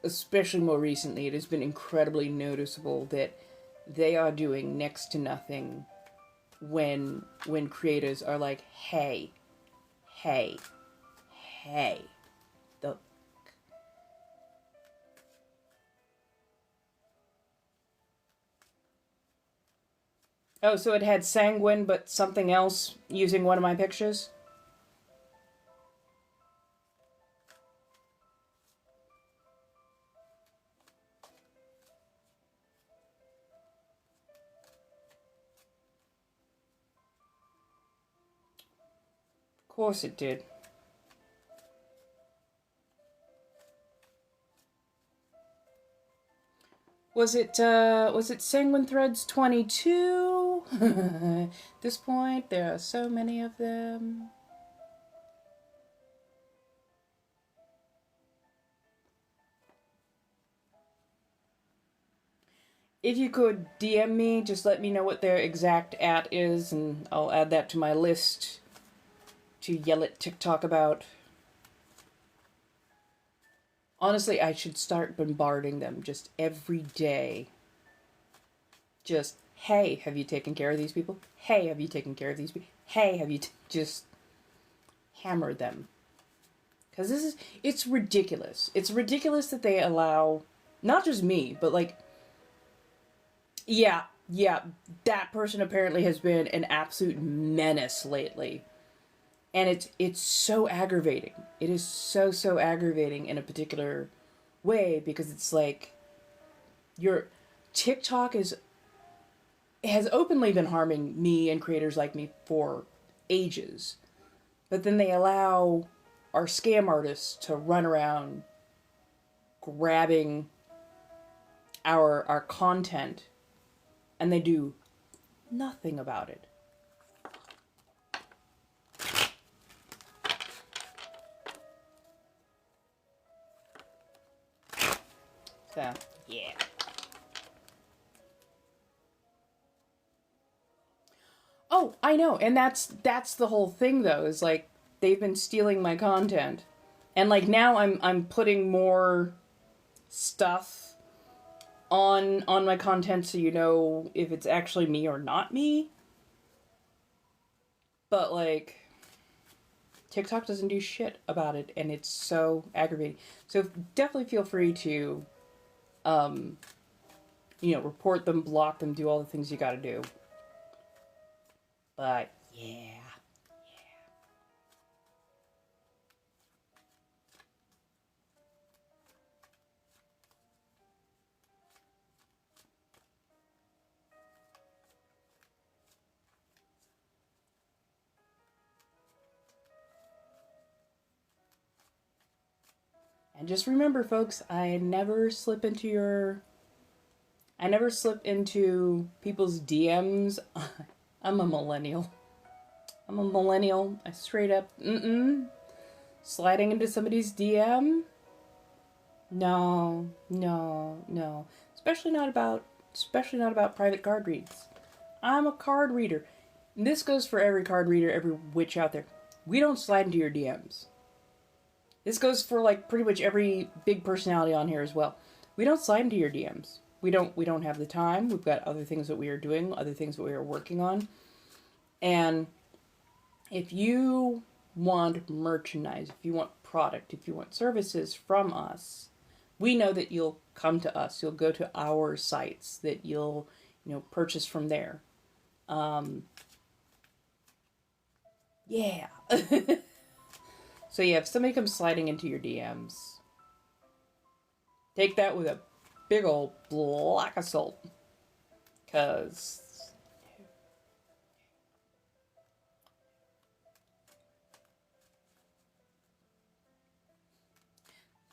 especially more recently, it has been incredibly noticeable that they are doing next to nothing when creators are like, hey, the... Oh, so it had sanguine, but something else using one of my pictures? Of course it did. Was it Sanguine Threads 22? At this point, there are so many of them. If you could DM me, just let me know what their exact @ is, and I'll add that to my list to yell at TikTok about. Honestly, I should start bombarding them just every day. Just, hey, have you taken care of these people? Hey, have you taken care of these people? Hey, have you just hammer them? Because it's ridiculous. It's ridiculous that they allow, not just me, but like, yeah, that person apparently has been an absolute menace lately. And it's so aggravating. It is so aggravating in a particular way, because it's like your TikTok has openly been harming me and creators like me for ages. But then they allow our scam artists to run around grabbing our content, and they do nothing about it. So, yeah. Oh, I know, and that's the whole thing, though, is like they've been stealing my content, and like now I'm putting more stuff on my content, so you know if it's actually me or not me. But like, TikTok doesn't do shit about it, and it's so aggravating. So definitely feel free to, report them, block them, do all the things you gotta do. But, yeah. And just remember, folks, I never slip into people's DMs. I'm a millennial. I straight up, sliding into somebody's DM? No. Especially not about private card reads. I'm a card reader. And this goes for every card reader, every witch out there. We don't slide into your DMs. This goes for like pretty much every big personality on here as well. We don't slide into your DMs. We don't have the time. We've got other things that we are doing, other things that we are working on. And if you want merchandise, if you want product, if you want services from us, we know that you'll come to us. You'll go to our sites, that you'll, purchase from there. Yeah. So yeah, if somebody comes sliding into your DMs, take that with a big old block of salt. 'Cause...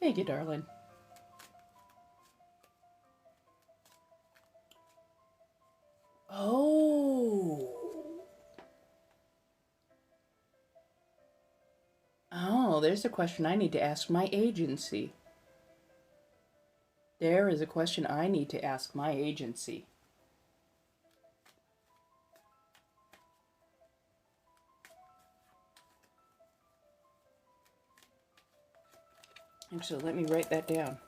Thank you, darling. Oh, there's a question I need to ask my agency. There is a question I need to ask my agency. Actually, let me write that down.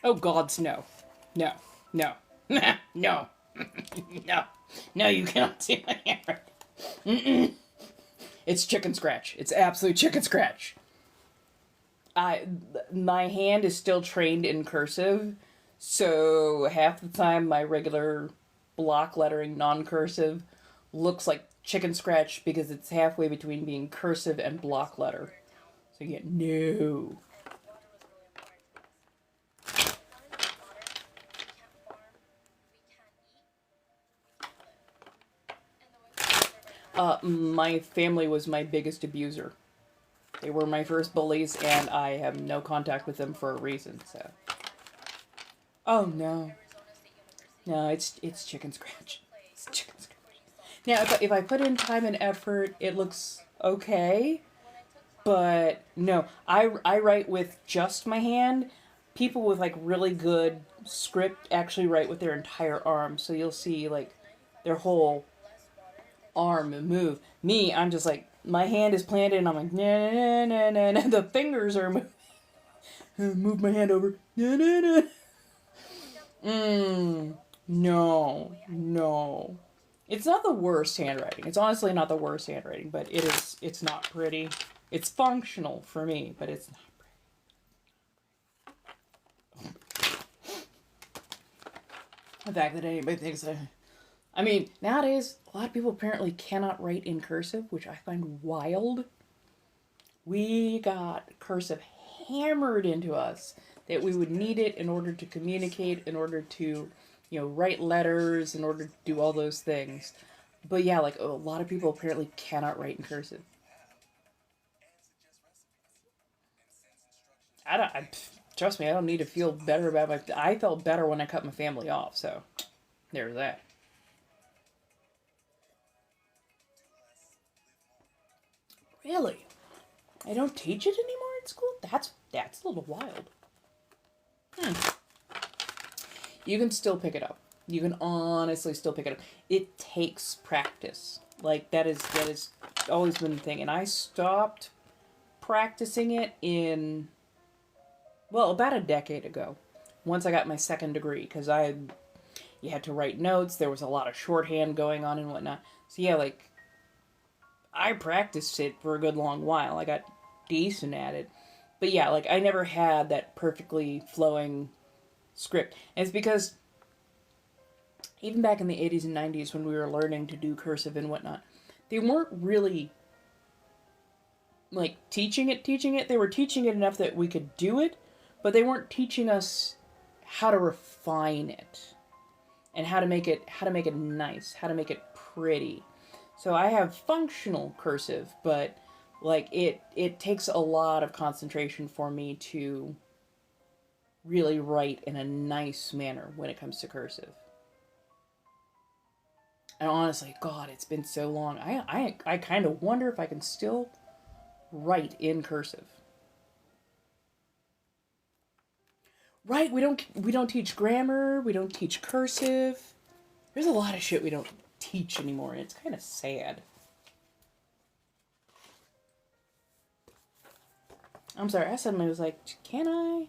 Oh, gods, no. No. No. No. No. No, you cannot see my handwriting. It's chicken scratch. It's absolute chicken scratch. My hand is still trained in cursive, so half the time my regular block lettering, non-cursive, looks like chicken scratch because it's halfway between being cursive and block letter. So you get no. My family was my biggest abuser. They were my first bullies, and I have no contact with them for a reason, so. Oh, no. No, it's chicken scratch. It's chicken scratch. Now, if I put in time and effort, it looks okay, but no. I write with just my hand. People with, like, really good script actually write with their entire arm, so you'll see, like, their whole arm move. Me, I'm just like, my hand is planted and I'm like, nah, nah, nah, nah, nah. The fingers are moving. Move my hand over. Nah, nah, nah. No. It's not the worst handwriting. It's honestly not the worst handwriting, but it's not pretty. It's functional for me, but it's not pretty. The fact that anybody thinks I mean, nowadays, a lot of people apparently cannot write in cursive, which I find wild. We got cursive hammered into us that we would need it in order to communicate, in order to, write letters, in order to do all those things. But yeah, like, a lot of people apparently cannot write in cursive. Trust me, I don't need to feel better about I felt better when I cut my family off, so there's that. Really? I don't teach it anymore in school? That's a little wild. You can still pick it up. You can honestly still pick it up. It takes practice. Like, that is always been the thing. And I stopped practicing it in, well, about a decade ago. Once I got my second degree. Because you had to write notes. There was a lot of shorthand going on and whatnot. So yeah, like, I practiced it for a good long while. I got decent at it. But yeah, like, I never had that perfectly flowing script. And it's because even back in the 80s and 90s when we were learning to do cursive and whatnot, they weren't really, like, teaching it. They were teaching it enough that we could do it, but they weren't teaching us how to refine it and how to make it nice, how to make it pretty. So I have functional cursive, but like it takes a lot of concentration for me to really write in a nice manner when it comes to cursive. And honestly, God, it's been so long. I kind of wonder if I can still write in cursive. Right, we don't teach grammar, we don't teach cursive. There's a lot of shit we don't teach anymore, and it's kind of sad. I'm sorry, I suddenly was like, can I?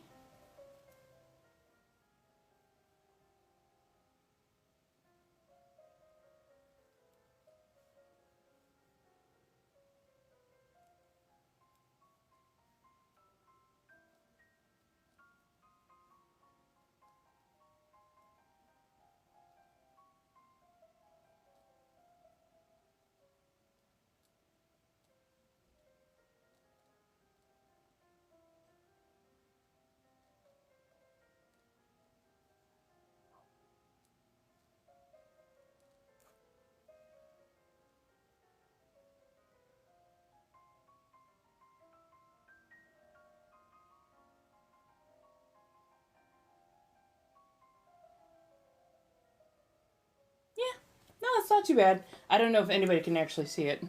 Yeah, no, it's not too bad. I don't know if anybody can actually see it.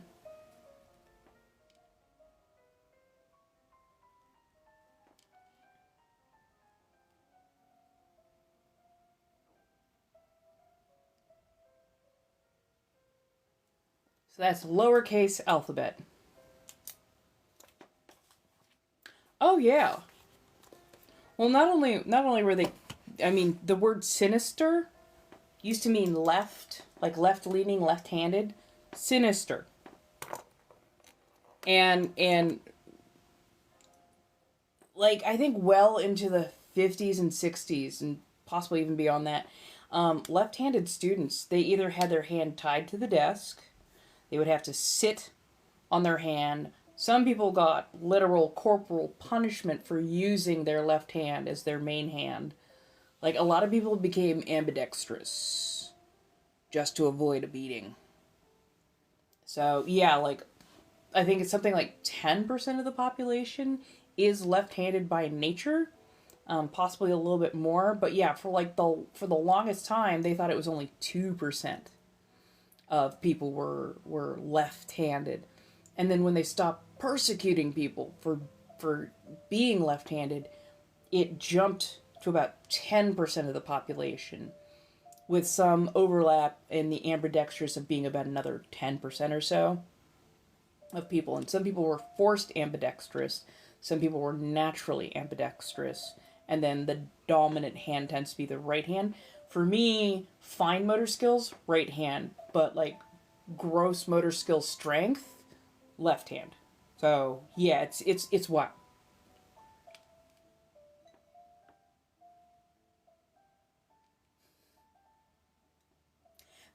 So that's lowercase alphabet. Oh yeah. Well, not only were they, I mean, the word sinister used to mean left, like left-leaning, left-handed. Sinister. And like, I think well into the 50s and 60s, and possibly even beyond that, left-handed students, they either had their hand tied to the desk, they would have to sit on their hand. Some people got literal corporal punishment for using their left hand as their main hand. Like, a lot of people became ambidextrous just to avoid a beating. So, yeah, like, I think it's something like 10% of the population is left-handed by nature. Possibly a little bit more. But yeah, for the longest time, they thought it was only 2% of people were left-handed. And then when they stopped persecuting people for being left-handed, it jumped to about 10% of the population, with some overlap in the ambidextrous of being about another 10% or so of people. And some people were forced ambidextrous, some people were naturally ambidextrous, and then the dominant hand tends to be the right hand. For me, fine motor skills, right hand, but like gross motor skill strength, left hand. So yeah, it's wild.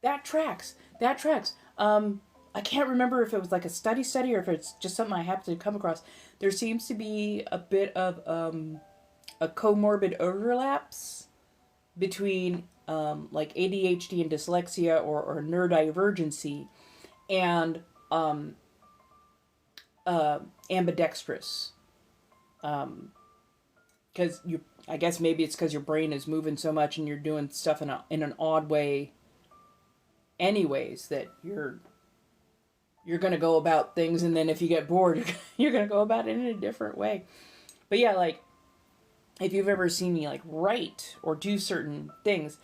That tracks. That tracks. I can't remember if it was like a study or if it's just something I happened to come across. There seems to be a bit of a comorbid overlaps between like ADHD and dyslexia or neurodivergency and ambidextrous. Because I guess maybe it's because your brain is moving so much and you're doing stuff in an odd way anyways, that you're you're going to go about things, and then if you get bored, you're going to go about it in a different way. But yeah, like, if you've ever seen me, like, write or do certain things,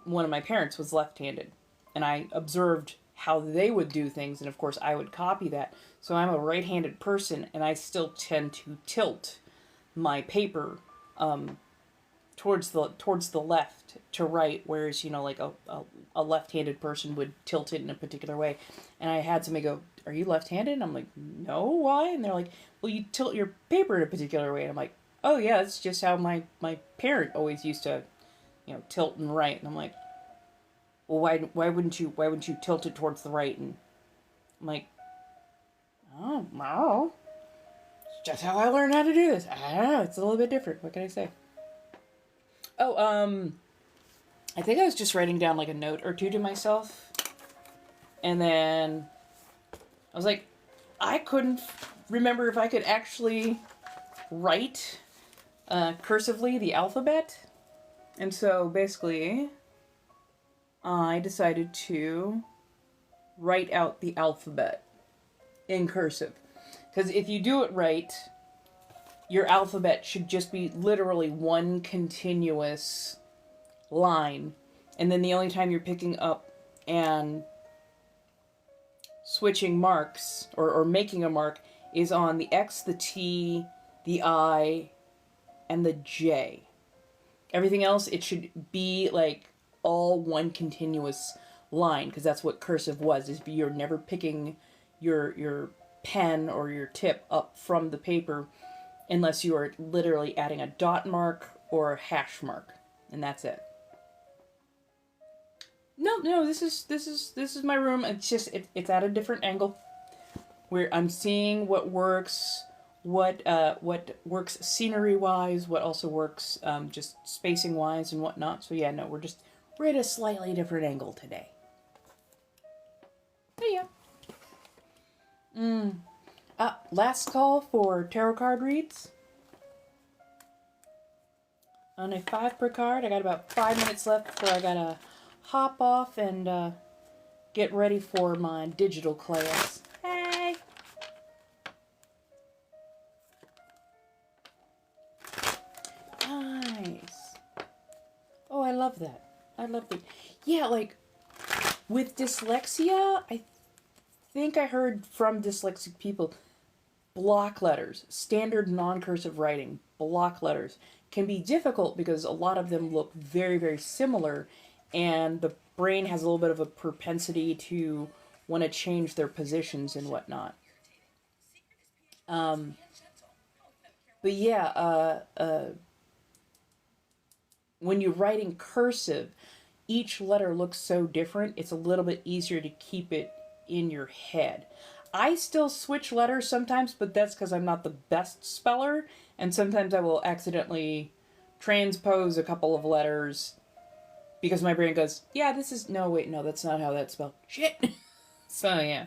one of my parents was left-handed, and I observed how they would do things, and of course I would copy that. So I'm a right-handed person, and I still tend to tilt my paper towards the left to write, whereas, you know, like a left-handed person would tilt it in a particular way. And I had somebody go, "Are you left-handed?" And I'm like, "No, why?" And they're like, "Well, you tilt your paper in a particular way." And I'm like, "Oh yeah, it's just how my parent always used to, you know, tilt and write." And I'm like, "Well, why wouldn't you tilt it towards the right?" And I'm like, "Oh, no. It's just how I learned how to do this. I don't know, it's a little bit different. What can I say?" Oh, I think I was just writing down like a note or two to myself. And then I was like, I couldn't remember if I could actually write cursively the alphabet. And so basically, I decided to write out the alphabet in cursive. Because if you do it right, your alphabet should just be literally one continuous line. And then the only time you're picking up and switching marks or making a mark is on the X, the T, the I, and the J. Everything else, it should be like all one continuous line, because that's what cursive was, is you're never picking your pen or your tip up from the paper unless you are literally adding a dot mark or a hash mark, and that's it. No, this is my room. It's just it's at a different angle where I'm seeing what works, what works scenery wise, what also works just spacing wise and whatnot. So yeah, no, we're at a slightly different angle today. But yeah. Last call for tarot card reads. On a 5 per card, I got about 5 minutes left before I gotta hop off and get ready for my digital class. Hey! Nice. Oh, I love that. I love that. Yeah, like, with dyslexia, I think I heard from dyslexic people, block letters, standard non-cursive writing, block letters, can be difficult because a lot of them look very, very similar, and the brain has a little bit of a propensity to want to change their positions and whatnot. But yeah, when you're writing cursive, each letter looks so different, it's a little bit easier to keep it in your head. I still switch letters sometimes, but that's because I'm not the best speller, and sometimes I will accidentally transpose a couple of letters because my brain goes, yeah, this is, no, wait, no, that's not how that's spelled. Shit! So, yeah.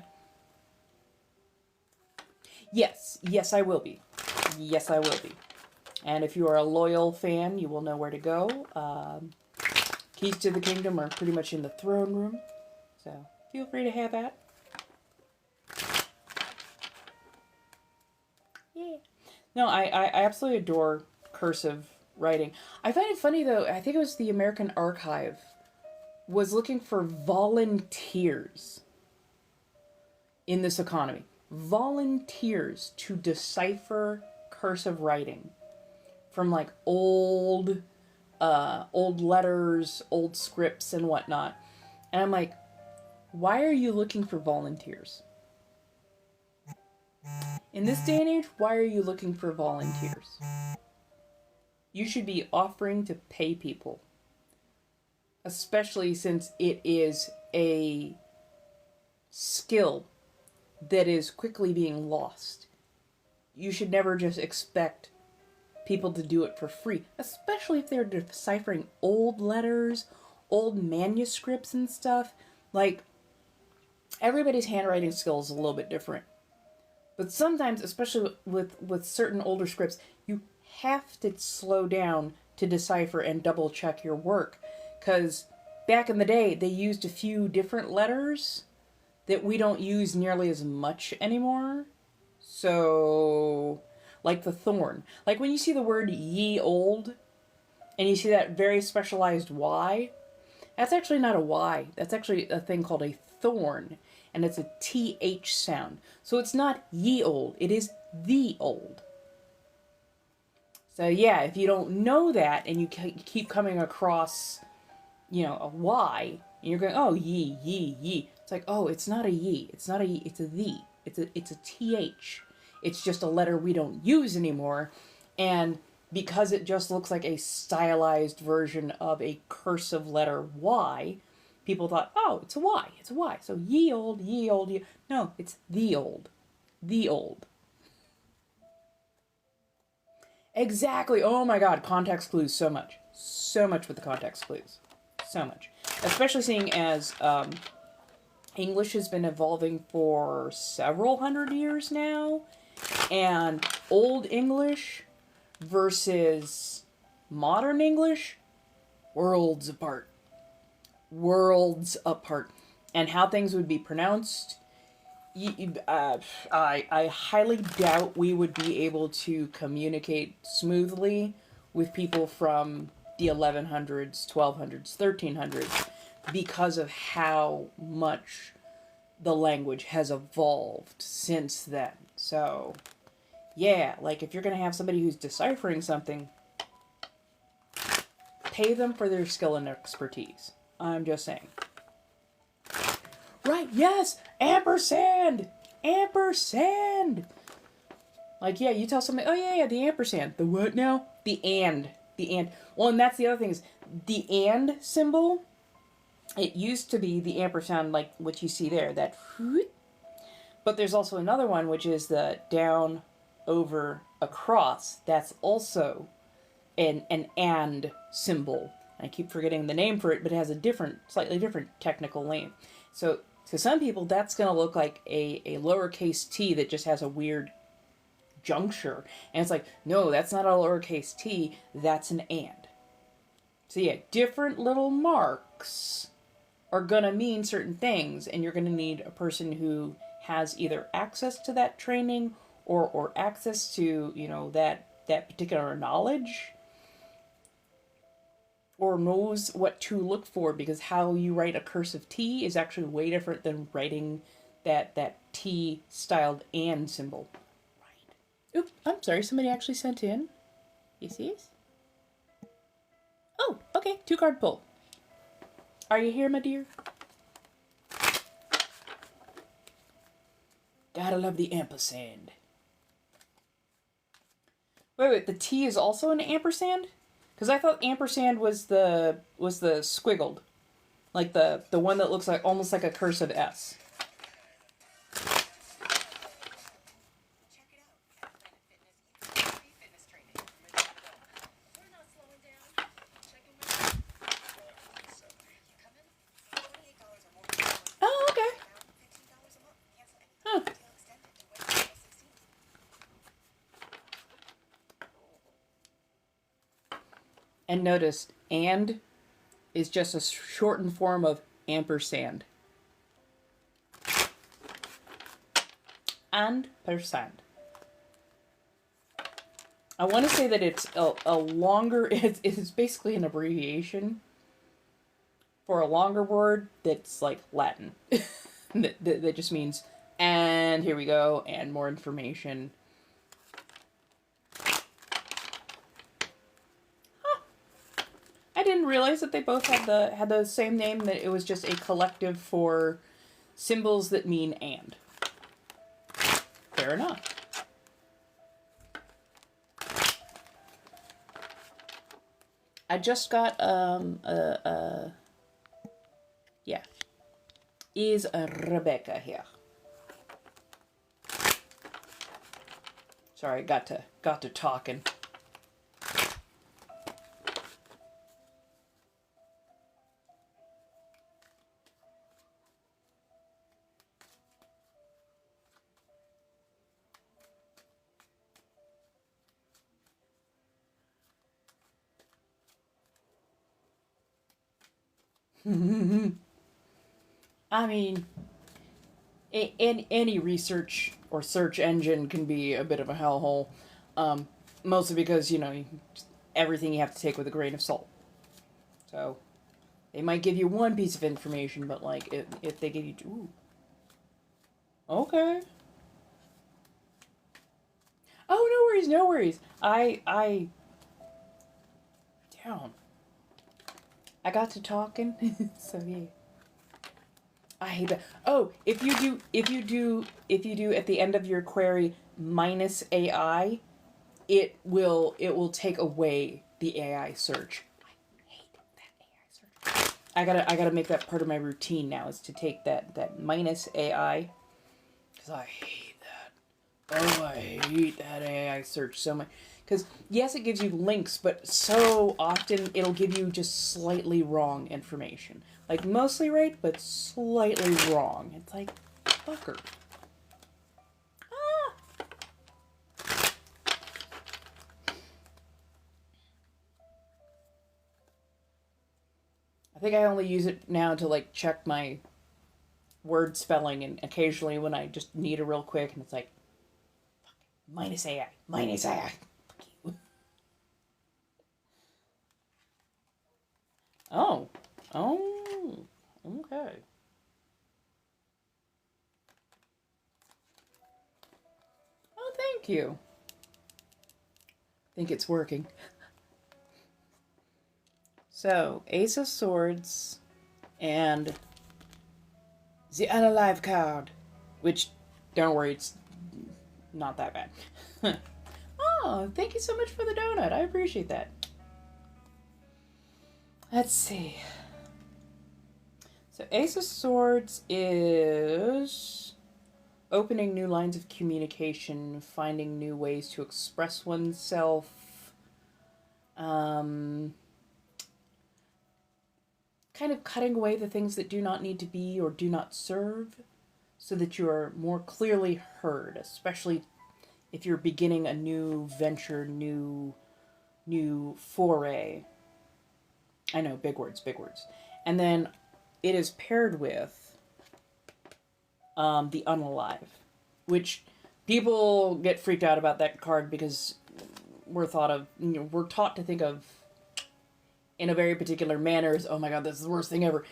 Yes, I will be. Yes, I will be. And if you are a loyal fan, you will know where to go. Keys to the Kingdom are pretty much in the throne room, so feel free to have that. Yeah. No, I absolutely adore cursive writing. I find it funny, though, I think it was the American Archive was looking for volunteers in this economy. Volunteers to decipher cursive writing from, like, old letters, old scripts, and whatnot. And I'm like, why are you looking for volunteers? In this day and age, why are you looking for volunteers? You should be offering to pay people. Especially since it is a skill that is quickly being lost. You should never just expect people to do it for free. Especially if they're deciphering old letters, old manuscripts and stuff. Like, everybody's handwriting skill is a little bit different. But sometimes, especially with certain older scripts, you have to slow down to decipher and double check your work. Because back in the day, they used a few different letters that we don't use nearly as much anymore. So, like the thorn. Like when you see the word ye old, and you see that very specialized Y, that's actually not a Y. That's actually a thing called a thorn, and it's a TH sound. So it's not ye old, it is the old. So yeah, if you don't know that and you keep coming across, a Y, and you're going, oh, ye, ye, ye. It's like, oh, it's not a ye. It's not a ye. It's a the. It's a TH. It's just a letter we don't use anymore. And because it just looks like a stylized version of a cursive letter Y, people thought, oh, it's a Y. It's a Y. So ye old, ye old, ye. No, it's the old. The old. Exactly. Oh my God. Context clues so much. So much with the context clues. So much. Especially seeing as English has been evolving for several hundred years now. And Old English versus modern English, worlds apart. Worlds apart. And how things would be pronounced, I highly doubt we would be able to communicate smoothly with people from the 1100s, 1200s, 1300s because of how much the language has evolved since then. So, yeah, like if you're going to have somebody who's deciphering something, pay them for their skill and expertise. I'm just saying. Right, yes! Ampersand! Ampersand! Like, yeah, you tell somebody, oh yeah, the ampersand. The what now? The and. The and. Well, and that's the other thing is, the and symbol, it used to be the ampersand like what you see there, that whoop. But there's also another one, which is the down, over, across. That's also an and symbol. I keep forgetting the name for it, but it has a slightly different technical name. So to some people, that's going to look like a lowercase t that just has a weird juncture. And it's like, no, that's not a lowercase t, that's an and. So yeah, different little marks are going to mean certain things, and you're going to need a person who has either access to that training or access to, that particular knowledge, or knows what to look for, because how you write a cursive T is actually way different than writing that T styled and symbol. Right. Oops, I'm sorry, somebody actually sent in. Yes? Oh, okay, 2-card pull. Are you here, my dear? Gotta love the ampersand. Wait, the T is also an ampersand? Because I thought ampersand was the squiggled, like the one that looks like almost like a cursive S. Oh, okay. Huh. And notice, and is just a shortened form of ampersand. And percent. I want to say that it's a longer, it's basically an abbreviation for a longer word that's like Latin. that just means, and here we go, and more information. I didn't realize that they both had the same name, that it was just a collective for symbols that mean and. Fair enough. I just got yeah. Is Rebecca here? Sorry, got to talking. I mean, any research or search engine can be a bit of a hellhole, mostly because everything you have to take with a grain of salt. So they might give you one piece of information, but like if they give you ooh, okay, oh no worries, no worries. I down. I got to talking, so yeah. I hate that. Oh, if you do at the end of your query -AI, it will take away the AI search. I hate that AI search. I gotta make that part of my routine now, is to take that -AI, because I hate that. Oh, I hate that AI search so much. Because yes, it gives you links, but so often it'll give you just slightly wrong information. Like mostly right, but slightly wrong. It's like, fucker. Ah. I think I only use it now to like check my word spelling, and occasionally when I just need a real quick, and it's like, -AI, -AI. Oh, oh, okay. Oh, thank you. I think it's working. So, Ace of Swords and the Unalive card, which, don't worry, it's not that bad. Oh, thank you so much for the donut. I appreciate that. Let's see. So, Ace of Swords is opening new lines of communication, finding new ways to express oneself. Kind of cutting away the things that do not need to be or do not serve, so that you are more clearly heard, especially if you're beginning a new venture, new foray. I know, big words, big words. And then it is paired with the Unalive, which people get freaked out about that card because we're taught to think of in a very particular manner as, oh my god, this is the worst thing ever.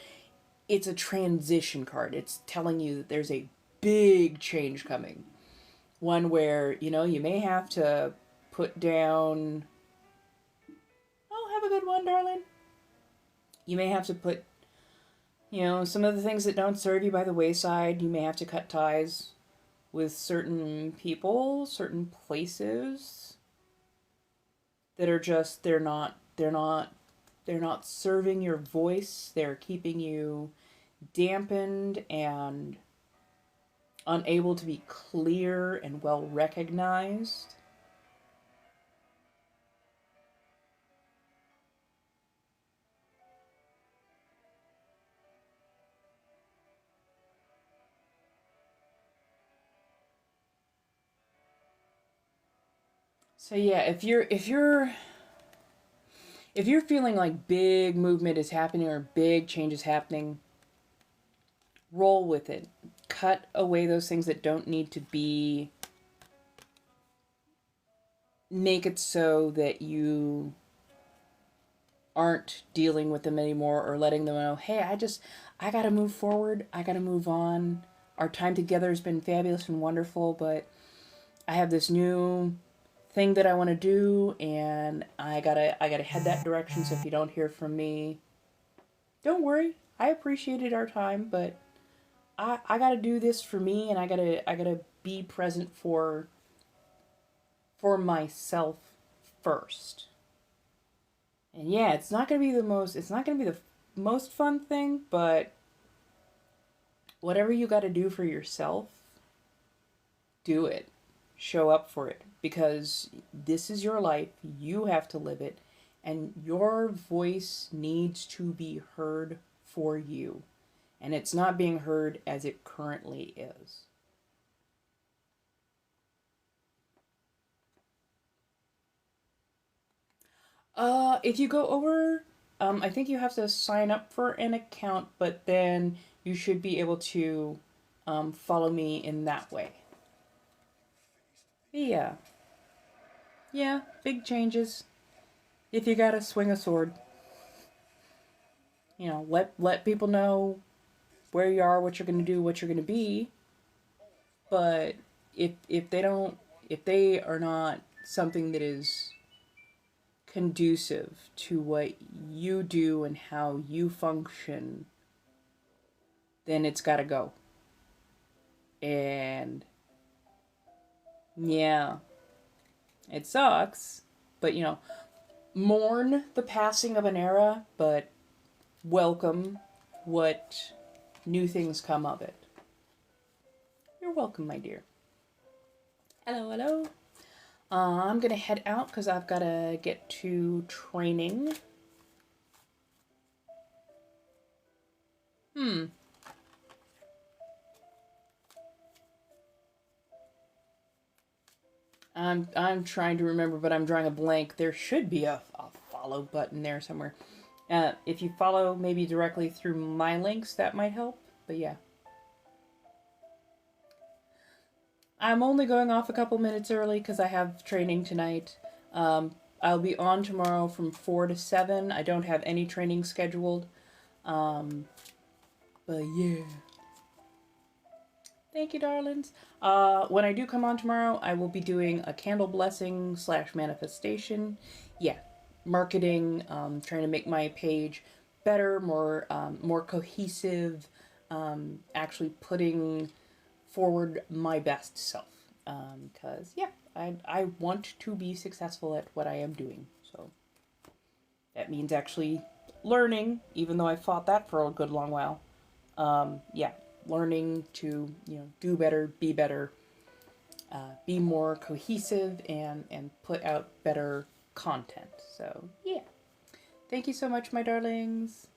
It's a transition card. It's telling you that there's a big change coming. One where, you may have to put down... Oh, have a good one, darling. You may have to put, some of the things that don't serve you by the wayside. You may have to cut ties with certain people, certain places that are just, they're not serving your voice. They're keeping you dampened and unable to be clear and well recognized. So yeah, if you're feeling like big movement is happening or big change is happening, roll with it. Cut away those things that don't need to be. Make it so that you aren't dealing with them anymore, or letting them know, hey, I gotta move forward. I gotta move on. Our time together has been fabulous and wonderful, but I have this new thing that I want to do, and I gotta head that direction. So if you don't hear from me, don't worry. I appreciated our time, but I gotta do this for me, and I gotta be present for myself first. And yeah, it's not gonna be the most fun thing, but whatever you gotta do for yourself, do it. Show up for it, because this is your life. You have to live it, and your voice needs to be heard for you. And it's not being heard as it currently is. If you go over, I think you have to sign up for an account, but then you should be able to follow me in that way. Yeah. Yeah, big changes. If you gotta swing a sword. You know, let people know where you are, what you're gonna do, what you're gonna be. But if they are not something that is conducive to what you do and how you function, then it's gotta go. And yeah, it sucks, but you know, mourn the passing of an era, but welcome what new things come of it. You're welcome, my dear. Hello, hello. I'm gonna head out because I've gotta get to training. I'm trying to remember, but I'm drawing a blank. There should be a follow button there somewhere. If you follow maybe directly through my links, that might help. But yeah. I'm only going off a couple minutes early because I have training tonight. I'll be on tomorrow from 4 to 7. I don't have any training scheduled. But yeah. Thank you, darlings. When I do come on tomorrow, I will be doing a candle blessing / manifestation. Yeah, marketing, trying to make my page better, more cohesive, actually putting forward my best self. Because, yeah, I want to be successful at what I am doing. So that means actually learning, even though I fought that for a good long while. Yeah, learning to, you know, do better, be more cohesive, and put out better content. So, yeah. Thank you so much, my darlings.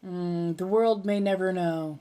The world may never know.